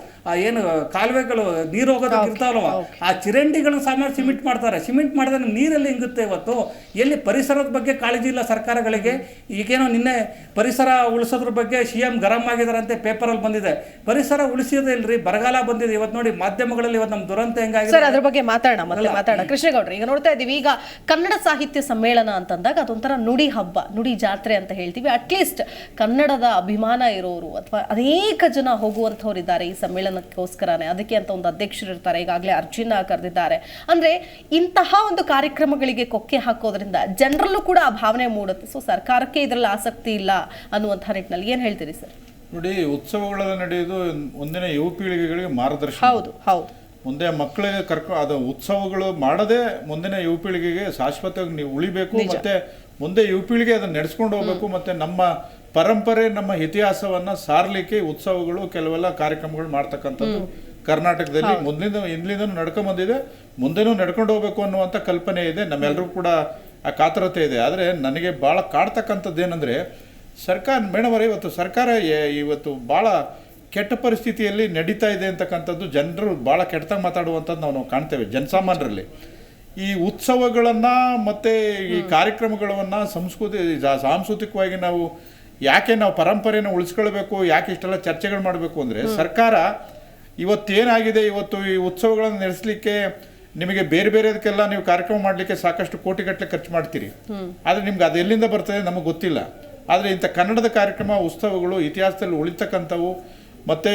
ಏನು ಕಾಲುವೆಗಳು ನೀರು ಹೋಗೋದಕ್ಕೆ ಇರ್ತಾವಲ್ವ, ಆ ಚಿರಂಡಿಗಳನ್ನ ಸಾಮಾನ್ಯ ಸಿಮೆಂಟ್ ಮಾಡ್ತಾರೆ. ಸಿಮೆಂಟ್ ಮಾಡಿದ್ರೆ ನೀರಲ್ಲಿ ಹಿಂಗುತ್ತೆ. ಇವತ್ತು ಎಲ್ಲಿ ಪರಿಸರದ ಬಗ್ಗೆ ಕಾಳಜಿ ಇಲ್ಲ ಸರ್ಕಾರಗಳಿಗೆ. ಈಗೇನೋ ನಿನ್ನೆ ಪರಿಸರ ಉಳಿಸೋದ್ರ ಬಗ್ಗೆ CM ಗರಂ ಆಗಿದಾರಂತೆ, ಪೇಪರಲ್ಲಿ ಬಂದಿದೆ. ಪರಿಸರ ಉಳಿಸಿದ್ರೆ ಇಲ್ರಿ, ಬರಗಾಲ ಬಂದಿದೆ. ಇವತ್ತು ನೋಡಿ ಮಾಧ್ಯಮಗಳಲ್ಲಿ ಇವತ್ತು ನಮ್ಮ ದುರಂತ ಹೆಂಗಾಗಿದೆ ಸರ್, ಅದ್ರ ಬಗ್ಗೆ ಮಾತಾಡೋಣ. ಕೃಷ್ಣೇಗೌಡ್ರು, ಈಗ ನೋಡ್ತಾ ಇದೀವಿ, ಈಗ ಕನ್ನಡ ಸಾಹಿತ್ಯ ಸಮ್ಮೇಳನ ಅಂತಂದಾಗ ಅದೊಂಥರ ನುಡಿ ಹಬ್ಬ, ನುಡಿ ಜಾತ್ರೆ ಅಂತ ಹೇಳ್ತೀವಿ. ಅಟ್ಲೀಸ್ಟ್ ಕನ್ನಡದ ಅಭಿಮಾನ ಇರೋರು ಅಥವಾ ಅನೇಕ ಜನ ಹೋಗುವಂಥವ್ರು ಇದ್ದಾರೆ ಈ ಸಮ್ಮೇಳನಕ್ಕೋಸ್ಕರನೇ. ಅದಕ್ಕೆ ಅಂತ ಒಂದು ಅಧ್ಯಕ್ಷರು ಇರ್ತಾರೆ, ಈಗಾಗಲೇ ಅರ್ಜಿನ ಕರೆದಿದ್ದಾರೆ. ಅಂದ್ರೆ ಇಂತಹ ಒಂದು ಕಾರ್ಯಕ್ರಮಗಳಿಗೆ ಕೊಕ್ಕೆ ಹಾಕೋದ್ರಿಂದ ಜನರಲ್ಲೂ ಕೂಡ ಆ ಭಾವನೆ ಮೂಡುತ್ತೆ. ಸೊ ಸರ್ಕಾರಕ್ಕೆ ಇದರಲ್ಲಿ ಆಸಕ್ತಿ ಇಲ್ಲ ಅನ್ನುವಂಥ ನಿಟ್ಟಿನಲ್ಲಿ ಏನ್ ಹೇಳ್ತೀರಿ ಸರ್? ನೋಡಿ, ಉತ್ಸವಗಳೆಲ್ಲ ನಡೆಯೋದು ಮುಂದಿನ ಯುವ ಪೀಳಿಗೆಗಳಿಗೆ ಮಾರ್ಗದರ್ಶನ. ಹೌದು. ಮುಂದೆ ಮಕ್ಕಳಿಗೆ ಅದು ಉತ್ಸವಗಳು ಮಾಡದೆ ಮುಂದಿನ ಯುವ ಪೀಳಿಗೆಗೆ ಶಾಶ್ವತವಾಗಿ ನೀವು ಉಳಿಬೇಕು. ಮತ್ತೆ ಮುಂದೆ ಯುವ ಪೀಳಿಗೆ ಅದನ್ನ ನಡೆಸ್ಕೊಂಡು ಹೋಗ್ಬೇಕು. ಮತ್ತೆ ನಮ್ಮ ಪರಂಪರೆ, ನಮ್ಮ ಇತಿಹಾಸವನ್ನ ಸಾರ್ಲಿಕ್ಕೆ ಉತ್ಸವಗಳು, ಕೆಲವೆಲ್ಲ ಕಾರ್ಯಕ್ರಮಗಳು ಮಾಡ್ತಕ್ಕಂಥದ್ದು ಕರ್ನಾಟಕದಲ್ಲಿ ಇಂದಲಿಂದ ನಡ್ಕೊಂಡ್ ಬಂದಿದೆ, ಮುಂದೆನೂ ನಡ್ಕೊಂಡು ಹೋಗ್ಬೇಕು ಅನ್ನುವಂಥ ಕಲ್ಪನೆ ಇದೆ. ನಮ್ಮೆಲ್ಲರೂ ಕೂಡ ಆ ಕಾತರತೆ ಇದೆ. ಆದರೆ ನನಗೆ ಭಾಳ ಕಾಡ್ತಕ್ಕಂಥದ್ದು ಏನಂದರೆ, ಮೇಡಮ್ ಅವರೇ, ಇವತ್ತು ಸರ್ಕಾರ ಇವತ್ತು ಭಾಳ ಕೆಟ್ಟ ಪರಿಸ್ಥಿತಿಯಲ್ಲಿ ನಡೀತಾ ಇದೆ ಅಂತಕ್ಕಂಥದ್ದು ಜನರು ಭಾಳ ಕೆಟ್ಟದಾಗಿ ಮಾತಾಡುವಂಥದ್ದು ನಾವು ಕಾಣ್ತೇವೆ ಜನಸಾಮಾನ್ಯರಲ್ಲಿ. ಈ ಉತ್ಸವಗಳನ್ನು ಮತ್ತು ಈ ಕಾರ್ಯಕ್ರಮಗಳನ್ನು ಸಾಂಸ್ಕೃತಿಕವಾಗಿ ಯಾಕೆ ನಾವು ಪರಂಪರೆಯನ್ನು ಉಳಿಸ್ಕೊಳ್ಬೇಕು, ಯಾಕೆ ಇಷ್ಟೆಲ್ಲ ಚರ್ಚೆಗಳು ಮಾಡಬೇಕು ಅಂದರೆ, ಸರ್ಕಾರ ಇವತ್ತೇನಾಗಿದೆ, ಇವತ್ತು ಈ ಉತ್ಸವಗಳನ್ನು ನಡೆಸಲಿಕ್ಕೆ ನಿಮಗೆ ಬೇರೆ ಬೇರೆದಕ್ಕೆಲ್ಲ ನೀವು ಕಾರ್ಯಕ್ರಮ ಮಾಡಲಿಕ್ಕೆ ಸಾಕಷ್ಟು ಕೋಟಿಗಟ್ಟಲೆ ಖರ್ಚು ಮಾಡ್ತೀರಿ. ಆದರೆ ನಿಮ್ಗೆ ಅದು ಎಲ್ಲಿಂದ ಬರ್ತದೆ ನಮಗೆ ಗೊತ್ತಿಲ್ಲ. ಆದರೆ ಇಂಥ ಕನ್ನಡದ ಕಾರ್ಯಕ್ರಮ, ಉತ್ಸವಗಳು ಇತಿಹಾಸದಲ್ಲಿ ಉಳಿತಕ್ಕಂಥವು, ಮತ್ತು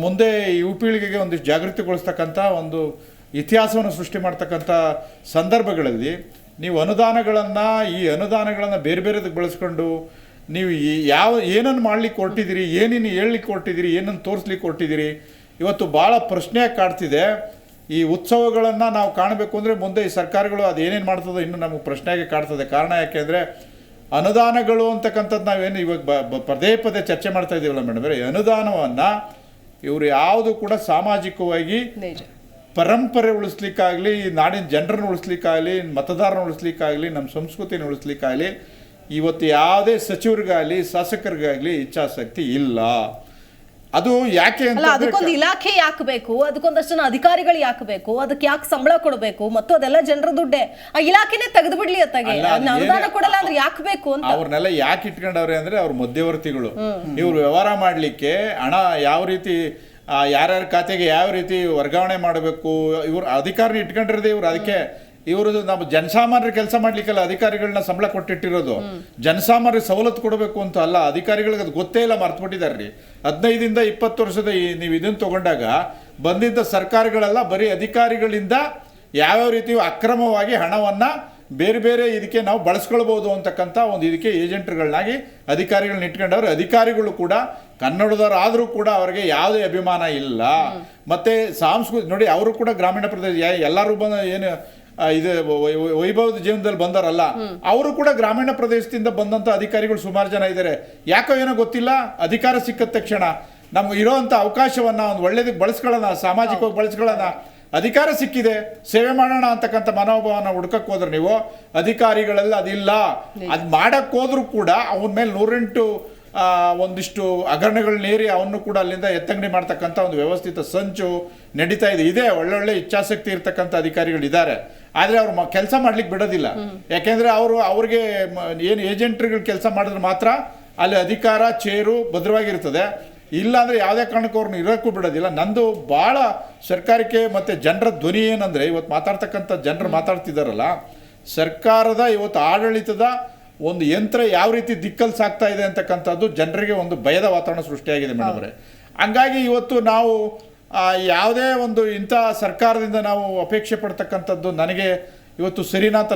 ಮುಂದೆ ಯುವ ಪೀಳಿಗೆಗೆ ಒಂದಿಷ್ಟು ಜಾಗೃತಿಗೊಳಿಸ್ತಕ್ಕಂಥ ಒಂದು ಇತಿಹಾಸವನ್ನು ಸೃಷ್ಟಿ ಮಾಡ್ತಕ್ಕಂಥ ಸಂದರ್ಭಗಳಲ್ಲಿ ನೀವು ಅನುದಾನಗಳನ್ನು ಬೇರೆ ಬೇರೆದಕ್ಕೆ ಬಳಸ್ಕೊಂಡು ನೀವು ಏನನ್ನು ಮಾಡ್ಲಿಕ್ಕೆ ಹೊರಟಿದ್ದೀರಿ, ಏನೇನು ಹೇಳಲಿಕ್ಕೆ ಹೊರಟಿದ್ದೀರಿ, ಏನನ್ನು ತೋರಿಸ್ಲಿಕ್ಕೆ ಹೊರಟಿದ್ದೀರಿ, ಇವತ್ತು ಭಾಳ ಪ್ರಶ್ನೆಯಾಗಿ ಕಾಡ್ತಿದೆ. ಈ ಉತ್ಸವಗಳನ್ನು ನಾವು ಕಾಣಬೇಕು ಅಂದರೆ ಮುಂದೆ ಈ ಸರ್ಕಾರಗಳು ಅದೇನೇನು ಮಾಡ್ತದೋ ಇನ್ನೂ ನಮಗೆ ಪ್ರಶ್ನೆಯಾಗಿ ಕಾಡ್ತದೆ. ಕಾರಣ ಯಾಕೆಂದರೆ ಅನುದಾನಗಳು ಅಂತಕ್ಕಂಥದ್ದು ನಾವೇನು ಇವಾಗ ಪದೇ ಚರ್ಚೆ ಮಾಡ್ತಾ ಇದ್ದೀವಲ್ಲ ಮೇಡಮ್, ಅನುದಾನವನ್ನು ಇವರು ಯಾವುದು ಕೂಡ ಸಾಮಾಜಿಕವಾಗಿ ಪರಂಪರೆ ಉಳಿಸ್ಲಿಕ್ಕಾಗಲಿ, ನಾಡಿನ ಜನರನ್ನು ಉಳಿಸ್ಲಿಕ್ಕಾಗಲಿ, ಮತದಾರನ ಉಳಿಸ್ಲಿಕ್ಕಾಗಲಿ, ನಮ್ಮ ಸಂಸ್ಕೃತಿನ ಉಳಿಸ್ಲಿಕ್ಕಾಗಲಿ ಇವತ್ತು ಯಾವುದೇ ಸಚಿವರಿಗಾಗಲಿ ಶಾಸಕರಿಗಾಗಲಿ ಇಚ್ಛಾಶಕ್ತಿ ಇಲ್ಲ. ಅದು ಯಾಕೆ ಅಂತ, ಅದಕ್ಕೊಂದು ಇಲಾಖೆ ಯಾಕೆ ಬೇಕು, ಅದಕ್ಕೊಂದಷ್ಟು ಜನ ಅಧಿಕಾರಿಗಳು ಯಾಕೆ ಬೇಕು, ಅದಕ್ಕೆ ಯಾಕೆ ಸಂಬಳ ಕೊಡಬೇಕು, ಮತ್ತು ಅದೆಲ್ಲ ಜನರ ದುಡ್ಡೇ, ಆ ಇಲಾಖೆನೇ ತೆಗೆದು ಬಿಡ್ಲಿ ಅತ್ತಾಗೆ, ಅನುದಾನ ಕೊಡಲ್ಲ ಅಂದ್ರೆ ಯಾಕೆ ಬೇಕು ಅಂತ. ಅವ್ರನ್ನೆಲ್ಲ ಯಾಕೆ ಇಟ್ಕೊಂಡವ್ರೆ ಅಂದ್ರೆ ಅವ್ರ ಮಧ್ಯವರ್ತಿಗಳು. ಇವ್ರು ವ್ಯವಹಾರ ಮಾಡ್ಲಿಕ್ಕೆ ಹಣ ಯಾವ ರೀತಿ ಯಾರ್ಯಾರ ಖಾತೆಗೆ ಯಾವ ರೀತಿ ವರ್ಗಾವಣೆ ಮಾಡಬೇಕು, ಇವ್ರು ಅಧಿಕಾರಿನ ಇಟ್ಕೊಂಡಿರೋದೇ ಇವ್ರು. ಅದಕ್ಕೆ ಇವರು ನಮ್ಮ ಜನಸಾಮಾನ್ಯರ ಕೆಲಸ ಮಾಡ್ಲಿಕ್ಕೆಲ್ಲ ಅಧಿಕಾರಿಗಳನ್ನ ಸಂಬಳ ಕೊಟ್ಟಿಟ್ಟಿರೋದು. ಜನಸಾಮಾನ್ಯರಿಗೆ ಸವಲತ್ತು ಕೊಡಬೇಕು ಅಂತ ಅಲ್ಲ. ಅಧಿಕಾರಿಗಳಿಗೆ ಅದು ಗೊತ್ತೇ ಇಲ್ಲ, ಮರ್ತುಬಿಟ್ಟಿದ್ದಾರೆ. 15ರಿಂದ 20 ವರ್ಷದ ನೀವು ಇದನ್ನು ತಗೊಂಡಾಗ ಬಂದಿದ್ದ ಸರ್ಕಾರಗಳೆಲ್ಲ ಬರೀ ಅಧಿಕಾರಿಗಳಿಂದ ಯಾವ್ಯಾವ ರೀತಿ ಅಕ್ರಮವಾಗಿ ಹಣವನ್ನು ಬೇರೆ ಬೇರೆ ಇದಕ್ಕೆ ನಾವು ಬಳಸ್ಕೊಳ್ಬೋದು ಅಂತಕ್ಕಂಥ ಒಂದು ಇದಕ್ಕೆ ಏಜೆಂಟ್ಗಳನ್ನಾಗಿ ಅಧಿಕಾರಿಗಳನ್ನ ಇಟ್ಕೊಂಡವ್ರು. ಅಧಿಕಾರಿಗಳು ಕೂಡ ಕನ್ನಡದವರು ಆದರೂ ಕೂಡ ಅವರಿಗೆ ಯಾವುದೇ ಅಭಿಮಾನ ಇಲ್ಲ. ಮತ್ತೆ ನೋಡಿ, ಅವರು ಕೂಡ ಗ್ರಾಮೀಣ ಪ್ರದೇಶ ಎಲ್ಲರೂ ಏನು ಇದು ವೈಭವದ ಜೀವನದಲ್ಲಿ ಬಂದಾರಲ್ಲ, ಅವರು ಕೂಡ ಗ್ರಾಮೀಣ ಪ್ರದೇಶದಿಂದ ಬಂದಂಥ ಅಧಿಕಾರಿಗಳು ಸುಮಾರು ಜನ ಇದ್ದಾರೆ. ಯಾಕೋ ಏನೋ ಗೊತ್ತಿಲ್ಲ, ಅಧಿಕಾರ ಸಿಕ್ಕಿದ ತಕ್ಷಣ ನಮ್ಗೆ ಇರೋವಂಥ ಅವಕಾಶವನ್ನ ಒಂದು ಒಳ್ಳೇದಕ್ಕೆ ಬಳಸ್ಕೊಳ್ಳೋಣ, ಸಾಮಾಜಿಕವಾಗಿ ಬಳಸ್ಕೊಳ್ಳೋಣ, ಅಧಿಕಾರ ಸಿಕ್ಕಿದೆ ಸೇವೆ ಮಾಡೋಣ ಅಂತಕ್ಕಂಥ ಮನೋಭಾವನ ಹುಡ್ಕಕ್ಕೆ ಹೋದ್ರೆ ನೀವು ಅಧಿಕಾರಿಗಳೆಲ್ಲ ಅದಿಲ್ಲ. ಅದು ಮಾಡಕ್ ಹೋದ್ರು ಕೂಡ ಅವನ ಮೇಲೆ 108 ಒಂದಿಷ್ಟು ಹಗರಣಗಳನ್ನೇರಿ ಅವನ್ನು ಕೂಡ ಅಲ್ಲಿಂದ ಎತ್ತಂಗಡಿ ಮಾಡ್ತಕ್ಕಂಥ ಒಂದು ವ್ಯವಸ್ಥಿತ ಸಂಚು ನಡೀತಾ ಇದೆ. ಒಳ್ಳೊಳ್ಳೆ ಇಚ್ಛಾಶಕ್ತಿ ಇರ್ತಕ್ಕಂಥ ಅಧಿಕಾರಿಗಳಿದ್ದಾರೆ, ಆದರೆ ಅವ್ರು ಕೆಲಸ ಮಾಡ್ಲಿಕ್ಕೆ ಬಿಡೋದಿಲ್ಲ. ಯಾಕೆಂದ್ರೆ ಅವ್ರಿಗೆ ಏನು ಏಜೆಂಟ್ಗಳು ಕೆಲಸ ಮಾಡಿದ್ರೆ ಮಾತ್ರ ಅಲ್ಲಿ ಅಧಿಕಾರ ಚೇರು ಭದ್ರವಾಗಿರ್ತದೆ. ಇಲ್ಲಾಂದ್ರೆ ಯಾವುದೇ ಕಾರಣಕ್ಕೂ ಅವ್ರನ್ನ ಇರೋಕ್ಕೂ ಬಿಡೋದಿಲ್ಲ. ನಂದು ಭಾಳ ಸರ್ಕಾರಕ್ಕೆ ಮತ್ತು ಜನರ ಧ್ವನಿ ಏನಂದರೆ, ಇವತ್ತು ಮಾತಾಡ್ತಕ್ಕಂಥ ಜನರು ಮಾತಾಡ್ತಿದ್ದಾರಲ್ಲ, ಸರ್ಕಾರದ ಇವತ್ತು ಆಡಳಿತದ ಒಂದು ಯಂತ್ರ ಯಾವ ರೀತಿ ದಿಕ್ಕಲ್ಲಿ ಸಾಗ್ತಾ ಇದೆ ಅಂತಕ್ಕಂಥದ್ದು ಜನರಿಗೆ ಒಂದು ಭಯದ ವಾತಾವರಣ ಸೃಷ್ಟಿಯಾಗಿದೆ ಮೇಡಮ್ ಅವರೇ. ಹಂಗಾಗಿ ಇವತ್ತು ನಾವು ಯಾವುದೇ ಒಂದು ಇಂಥ ಸರ್ಕಾರದಿಂದ ನಾವು ಅಪೇಕ್ಷೆ ಪಡ್ತಕ್ಕಂಥದ್ದು ನನಗೆ ಇವತ್ತು ಸರಿನಾ ಅಂತ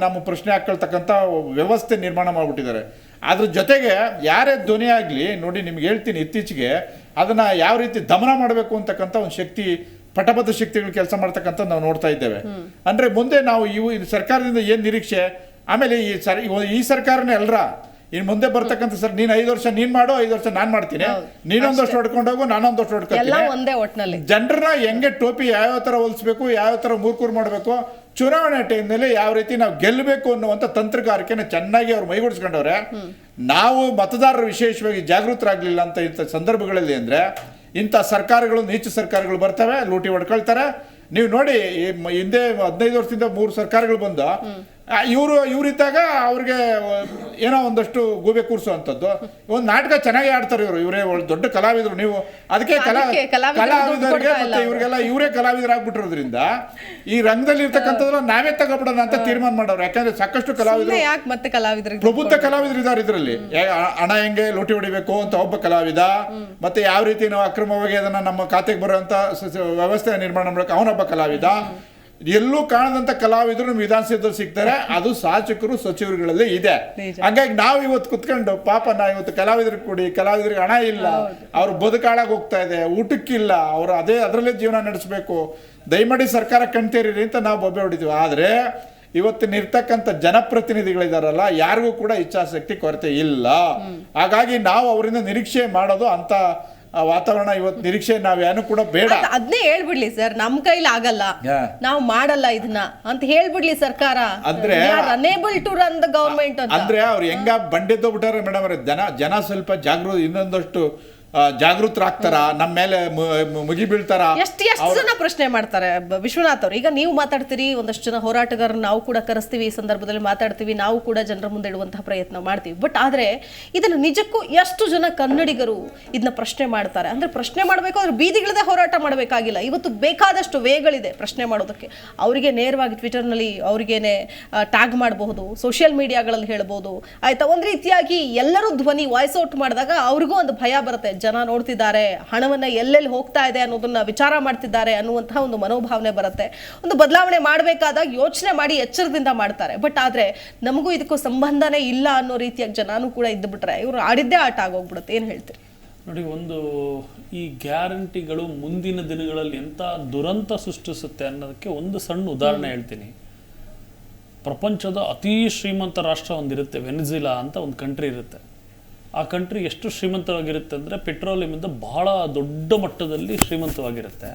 ನಮ್ಮ ಪ್ರಶ್ನೆ ಹಾಕೊಳ್ತಕ್ಕಂಥ ವ್ಯವಸ್ಥೆ ನಿರ್ಮಾಣ ಮಾಡಿಬಿಟ್ಟಿದ್ದಾರೆ. ಅದ್ರ ಜೊತೆಗೆ ಯಾರೇ ಧ್ವನಿ ಆಗಲಿ ನೋಡಿ, ನಿಮ್ಗೆ ಹೇಳ್ತೀನಿ, ಇತ್ತೀಚೆಗೆ ಅದನ್ನು ಯಾವ ರೀತಿ ದಮನ ಮಾಡಬೇಕು ಅಂತಕ್ಕಂಥ ಒಂದು ಶಕ್ತಿ, ಪಟಬದ್ಧ ಶಕ್ತಿಗಳು ಕೆಲಸ ಮಾಡ್ತಕ್ಕಂಥ ನಾವು ನೋಡ್ತಾ ಇದ್ದೇವೆ. ಅಂದರೆ ಮುಂದೆ ನಾವು ಸರ್ಕಾರದಿಂದ ಏನು ನಿರೀಕ್ಷೆ, ಆಮೇಲೆ ಈ ಸರ್ಕಾರನೇ ಅಲ್ರ ಇನ್ನು ಮುಂದೆ ಬರ್ತಕ್ಕಂಥ ಸರ್ ನೀನು 5 ವರ್ಷ ನೀನ್ ಮಾಡು, 5 ವರ್ಷ ನಾನ್ ಮಾಡ್ತೀನಿ, ನೀನೊಂದು ವರ್ಷ ಹೊಡ್ಕೊಂಡೋಗು, ನಾನೊಂದು ವರ್ಷ ಎಲ್ಲ ಹೊಡ್ಕೊತೀನಿ. ಒಂದೇ ಒಟ್ನಲ್ಲಿ ಜನರನ್ನ ಹೆಂಗೆ ಟೋಪಿ ಯಾವ ತರ ಹೋಲಿಸ್ಬೇಕು, ಯಾವ ತರ ಮೂರ್ಕೂರು ಮಾಡಬೇಕು, ಚುನಾವಣೆ ಟೈಮ್ನಲ್ಲಿ ಯಾವ ರೀತಿ ನಾವು ಗೆಲ್ಲಬೇಕು ಅನ್ನುವಂಥ ತಂತ್ರಗಾರಿಕೆನ ಚೆನ್ನಾಗಿ ಅವ್ರು ಮೈಗೂಡಿಸ್ಕೊಂಡವ್ರೆ. ನಾವು ಮತದಾರರು ವಿಶೇಷವಾಗಿ ಜಾಗೃತರಾಗಲಿಲ್ಲ ಅಂತ ಇಂಥ ಸಂದರ್ಭಗಳಲ್ಲಿ ಅಂದರೆ ಇಂಥ ಸರ್ಕಾರಗಳು, ನೀಚ ಸರ್ಕಾರಗಳು ಬರ್ತವೆ, ಲೂಟಿ ಹೊಡ್ಕೊಳ್ತಾರೆ. ನೀವು ನೋಡಿ ಹಿಂದೆ 15 ವರ್ಷದಿಂದ 3 ಸರ್ಕಾರಗಳು ಬಂದು ಇವರಿದ್ದಾಗ ಅವ್ರಿಗೆ ಏನೋ ಒಂದಷ್ಟು ಗೂಬೆ ಕೂರಿಸುವಂಥದ್ದು. ಒಂದು ನಾಟಕ ಚೆನ್ನಾಗಿ ಆಡ್ತಾರೆ ಇವರೇ ದೊಡ್ಡ ಕಲಾವಿದರು. ನೀವು ಅದಕ್ಕೆ ಕಲಾವಿದರಿಗೆ ಮತ್ತೆ ಇವರಿಗೆಲ್ಲ ಇವರೇ ಕಲಾವಿದರಾಗ್ಬಿಟ್ಟಿರೋದ್ರಿಂದ ಈ ರಂಗದಲ್ಲಿ ಇರ್ತಕ್ಕಂಥದ್ರ ನಾವೇ ತಗೋಬಿಡೋಣ ಅಂತ ತೀರ್ಮಾನ ಮಾಡೋರು. ಯಾಕಂದ್ರೆ ಸಾಕಷ್ಟು ಕಲಾವಿದರು, ಪ್ರಬುದ್ಧ ಕಲಾವಿದರು ಇದ್ದಾರೆ ಇದರಲ್ಲಿ. ಹಣ ಹೆಂಗೆ ಲೂಟಿ ಹೊಡಿಬೇಕು ಅಂತ ಒಬ್ಬ ಕಲಾವಿದ, ಮತ್ತೆ ಯಾವ ರೀತಿ ನಾವು ಅಕ್ರಮವಾಗಿ ಅದನ್ನ ನಮ್ಮ ಖಾತೆಗೆ ಬರುವಂತ ವ್ಯವಸ್ಥೆ ನಿರ್ಮಾಣ ಮಾಡಬೇಕು ಅವನೊಬ್ಬ ಕಲಾವಿದ. ಎಲ್ಲೂ ಕಾಣದಂತ ಕಲಾವಿದರು ನಮ್ಮ ವಿಧಾನಸೌಧದಲ್ಲಿ ಸಿಗ್ತಾರೆ. ಅದು ಶಾಸಕರು ಸಚಿವರುಗಳಲ್ಲೇ ಇದೆ. ಹಾಗಾಗಿ ನಾವು ಇವತ್ತು ಕುತ್ಕೊಂಡು ಪಾಪ ನಾವು ಇವತ್ತು ಕಲಾವಿದರಿಗೆ ಕೊಡಿ, ಕಲಾವಿದರಿಗೆ ಹಣ ಇಲ್ಲ, ಅವ್ರು ಬದುಕಾಳಾಗಿ ಹೋಗ್ತಾ ಇದೆ, ಊಟಕ್ಕಿಲ್ಲ, ಅವರು ಅದರಲ್ಲೇ ಜೀವನ ನಡೆಸಬೇಕು, ದಯಮಾಡಿ ಸರ್ಕಾರ ಕಣ್ತೇರಿರಿ ಅಂತ ನಾವು ಬೊಬ್ಬೆ ಹೊಡಿತೀವಿ. ಆದರೆ ಇವತ್ತಿನಿರ್ತಕ್ಕಂಥ ಜನಪ್ರತಿನಿಧಿಗಳಿದಾರಲ್ಲ, ಯಾರಿಗೂ ಕೂಡ ಇಚ್ಛಾಶಕ್ತಿ ಕೊರತೆ ಇಲ್ಲ. ಹಾಗಾಗಿ ನಾವು ಅವರಿಂದ ನಿರೀಕ್ಷೆ ಮಾಡೋದು ಅಂತ ವಾತಾವರಣ ಇವತ್ತು ನಿರೀಕ್ಷೆ ನಾವೇನು ಕೂಡ ಬೇಡ. ಅದನ್ನೇ ಹೇಳ್ಬಿಡ್ಲಿ ಸರ್, ನಮ್ ಕೈಲಿ ಆಗಲ್ಲ, ನಾವು ಮಾಡಲ್ಲ ಇದನ್ನ ಅಂತ ಹೇಳ್ಬಿಡ್ಲಿ ಸರ್ಕಾರ. ಅಂದ್ರೆ unable to run the government ಅಂತ. ಅಂದ್ರೆ ಅವ್ರು ಹೆಂಗ ಬಂಡೆದ್ದೋಗ್ಬಿಟ್ಟಾರೆ ಮೇಡಮ್ ಅವ್ರೆ. ಜನ ಸ್ವಲ್ಪ ಇನ್ನೊಂದಷ್ಟು ಜಾಗೃತರಾಗ್ತಾರ, ನಮ್ಮ ಮೇಲೆ ಮುಗಿ ಬೀಳ್ತಾರ. ಎಷ್ಟು ಜನ ಪ್ರಶ್ನೆ ಮಾಡ್ತಾರೆ ವಿಶ್ವನಾಥ್ ಅವ್ರು. ಈಗ ನೀವು ಮಾತಾಡ್ತೀರಿ, ಒಂದಷ್ಟು ಜನ ಹೋರಾಟಗಾರರು ನಾವು ಕೂಡ ಕರೆಸ್ತೀವಿ, ಈ ಸಂದರ್ಭದಲ್ಲಿ ಮಾತಾಡ್ತೀವಿ, ನಾವು ಕೂಡ ಜನರ ಮುಂದೆ ಇಡುವಂತಹ ಪ್ರಯತ್ನ ಮಾಡ್ತೀವಿ. ಬಟ್ ಆದ್ರೆ ಇದನ್ನ ನಿಜಕ್ಕೂ ಎಷ್ಟು ಜನ ಕನ್ನಡಿಗರು ಇದನ್ನ ಪ್ರಶ್ನೆ ಮಾಡ್ತಾರೆ? ಅಂದ್ರೆ ಪ್ರಶ್ನೆ ಮಾಡಬೇಕು ಅಂದ್ರೆ ಬೀದಿಗಳದೇ ಹೋರಾಟ ಮಾಡಬೇಕಾಗಿಲ್ಲ. ಇವತ್ತು ಬೇಕಾದಷ್ಟು ವೇಗಳಿದೆ ಪ್ರಶ್ನೆ ಮಾಡೋದಕ್ಕೆ. ಅವರಿಗೆ ನೇರವಾಗಿ ಟ್ವಿಟರ್ನಲ್ಲಿ ಅವರಿಗೇನೆ ಟ್ಯಾಗ್ ಮಾಡಬಹುದು, ಸೋಷಿಯಲ್ ಮೀಡಿಯಾಗಳಲ್ಲಿ ಹೇಳ್ಬೋದು, ಆಯ್ತಾ. ಒಂದ್ ರೀತಿಯಾಗಿ ಎಲ್ಲರೂ ಧ್ವನಿ ವಾಯ್ಸ್ ಔಟ್ ಮಾಡಿದಾಗ ಅವ್ರಿಗೂ ಒಂದು ಭಯ ಬರುತ್ತೆ. ಜನ ನೋಡ್ತಿದ್ದಾರೆ, ಹಣವನ್ನ ಎಲ್ಲೆಲ್ಲಿ ಹೋಗ್ತಾ ಇದೆ ಅನ್ನೋದನ್ನ ವಿಚಾರ ಮಾಡ್ತಿದ್ದಾರೆ ಅನ್ನುವಂತಹ ಒಂದು ಮನೋಭಾವನೆ ಬರುತ್ತೆ. ಒಂದು ಬದಲಾವಣೆ ಮಾಡಬೇಕಾದಾಗ ಯೋಚನೆ ಮಾಡಿ ಎಚ್ಚರದಿಂದ ಮಾಡ್ತಾರೆ. ಬಟ್ ಆದ್ರೆ ನಮಗೂ ಇದಕ್ಕೂ ಸಂಬಂಧನೇ ಇಲ್ಲ ಅನ್ನೋ ರೀತಿಯಾಗಿ ಜನನೂ ಕೂಡ ಇದ್ದು ಬಿಟ್ರೆ ಇವರು ಆಡಿದ್ದೇ ಆಟ ಆಗೋಗ್ಬಿಡುತ್ತೆ. ಏನ್ ಹೇಳ್ತೀರಿ? ನೋಡಿ, ಒಂದು ಈ ಗ್ಯಾರಂಟಿಗಳು ಮುಂದಿನ ದಿನಗಳಲ್ಲಿ ಎಂಥ ದುರಂತ ಸೃಷ್ಟಿಸುತ್ತೆ ಅನ್ನೋದಕ್ಕೆ ಒಂದು ಸಣ್ಣ ಉದಾಹರಣೆ ಹೇಳ್ತೀನಿ. ಪ್ರಪಂಚದ ಅತಿ ಶ್ರೀಮಂತ ರಾಷ್ಟ್ರ ಒಂದಿರುತ್ತೆ, ವೆನಿಜುಲಾ ಅಂತ ಒಂದು ಕಂಟ್ರಿ ಇರುತ್ತೆ. ಆ ಕಂಟ್ರಿ ಎಷ್ಟು ಶ್ರೀಮಂತವಾಗಿರುತ್ತೆ ಅಂದರೆ ಪೆಟ್ರೋಲಿಯಮಿಂದ ಬಹಳ ದೊಡ್ಡ ಮಟ್ಟದಲ್ಲಿ ಶ್ರೀಮಂತವಾಗಿರುತ್ತೆ.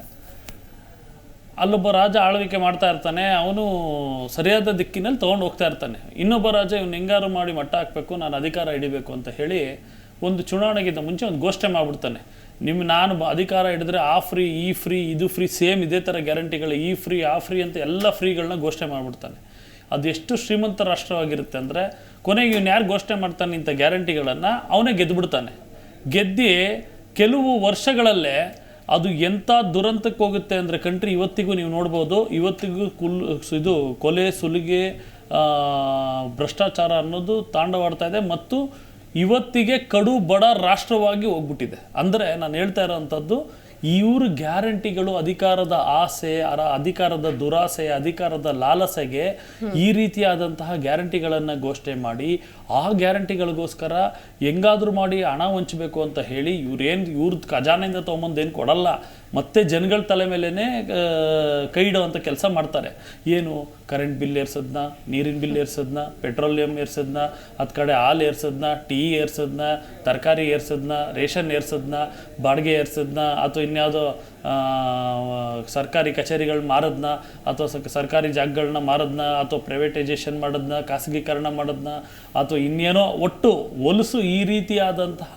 ಅಲ್ಲೊಬ್ಬ ರಾಜ ಆಳ್ವಿಕೆ ಮಾಡ್ತಾ ಇರ್ತಾನೆ, ಅವನು ಸರಿಯಾದ ದಿಕ್ಕಿನಲ್ಲಿ ತೊಗೊಂಡು ಹೋಗ್ತಾ ಇರ್ತಾನೆ. ಇನ್ನೊಬ್ಬ ರಾಜ ಇವ್ನು ಹೆಂಗಾರು ಮಾಡಿ ಮಟ್ಟ ಹಾಕಬೇಕು, ನಾನು ಅಧಿಕಾರ ಹಿಡಿಬೇಕು ಅಂತ ಹೇಳಿ ಒಂದು ಚುನಾವಣೆಗಿಂತ ಮುಂಚೆ ಒಂದು ಘೋಷಣೆ ಮಾಡಿಬಿಡ್ತಾನೆ. ನಾನು ಅಧಿಕಾರ ಹಿಡಿದ್ರೆ ಆ ಫ್ರೀ, ಈ ಫ್ರೀ, ಇದು ಫ್ರೀ, ಸೇಮ್ ಇದೇ ಥರ ಗ್ಯಾರಂಟಿಗಳು, ಈ ಫ್ರೀ ಆ ಫ್ರೀ ಅಂತ ಎಲ್ಲ ಫ್ರೀಗಳನ್ನ ಘೋಷಣೆ ಮಾಡಿಬಿಡ್ತಾನೆ. ಅದೆಷ್ಟು ಶ್ರೀಮಂತ ರಾಷ್ಟ್ರವಾಗಿರುತ್ತೆ ಅಂದರೆ ಕೊನೆಗೆ ಇವನು ಯಾರು ಘೋಷಣೆ ಮಾಡ್ತಾನೆ ಇಂಥ ಗ್ಯಾರಂಟಿಗಳನ್ನು ಅವನೇ ಗೆದ್ದುಬಿಡ್ತಾನೆ. ಗೆದ್ದು ಕೆಲವು ವರ್ಷಗಳಲ್ಲೇ ಅದು ಎಂಥ ದುರಂತಕ್ಕೆ ಹೋಗುತ್ತೆ ಅಂದರೆ ಕಂಟ್ರಿ ಇವತ್ತಿಗೂ ನೀವು ನೋಡ್ಬೋದು, ಇವತ್ತಿಗೂ ಇದು ಕೊಲೆ, ಸುಲಿಗೆ, ಭ್ರಷ್ಟಾಚಾರ ಅನ್ನೋದು ತಾಂಡವಾಡ್ತಾ ಇದೆ ಮತ್ತು ಇವತ್ತಿಗೆ ಕಡು ಬಡ ರಾಷ್ಟ್ರವಾಗಿ ಹೋಗ್ಬಿಟ್ಟಿದೆ. ಅಂದರೆ ನಾನು ಹೇಳ್ತಾ ಇರೋವಂಥದ್ದು, ಇವರು ಗ್ಯಾರಂಟಿಗಳು ಅಧಿಕಾರದ ಆಸೆ, ಅಧಿಕಾರದ ದುರಾಸೆ, ಅಧಿಕಾರದ ಲಾಲಸೆಗೆ ಈ ರೀತಿಯಾದಂತಹ ಗ್ಯಾರಂಟಿಗಳನ್ನು ಘೋಷಣೆ ಮಾಡಿ ಆ ಗ್ಯಾರಂಟಿಗಳಿಗೋಸ್ಕರ ಹೆಂಗಾದ್ರೂ ಮಾಡಿ ಹಣ ಹಂಚಬೇಕು ಅಂತ ಹೇಳಿ ಇವ್ರದ್ದು ಖಜಾನೆಯಿಂದ ತೊಗೊಂಬಂದು ಏನು ಕೊಡಲ್ಲ, ಮತ್ತೆ ಜನಗಳ ತಲೆ ಮೇಲೇ ಕೈ ಇಡುವಂಥ ಕೆಲಸ ಮಾಡ್ತಾರೆ. ಏನು ಕರೆಂಟ್ ಬಿಲ್ ಏರ್ಸೋದನ್ನ, ನೀರಿನ ಬಿಲ್ ಏರ್ಸೋದನ್ನ, ಪೆಟ್ರೋಲಿಯಂ ಏರ್ಸೋದನ್ನ, ಅದು ಕಡೆ ಹಾಲು ಏರ್ಸೋದನ್ನ, ಟೀ ಏರ್ಸೋದನ್ನ, ತರಕಾರಿ ಏರ್ಸೋದನ್ನ, ರೇಷನ್ ಏರ್ಸೋದನ್ನ, ಬಾಡಿಗೆ ಏರ್ಸೋದನ್ನ, ಅಥವಾ ಇನ್ಯಾವುದೋ ಸರ್ಕಾರಿ ಕಚೇರಿಗಳು ಮಾರೋದನ್ನ, ಅಥವಾ ಸರ್ಕಾರಿ ಜಾಗಗಳನ್ನ ಮಾರೋದನ್ನ, ಅಥವಾ ಪ್ರೈವೇಟೈಸೇಷನ್ ಮಾಡೋದನ್ನ, ಖಾಸಗೀಕರಣ ಮಾಡೋದನ್ನ, ಅಥವಾ ಇನ್ನೇನೋ ಒಟ್ಟು ಹೊಲಸು ಈ ರೀತಿಯಾದಂತಹ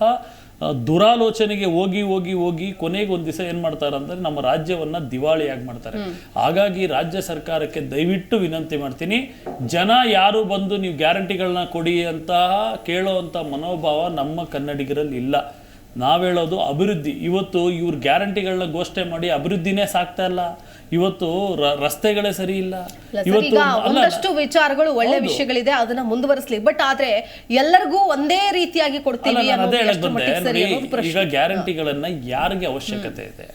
ದುರಾಲೋಚನೆಗೆ ಹೋಗಿ ಹೋಗಿ ಹೋಗಿ ಕೊನೆಗೆ ಒಂದು ದಿವಸ ಏನು ಮಾಡ್ತಾರೆ ಅಂದರೆ ನಮ್ಮ ರಾಜ್ಯವನ್ನು ದಿವಾಳಿಯಾಗಿ ಮಾಡ್ತಾರೆ. ಹಾಗಾಗಿ ರಾಜ್ಯ ಸರ್ಕಾರಕ್ಕೆ ದಯವಿಟ್ಟು ವಿನಂತಿ ಮಾಡ್ತೀನಿ, ಜನ ಯಾರು ಬಂದು ನೀವು ಗ್ಯಾರಂಟಿಗಳನ್ನ ಕೊಡಿ ಅಂತ ಕೇಳೋವಂಥ ಮನೋಭಾವ ನಮ್ಮ ಕನ್ನಡಿಗರಲ್ಲಿ ಇಲ್ಲ. ನಾವು ಹೇಳೋದು ಅಭಿವೃದ್ಧಿ. ಇವತ್ತು ಇವ್ರು ಗ್ಯಾರಂಟಿಗಳನ್ನ ಘೋಷಣೆ ಮಾಡಿ ಅಭಿವೃದ್ಧಿನೇ ಸಾಕ್ತಾ ಇಲ್ಲ. ಇವತ್ತು ರಸ್ತೆಗಳೇ ಸರಿ ಇಲ್ಲ. ಇವತ್ತು ಒಂದಷ್ಟು ವಿಚಾರಗಳು ಒಳ್ಳೆ ವಿಷಯಗಳಿದೆ, ಅದನ್ನ ಮುಂದುವರಿಸಲಿ. ಬಟ್ ಆದ್ರೆ ಎಲ್ಲರಿಗೂ ಒಂದೇ ರೀತಿಯಾಗಿ ಕೊಡ್ತೀವಿ. ಈಗ ಗ್ಯಾರಂಟಿಗಳನ್ನ ಯಾರಿಗೆ ಅವಶ್ಯಕತೆ ಇದೆ,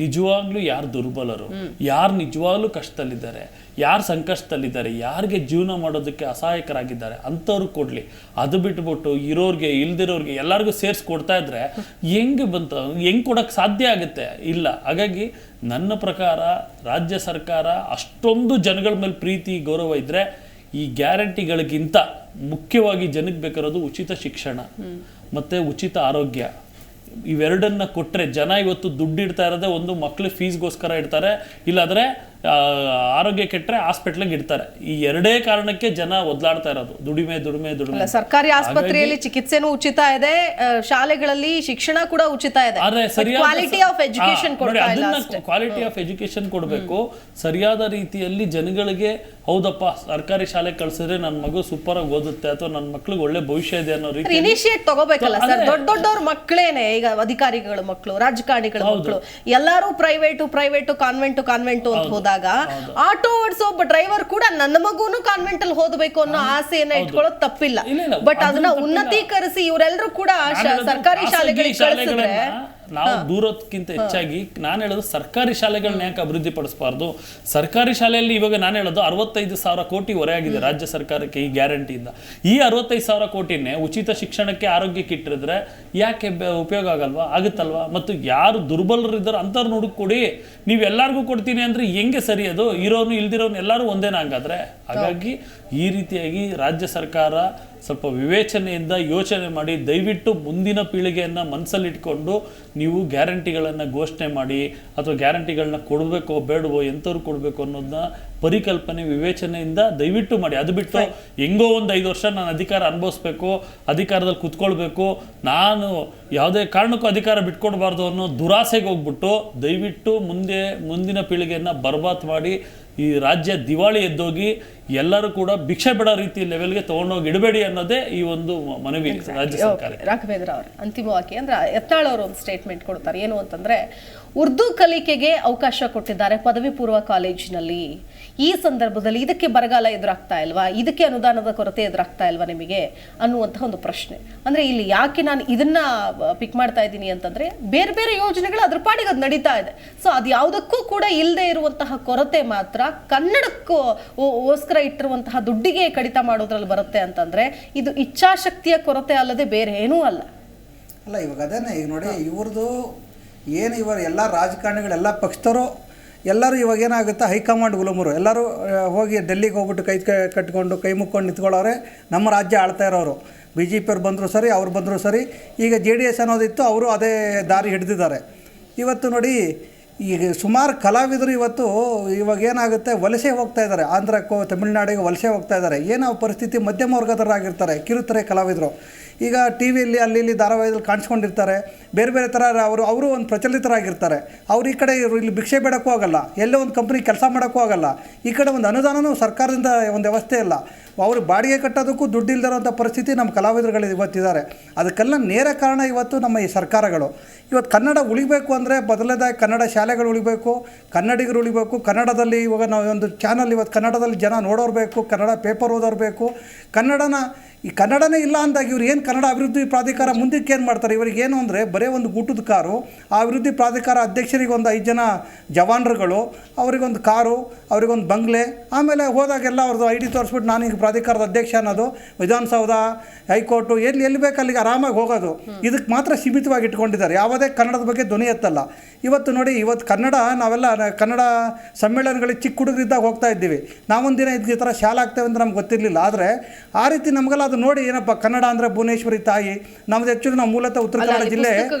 ನಿಜವಾಗ್ಲೂ ಯಾರು ದುರ್ಬಲರು, ಯಾರು ನಿಜವಾಗ್ಲೂ ಕಷ್ಟದಲ್ಲಿದ್ದಾರೆ, ಯಾರು ಸಂಕಷ್ಟದಲ್ಲಿದ್ದಾರೆ, ಯಾರಿಗೆ ಜೀವನ ಮಾಡೋದಕ್ಕೆ ಅಸಹಾಯಕರಾಗಿದ್ದಾರೆ ಅಂಥವ್ರು ಕೊಡ್ಲಿ. ಅದು ಬಿಟ್ಬಿಟ್ಟು ಇರೋರ್ಗೆ ಇಲ್ದಿರೋರ್ಗೆ ಎಲ್ಲರಿಗೂ ಸೇರಿಸಿ ಕೊಡ್ತಾ ಇದ್ರೆ ಹೆಂಗೆ ಕೊಡಕ್ಕೆ ಸಾಧ್ಯ ಆಗುತ್ತೆ? ಇಲ್ಲ. ಹಾಗಾಗಿ ನನ್ನ ಪ್ರಕಾರ ರಾಜ್ಯ ಸರ್ಕಾರ ಅಷ್ಟೊಂದು ಜನಗಳ ಮೇಲೆ ಪ್ರೀತಿ ಗೌರವ ಇದ್ರೆ ಈ ಗ್ಯಾರಂಟಿಗಳಿಗಿಂತ ಮುಖ್ಯವಾಗಿ ಜನಕ್ಕೆ ಬೇಕಾಗಿರೋದು ಉಚಿತ ಶಿಕ್ಷಣ ಮತ್ತೆ ಉಚಿತ ಆರೋಗ್ಯ. ಇವೆರಡನ್ನ ಕೊಟ್ಟರೆ ಜನ ಇವತ್ತು ದುಡ್ಡು ಇಡ್ತಾ ಇರೋದೇ ಒಂದು ಮಕ್ಳು ಫೀಸ್ಗೋಸ್ಕರ ಇಡ್ತಾರೆ, ಇಲ್ಲಾಂದ್ರೆ ಆರೋಗ್ಯ ಕೆಟ್ಟರೆ ಹಾಸ್ಪಿಟ್ಲಿಗೆ ಇಡ್ತಾರೆ. ಈ ಎರಡೇ ಕಾರಣಕ್ಕೆ ಜನ ಒದ್ಲಾಡ್ತಾ ಇರೋದು, ದುಡಿಮೆ. ಸರ್ಕಾರಿ ಆಸ್ಪತ್ರೆಯಲ್ಲಿ ಚಿಕಿತ್ಸೆನೂ ಉಚಿತ ಇದೆ, ಶಾಲೆಗಳಲ್ಲಿ ಶಿಕ್ಷಣ ಕೂಡ ಉಚಿತ ಇದೆ. Quality of education quality of education ಕೊಡಬೇಕು. ಸರಿಯಾದ ರೀತಿಯಲ್ಲಿ ಜನಗಳಿಗೆ ಹೌದಪ್ಪ ಸರ್ಕಾರಿ ಶಾಲೆ ಕಳ್ಸಿದ್ರೆ ನನ್ನ ಮಗು ಸೂಪರ್ ಆಗಿ ಓದುತ್ತೆ ಅಥವಾ ನನ್ನ ಮಕ್ಳಿಗೆ ಒಳ್ಳೆ ಭವಿಷ್ಯ ಇದೆ ಅನ್ನೋ ರೀತಿ ಇನಿಷಿಯೇಟ್ ತಗೋಬೇಕಲ್ಲ ಸರ್. ದೊಡ್ಡವ್ರ ಮಕ್ಕಳೇನೆ ಈಗ ಅಧಿಕಾರಿಗಳ ಮಕ್ಕಳು, ರಾಜಕಾರಣಿಗಳ ಮಕ್ಕಳು ಎಲ್ಲರೂ ಪ್ರೈವೇಟು ಕಾನ್ವೆಂಟು ಅಂತ ಹೋದಾಗ ಆಟೋ ಓಡಿಸೋ ಒಬ್ಬ ಡ್ರೈವರ್ ಕೂಡ ನನ್ನ ಮಗುನು ಕಾನ್ವೆಂಟ್ ಅಲ್ಲಿ ಓದಬೇಕು ಅನ್ನೋ ಆಸೆಯನ್ನ ಇಟ್ಕೊಳ್ಳೋದು ತಪ್ಪಿಲ್ಲ. ಬಟ್ ಅದನ್ನ ಉನ್ನತೀಕರಿಸಿ ಇವರೆಲ್ಲರೂ ಕೂಡ ಸರ್ಕಾರಿ ಶಾಲೆಗಳಿಗೆ ಕಳಿಸಿದ್ರೆ ನಾವು ದೂರೋದಕ್ಕಿಂತ ಹೆಚ್ಚಾಗಿ ನಾನು ಹೇಳೋದು ಸರ್ಕಾರಿ ಶಾಲೆಗಳನ್ನ ಯಾಕೆ ಅಭಿವೃದ್ಧಿ ಪಡಿಸಬಾರ್ದು. ಸರ್ಕಾರಿ ಶಾಲೆಯಲ್ಲಿ ಇವಾಗ ನಾನು ಹೇಳೋದು 65,000 ಕೋಟಿ ಹೊರೆ ಆಗಿದೆ ರಾಜ್ಯ ಸರ್ಕಾರಕ್ಕೆ ಈ ಗ್ಯಾರಂಟಿಯಿಂದ. ಈ 65,000 ಕೋಟಿನೇ ಉಚಿತ ಶಿಕ್ಷಣಕ್ಕೆ ಆರೋಗ್ಯಕ್ಕೆ ಇಟ್ಟಿದ್ರೆ ಯಾಕೆ ಉಪಯೋಗ ಆಗಲ್ವಾ? ಆಗುತ್ತಲ್ವಾ? ಮತ್ತು ಯಾರು ದುರ್ಬಲರಿದ್ದಾರೋ ಅಂಥವ್ರು ಹುಡುಕೊಡಿ. ನೀವು ಎಲ್ಲರಿಗೂ ಕೊಡ್ತೀನಿ ಅಂದ್ರೆ ಹೆಂಗೆ ಸರಿ ಅದು? ಇರೋನು ಇಲ್ದಿರೋನು ಎಲ್ಲರೂ ಒಂದೇನ ಹಂಗಾದ್ರೆ? ಹಾಗಾಗಿ ಈ ರೀತಿಯಾಗಿ ರಾಜ್ಯ ಸರ್ಕಾರ ಸ್ವಲ್ಪ ವಿವೇಚನೆಯಿಂದ ಯೋಚನೆ ಮಾಡಿ ದಯವಿಟ್ಟು ಮುಂದಿನ ಪೀಳಿಗೆಯನ್ನು ಮನಸ್ಸಲ್ಲಿಟ್ಕೊಂಡು ನೀವು ಗ್ಯಾರಂಟಿಗಳನ್ನು ಘೋಷಣೆ ಮಾಡಿ ಅಥವಾ ಗ್ಯಾರಂಟಿಗಳನ್ನ ಕೊಡಬೇಕೋ ಬೇಡವೋ ಎಂಥವ್ರು ಕೊಡಬೇಕು ಅನ್ನೋದನ್ನ ಪರಿಕಲ್ಪನೆ ವಿವೇಚನೆಯಿಂದ ದಯವಿಟ್ಟು ಮಾಡಿ. ಅದು ಬಿಟ್ಟು ಹೆಂಗೋ ಒಂದು 5 ವರ್ಷ ನಾನು ಅಧಿಕಾರ ಅನುಭವಿಸ್ಬೇಕು, ಅಧಿಕಾರದಲ್ಲಿ ಕುತ್ಕೊಳ್ಬೇಕು, ನಾನು ಯಾವುದೇ ಕಾರಣಕ್ಕೂ ಅಧಿಕಾರ ಬಿಟ್ಕೊಡ್ಬಾರ್ದು ಅನ್ನೋ ದುರಾಸೆಗೆ ಹೋಗ್ಬಿಟ್ಟು ದಯವಿಟ್ಟು ಮುಂದಿನ ಪೀಳಿಗೆಯನ್ನು ಬರ್ಬಾದ್ ಮಾಡಿ ಈ ರಾಜ್ಯ ದಿವಾಳಿ ಎದ್ದೋಗಿ ಎಲ್ಲರೂ ಕೂಡ ಭಿಕ್ಷೆ ಬಿಡೋ ರೀತಿ ಲೆವೆಲ್ಗೆ ತಗೊಂಡೋಗಿ ಇಡಬೇಡಿ ಅನ್ನೋದೇ ಈ ಒಂದು ಮನವಿ ರಾಜ್ಯ ಸರ್ಕಾರ. ರಾಘವೇಂದ್ರ ಅವರು ಅಂತಿಮವಾಗಿ ಅಂದ್ರೆ ಯತ್ನಾಳ್ ಅವರು ಒಂದು ಸ್ಟೇಟ್ಮೆಂಟ್ ಕೊಡ್ತಾರೆ, ಏನು ಅಂತಂದ್ರೆ ಉರ್ದು ಕಲಿಕೆಗೆ ಅವಕಾಶ ಕೊಟ್ಟಿದ್ದಾರೆ ಪದವಿ ಪೂರ್ವ ಕಾಲೇಜಿನಲ್ಲಿ. ಈ ಸಂದರ್ಭದಲ್ಲಿ ಇದಕ್ಕೆ ಬರಗಾಲ ಎದುರಾಗ್ತಾ ಇಲ್ವಾ, ಇದಕ್ಕೆ ಅನುದಾನದ ಕೊರತೆ ಎದುರಾಗ್ತಾ ಇಲ್ವಾ ನಿಮಗೆ ಅನ್ನುವಂತಹ ಒಂದು ಪ್ರಶ್ನೆ. ಅಂದ್ರೆ ಇಲ್ಲಿ ಯಾಕೆ ನಾನು ಇದನ್ನ ಪಿಕ್ ಮಾಡ್ತಾ ಇದ್ದೀನಿ ಅಂತಂದ್ರೆ ಬೇರೆ ಬೇರೆ ಯೋಜನೆಗಳು ಅದ್ರ ಪಾಡಿಗೆ ಅದು ನಡೀತಾ ಇದೆ. ಸೊ ಅದು ಯಾವುದಕ್ಕೂ ಕೂಡ ಇಲ್ಲದೆ ಇರುವಂತಹ ಕೊರತೆ ಮಾತ್ರ ಕನ್ನಡಕ್ಕೋಸ್ಕರ ಇಟ್ಟಿರುವಂತಹ ದುಡ್ಡಿಗೆ ಕಡಿತ ಮಾಡೋದ್ರಲ್ಲಿ ಬರುತ್ತೆ ಅಂತಂದ್ರೆ ಇದು ಇಚ್ಛಾಶಕ್ತಿಯ ಕೊರತೆ ಅಲ್ಲದೆ ಬೇರೆ ಏನೂ ಅಲ್ಲ. ಇವಾಗ ಅದೇನೆ ಈಗ ನೋಡಿ ಇವ್ರದ್ದು ಏನು ಇವರು ಎಲ್ಲ ರಾಜಕಾರಣಿಗಳೆಲ್ಲ ಪಕ್ಷದವರು ಎಲ್ಲರೂ ಇವಾಗ ಏನಾಗುತ್ತೆ ಹೈಕಮಾಂಡ್ ಗುಲಾಮರು ಎಲ್ಲರೂ ಹೋಗಿ ಡೆಲ್ಲಿಗೆ ಹೋಗ್ಬಿಟ್ಟು ಕೈ ಕಟ್ಕೊಂಡು ಕೈ ಮುಕ್ಕೊಂಡು ನಿಂತ್ಕೊಳ್ಳೋರೆ ನಮ್ಮ ರಾಜ್ಯ ಆಳ್ತಾ ಇರೋರು. BJP ಅವ್ರು ಬಂದರೂ ಸರಿ, ಅವ್ರು ಬಂದರೂ ಸರಿ. ಈಗ JDS ಅನ್ನೋದಿತ್ತು, ಅವರು ಅದೇ ದಾರಿ ಹಿಡಿದಿದ್ದಾರೆ. ಇವತ್ತು ನೋಡಿ ಈಗ ಸುಮಾರು ಕಲಾವಿದರು ಇವಾಗ ಏನಾಗುತ್ತೆ ವಲಸೆ ಹೋಗ್ತಾ ಇದ್ದಾರೆ, ಆಂಧ್ರಕ್ಕೋ ತಮಿಳ್ನಾಡಿಗೆ ವಲಸೆ ಹೋಗ್ತಾ ಇದ್ದಾರೆ. ಏನೋ ಪರಿಸ್ಥಿತಿ ಮಧ್ಯಮ ವರ್ಗದವರಾಗಿರ್ತಾರೆ, ಕಿರುತೆರೆ ಕಲಾವಿದರು. ಈಗ ಟಿ ವಿಯಲ್ಲಿ ಅಲ್ಲಿ ಧಾರಾವಾಹಿಯಲ್ಲಿ ಕಾಣಿಸ್ಕೊಂಡಿರ್ತಾರೆ, ಬೇರೆ ಬೇರೆ ಥರ ಅವರು ಒಂದು ಪ್ರಚಲಿತರಾಗಿರ್ತಾರೆ. ಅವ್ರು ಈ ಕಡೆ ಇಲ್ಲಿ ಭಿಕ್ಷೆ ಬೇಡಕ್ಕೂ ಆಗಲ್ಲ, ಎಲ್ಲೋ ಒಂದು ಕಂಪ್ನಿ ಕೆಲಸ ಮಾಡೋಕ್ಕೂ ಆಗಲ್ಲ. ಈ ಕಡೆ ಒಂದು ಅನುದಾನವೂ ಸರ್ಕಾರದಿಂದ ಒಂದು ವ್ಯವಸ್ಥೆ ಇಲ್ಲ. ಅವರು ಬಾಡಿಗೆ ಕಟ್ಟೋದಕ್ಕೂ ದುಡ್ಡು ಇಲ್ದಿರೋಂಥ ಪರಿಸ್ಥಿತಿ ನಮ್ಮ ಕಲಾವಿದರುಗಳು ಇವತ್ತಿದ್ದಾರೆ. ಅದಕ್ಕೆಲ್ಲ ನೇರ ಕಾರಣ ಇವತ್ತು ನಮ್ಮ ಈ ಸರ್ಕಾರಗಳು. ಇವತ್ತು ಕನ್ನಡ ಉಳಿಬೇಕು ಅಂದರೆ ಮೊದಲನೇದಾಗಿ ಕನ್ನಡ ಶಾಲೆಗಳು ಉಳಿಬೇಕು, ಕನ್ನಡಿಗರು ಉಳಿಬೇಕು. ಕನ್ನಡದಲ್ಲಿ ಇವಾಗ ನಾವು ಒಂದು ಚಾನಲ್ ಇವತ್ತು ಕನ್ನಡದಲ್ಲಿ ಜನ ನೋಡೋರು ಬೇಕು, ಕನ್ನಡ ಪೇಪರ್ ಓದೋರು ಬೇಕು. ಈ ಕನ್ನಡನೇ ಇಲ್ಲ ಅಂದಾಗ ಇವ್ರು ಏನು ಕನ್ನಡ ಅಭಿವೃದ್ಧಿ ಪ್ರಾಧಿಕಾರ ಮುಂದಕ್ಕೆ ಏನು ಮಾಡ್ತಾರೆ? ಇವ್ರಿಗೆ ಏನು ಅಂದರೆ ಬರೀ ಒಂದು ಗೂಟದ ಕಾರು, ಆ ಅಭಿವೃದ್ಧಿ ಪ್ರಾಧಿಕಾರ ಅಧ್ಯಕ್ಷರಿಗೆ ಒಂದು 5 ಜನ ಜವಾನರುಗಳು, ಅವರಿಗೊಂದು ಕಾರು, ಅವರಿಗೊಂದು ಬಂಗ್ಲೆ, ಆಮೇಲೆ ಹೋದಾಗೆಲ್ಲ ಅವ್ರದ್ದು ID ತೋರಿಸ್ಬಿಟ್ಟು ನಾನು ಈಗ ಪ್ರಾಧಿಕಾರದ ಅಧ್ಯಕ್ಷ ಅನ್ನೋದು, ವಿಧಾನಸೌಧ, ಹೈಕೋರ್ಟು, ಎಲ್ಲಿ ಬೇಕು ಅಲ್ಲಿಗೆ ಆರಾಮಾಗಿ ಹೋಗೋದು. ಇದಕ್ಕೆ ಮಾತ್ರ ಸೀಮಿತವಾಗಿ ಇಟ್ಕೊಂಡಿದ್ದಾರೆ, ಯಾವುದೇ ಕನ್ನಡದ ಬಗ್ಗೆ ಧ್ವನಿ ಎತ್ತಲ್ಲ. ಇವತ್ತು ನೋಡಿ, ಇವತ್ತು ನಾವೆಲ್ಲ ಕನ್ನಡ ಸಮ್ಮೇಳನಗಳಿಗೆ ಚಿಕ್ಕ ಹುಡುಗರಿದ್ದಾಗ ಹೋಗ್ತಾ ಇದ್ದೀವಿ. ನಾವೊಂದು ದಿನ ಈ ಥರ ಶಾಲೆ ಆಗ್ತೇವೆ ಅಂತ ನಮ್ಗೆ ಗೊತ್ತಿರಲಿಲ್ಲ. ಆದರೆ ಆ ರೀತಿ ನಮಗೆಲ್ಲ ಅದು ನೋಡಿ ಏನಪ್ಪ ಕನ್ನಡ ಅಂದರೆ ಭುವನೇಶ್ವರಿ ತಾಯಿ. ನಮ್ಮದು ಆ್ಯಕ್ಚುಲಿ ನಾವು ಮೂಲತಃ ಉತ್ತರ ಕನ್ನಡ ಜಿಲ್ಲೆ,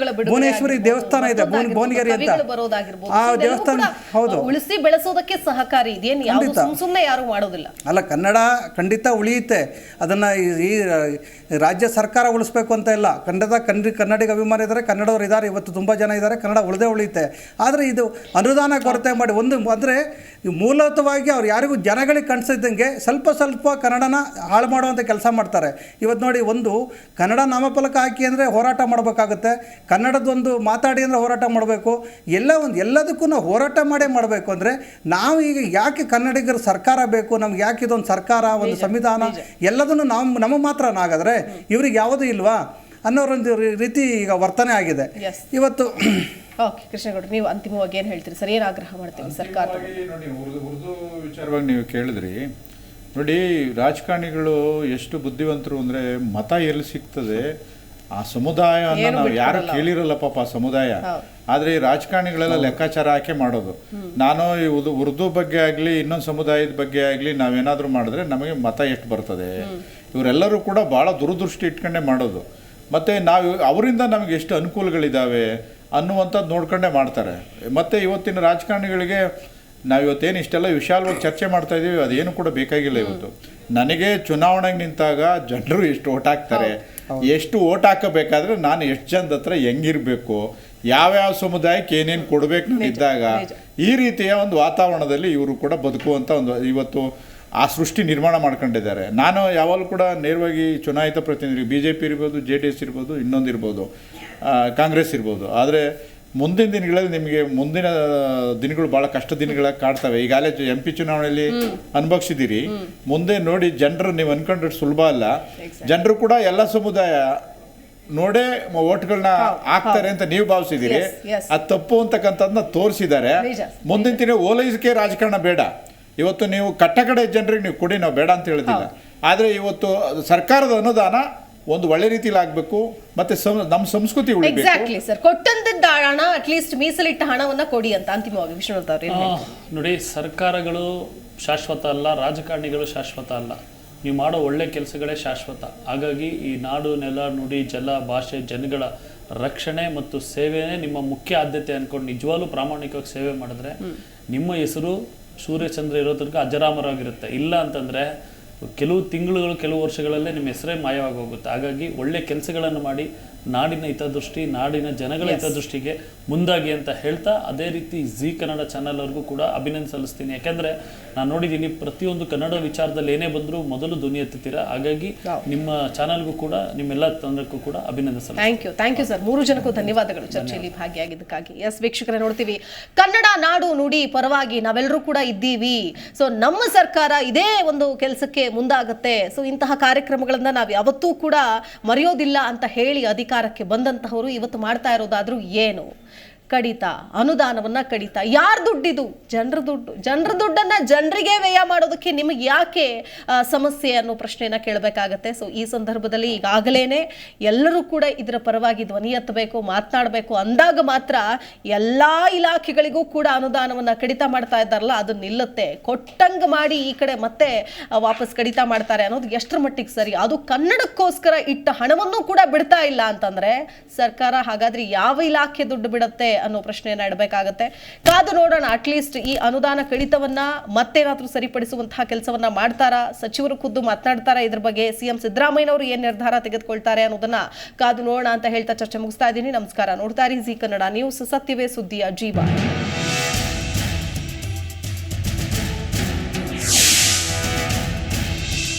ಭುವನೇಶ್ವರಿ ದೇವಸ್ಥಾನ ಇದೆ, ಭುವನಗಿರಿ ಅಂತ. ಆ ದೇವಸ್ಥಾನ ಹೌದು, ಉಳಿಸಿ ಬೆಳೆಸೋದಕ್ಕೆ ಸಹಕಾರಿ. ಇದೇನು ಯಾವುದು ಸುಮ್ಮನೆ ಯಾರು ಮಾಡೋದಿಲ್ಲ ಅಲ್ಲ. ಕನ್ನಡ ಖಂಡಿತ ಉಳಿಯುತ್ತೆ. ಅದನ್ನು ಈ ರಾಜ್ಯ ಸರ್ಕಾರ ಉಳಿಸ್ಬೇಕು ಅಂತ ಇಲ್ಲ. ಕನ್ನಡಿಗ ಅಭಿಮಾನಿ ಇದ್ದಾರೆ, ಕನ್ನಡವರು ಇದ್ದಾರೆ, ಇವತ್ತು ತುಂಬ ಜನ ಇದ್ದಾರೆ. ಕನ್ನಡ ಉಳಿಯುತ್ತೆ. ಆದರೆ ಇದು ಅನುದಾನ ಕೊರತೆ ಮಾಡಿ ಅಂದರೆ ಮೂಲತಃವಾಗಿ ಅವ್ರು ಯಾರಿಗೂ ಜನಗಳಿಗೆ ಕಾಣಿಸಿದ್ದಂಗೆ ಸ್ವಲ್ಪ ಕನ್ನಡನ ಹಾಳು ಮಾಡುವಂಥ ಕೆಲಸ ಮಾಡ್ತಾರೆ. ಇವತ್ತು ನೋಡಿ, ಒಂದು ಕನ್ನಡ ನಾಮಫಲಕ ಹಾಕಿ ಅಂದರೆ ಹೋರಾಟ ಮಾಡಬೇಕಾಗುತ್ತೆ, ಕನ್ನಡದೊಂದು ಮಾತಾಡಿ ಅಂದರೆ ಹೋರಾಟ ಮಾಡಬೇಕು. ಎಲ್ಲದಕ್ಕೂ ನಾವು ಹೋರಾಟ ಮಾಡಬೇಕು. ಅಂದರೆ ನಾವು ಈಗ ಯಾಕೆ ಕನ್ನಡಿಗರ ಸರ್ಕಾರ ಬೇಕು, ನಮ್ಗೆ ಯಾಕೆ ಇದೊಂದು ಸರ್ಕಾರ, ಒಂದು ಸಂವಿಧಾನ, ಎಲ್ಲದನ್ನು ನಮಗೆ ಮಾತ್ರ ನಾಗಾದರೆ ಇವ್ರಿಗೆ ಯಾವುದೂ ಇಲ್ವಾ ಅನ್ನೋರೊಂದು ರೀತಿ ಈಗ ವರ್ತನೆ ಆಗಿದೆ ಇವತ್ತು. ಓಕೆ ಕೃಷ್ಣಗೌಡ್ರು, ನೀವು ಅಂತಿಮವಾಗಿ ಏನು ಹೇಳ್ತೀರಿ ಸರ್? ಏನು ಆಗ್ರಹ ಮಾಡ್ತೀವಿ ಸರ್ಕಾರ? ನೋಡಿ, ಉರ್ದು ವಿಚಾರವಾಗಿ ನೀವು ಕೇಳಿದ್ರಿ. ನೋಡಿ, ರಾಜಕಾರಣಿಗಳು ಎಷ್ಟು ಬುದ್ಧಿವಂತರು ಅಂದರೆ ಮತ ಎಲ್ಲಿ ಸಿಗ್ತದೆ ಆ ಸಮುದಾಯವನ್ನು ನಾವು ಯಾರು ಕೇಳಿರಲ್ಲ ಪಾಪ ಆ ಸಮುದಾಯ. ಆದರೆ ಈ ರಾಜಕಾರಣಿಗಳೆಲ್ಲ ಲೆಕ್ಕಾಚಾರ ಹಾಕಿ ಮಾಡೋದು. ನಾನು ಈ ಉರ್ದು ಬಗ್ಗೆ ಆಗಲಿ ಇನ್ನೊಂದು ಸಮುದಾಯದ ಬಗ್ಗೆ ಆಗಲಿ ನಾವೇನಾದರೂ ಮಾಡಿದ್ರೆ ನಮಗೆ ಮತ ಎಷ್ಟು ಬರ್ತದೆ, ಇವರೆಲ್ಲರೂ ಕೂಡ ಭಾಳ ದುರದೃಷ್ಟಿ ಇಟ್ಕೊಂಡೇ ಮಾಡೋದು. ಮತ್ತು ನಾವು ಅವರಿಂದ ನಮಗೆ ಎಷ್ಟು ಅನುಕೂಲಗಳಿದ್ದಾವೆ ಅನ್ನುವಂಥದ್ದು ನೋಡ್ಕೊಂಡೇ ಮಾಡ್ತಾರೆ. ಮತ್ತು ಇವತ್ತಿನ ರಾಜಕಾರಣಿಗಳಿಗೆ ನಾವು ಇವತ್ತೇನು ಇಷ್ಟೆಲ್ಲ ವಿಶಾಲವಾಗಿ ಚರ್ಚೆ ಮಾಡ್ತಾ ಇದ್ದೀವಿ, ಅದೇನು ಕೂಡ ಬೇಕಾಗಿಲ್ಲ. ಇವತ್ತು ನನಗೆ ಚುನಾವಣೆಗೆ ನಿಂತಾಗ ಜನರು ಎಷ್ಟು ಓಟ್ ಹಾಕ್ತಾರೆ, ಎಷ್ಟು ಓಟ್ ಹಾಕಬೇಕಾದ್ರೆ ನಾನು ಎಷ್ಟು ಜನದ ಹತ್ರ ಹೆಂಗಿರಬೇಕು, ಯಾವ್ಯಾವ ಸಮುದಾಯಕ್ಕೆ ಏನೇನು ಕೊಡಬೇಕು ಇದ್ದಾಗ ಈ ರೀತಿಯ ಒಂದು ವಾತಾವರಣದಲ್ಲಿ ಇವರು ಕೂಡ ಬದುಕುವಂಥ ಒಂದು ಇವತ್ತು ಆ ಸೃಷ್ಟಿ ನಿರ್ಮಾಣ ಮಾಡ್ಕೊಂಡಿದ್ದಾರೆ. ನಾನು ಯಾವಾಗಲೂ ಕೂಡ ನೇರವಾಗಿ ಚುನಾಯಿತ ಪ್ರತಿನಿಧಿ BJP ಇರ್ಬೋದು, JDS ಇರ್ಬೋದು, ಇನ್ನೊಂದಿರ್ಬೋದು, ಕಾಂಗ್ರೆಸ್ ಇರ್ಬೋದು. ಆದರೆ ಮುಂದಿನ ದಿನಗಳಲ್ಲಿ ನಿಮಗೆ ಮುಂದಿನ ದಿನಗಳು ಭಾಳ ಕಷ್ಟ ದಿನಗಳಾಗಿ ಕಾಡ್ತವೆ. ಈಗಾಗಲೇ MP ಚುನಾವಣೆಯಲ್ಲಿ ಅನುಭವಿಸಿದ್ದೀರಿ. ಮುಂದೆ ನೋಡಿ ಜನರು ನೀವು ಅನ್ಕೊಂಡ್ರೆ ಸುಲಭ ಅಲ್ಲ. ಜನರು ಕೂಡ ಎಲ್ಲ ಸಮುದಾಯ ನೋಡೇ ಓಟ್ಗಳನ್ನ ಹಾಕ್ತಾರೆ ಅಂತ ನೀವು ಭಾವಿಸಿದ್ದೀರಿ. ಅದು ತಪ್ಪು ಅಂತಕ್ಕಂಥದ್ದನ್ನ ತೋರಿಸಿದ್ದಾರೆ. ಮುಂದಿನ ದಿನ ಓಲೈಸಿಕೆ ರಾಜಕಾರಣ ಬೇಡ. ಇವತ್ತು ನೀವು ಕಟ್ಟಕಡೆ ಜನರಿಗೆ ನೀವು ಕೊಡಿ, ನಾವು ಬೇಡ ಅಂತ ಹೇಳಿದಿಲ್ಲ. ಆದರೆ ಇವತ್ತು ಸರ್ಕಾರದ ಅನುದಾನ ಒಂದು ಒಳ್ಳೆ ರೀತಿಯಲ್ಲಿ ಆಗಬೇಕು, ಮತ್ತೆ ನಮ್ಮ ಸಂಸ್ಕೃತಿ ಉಳಿಬೇಕು. ಎಕ್ಸಾಕ್ಟ್ಲಿ ಸರ್, ಕೊಟ್ಟಂತಿದ್ದ ಹಣ ಅಟ್ಲೀಸ್ಟ್ ಮೀಸಲಿಟ್ಟ ಹಣವನ್ನ ಕೊಡಿ ಅಂತ ಅಂತಿಮವಾಗಿ ವಿಶ್ವನಾಥ್ ಅವರು ನೋಡಿ, ಸರ್ಕಾರಗಳು ಶಾಶ್ವತ ಅಲ್ಲ, ರಾಜಕಾರಣಿಗಳು ಶಾಶ್ವತ ಅಲ್ಲ. ನೀವು ಮಾಡೋ ಒಳ್ಳೆ ಕೆಲಸಗಳೇ ಶಾಶ್ವತ. ಹಾಗಾಗಿ ಈ ನಾಡು, ನೆಲ, ನುಡಿ, ಜಲ, ಭಾಷೆ, ಜನಗಳ ರಕ್ಷಣೆ ಮತ್ತು ಸೇವೆನೇ ನಿಮ್ಮ ಮುಖ್ಯ ಆದ್ಯತೆ ಅಂದ್ಕೊಂಡು ನಿಜವಾಗ್ಲೂ ಪ್ರಾಮಾಣಿಕವಾಗಿ ಸೇವೆ ಮಾಡಿದ್ರೆ ನಿಮ್ಮ ಹೆಸರು ಸೂರ್ಯಚಂದ್ರ ಇರೋ ತನಕ ಅಜರಾಮರವಾಗಿರುತ್ತೆ. ಇಲ್ಲ ಅಂತಂದರೆ ಕೆಲವು ತಿಂಗಳುಗಳು, ಕೆಲವು ವರ್ಷಗಳಲ್ಲೇ ನಿಮ್ಮ ಹೆಸರೇ ಮಾಯವಾಗಿ ಹೋಗುತ್ತೆ. ಹಾಗಾಗಿ ಒಳ್ಳೆ ಕೆಲಸಗಳನ್ನು ಮಾಡಿ ನಾಡಿನ ಹಿತದೃಷ್ಟಿ, ನಾಡಿನ ಜನಗಳ ಹಿತದೃಷ್ಟಿಗೆ ಮುಂದಾಗಿ ಅಂತ ಹೇಳ್ತಾ, ಅದೇ ರೀತಿ ಜಿ ಕನ್ನಡ ಚಾನಲ್ ಅವ್ರಿಗೂ ಕೂಡ ಅಭಿನಂದನೆ ಸಲ್ಲಿಸ್ತೀನಿ. ಯಾಕೆಂದರೆ ನಾನು ನೋಡಿದ್ದೀನಿ, ಪ್ರತಿಯೊಂದು ಕನ್ನಡ ವಿಚಾರದಲ್ಲಿ ಏನೇ ಬಂದರೂ ಮೊದಲು ಧ್ವನಿ ಎತ್ತುತ್ತೀರಾ. ಹಾಗಾಗಿ ನಿಮ್ಮ ಚಾನಲ್ಗೂ ಕೂಡ, ನಿಮ್ಮೆಲ್ಲ ತಂಡಕ್ಕೂ ಕೂಡ ಅಭಿನಂದನೆ ಸಲ್ಲಿಸ್ತೀನಿ. Thank you sir. 3 ಜನಕ್ಕೂ ಧನ್ಯವಾದಗಳು ಚರ್ಚೆಯಲ್ಲಿ ಭಾಗಿಯಾಗಿದ್ದಕ್ಕಾಗಿ. ಎಸ್ ವೀಕ್ಷಕರೇ, ನೋಡ್ತೀವಿ ಕನ್ನಡ ನಾಡು ನುಡಿ ಪರವಾಗಿ ನಾವೆಲ್ಲರೂ ಕೂಡ ಇದ್ದೀವಿ. ಸೊ ನಮ್ಮ ಸರ್ಕಾರ ಇದೇ ಒಂದು ಕೆಲಸಕ್ಕೆ ಮುಂದಾಗುತ್ತೆ. ಸೊ ಇಂತಹ ಕಾರ್ಯಕ್ರಮಗಳನ್ನ ನಾವು ಯಾವತ್ತೂ ಕೂಡ ಮರೆಯೋದಿಲ್ಲ ಅಂತ ಹೇಳಿ ಅಧಿಕಾರಕ್ಕೆ ಬಂದಂತಹವರು ಇವತ್ತು ಮಾಡ್ತಾ ಇರೋದಾದ್ರೂ ಏನು? ಕಡಿತ, ಅನುದಾನವನ್ನ ಕಡಿತ. ಯಾರ ದುಡ್ಡಿದು? ಜನರ ದುಡ್ಡು. ಜನರ ದುಡ್ಡನ್ನ ಜನರಿಗೆ ವ್ಯಯ ಮಾಡೋದಕ್ಕೆ ನಿಮಗೆ ಯಾಕೆ ಸಮಸ್ಯೆ ಅನ್ನೋ ಪ್ರಶ್ನೆಯನ್ನ ಕೇಳಬೇಕಾಗತ್ತೆ. ಸೊ ಈ ಸಂದರ್ಭದಲ್ಲಿ ಈಗಾಗಲೇ ಎಲ್ಲರೂ ಕೂಡ ಇದರ ಪರವಾಗಿ ಧ್ವನಿ ಎತ್ತಬೇಕು, ಮಾತನಾಡಬೇಕು. ಅಂದಾಗ ಮಾತ್ರ ಎಲ್ಲಾ ಇಲಾಖೆಗಳಿಗೂ ಕೂಡ ಅನುದಾನವನ್ನ ಕಡಿತ ಮಾಡ್ತಾ ಇದ್ದಾರಲ್ಲ, ಅದು ನಿಲ್ಲುತ್ತೆ. ಕೊಟ್ಟಂಗ ಮಾಡಿ ಈ ಕಡೆ ಮತ್ತೆ ವಾಪಸ್ ಕಡಿತ ಮಾಡ್ತಾರೆ ಅನ್ನೋದು ಎಷ್ಟರ ಮಟ್ಟಿಗೆ ಸರಿ? ಅದು ಕನ್ನಡಕ್ಕೋಸ್ಕರ ಇಟ್ಟ ಹಣವನ್ನು ಕೂಡ ಬಿಡ್ತಾ ಇಲ್ಲ ಅಂತಂದ್ರೆ ಸರ್ಕಾರ ಹಾಗಾದ್ರೆ ಯಾವ ಇಲಾಖೆ ದುಡ್ಡು ಬಿಡುತ್ತೆ ಅನ್ನೋ ಪ್ರಶ್ನೆಯನ್ನ ಇಡಬೇಕಾಗತ್ತೆ. ಕಾದು ನೋಡೋಣ. ಅಟ್ಲೀಸ್ಟ್ ಈ ಅನುದಾನ ಕಡಿತವನ್ನ ಮತ್ತೇನಾದ್ರೂ ಸರಿಪಡಿಸುವಂತಹ ಕೆಲಸವನ್ನ ಮಾಡ್ತಾರಾ? ಸಚಿವರು ಖುದ್ದು ಮಾತನಾಡ್ತಾರಾ ಇದ್ರ ಬಗ್ಗೆ? CM ಸಿದ್ದರಾಮಯ್ಯನವರು ಏನ್ ನಿರ್ಧಾರ ತೆಗೆದುಕೊಳ್ತಾರೆ ಅನ್ನೋದನ್ನ ಕಾದು ನೋಡೋಣ ಅಂತ ಹೇಳ್ತಾ ಚರ್ಚೆ ಮುಗಿಸ್ತಾ ಇದ್ದೀನಿ. ನಮಸ್ಕಾರ. ನೋಡ್ತಾ ಇರಿ ಜಿ ಕನ್ನಡ ನ್ಯೂಸ್, ಸತ್ಯವೇ ಸುದ್ದಿಯ ಜೀವ.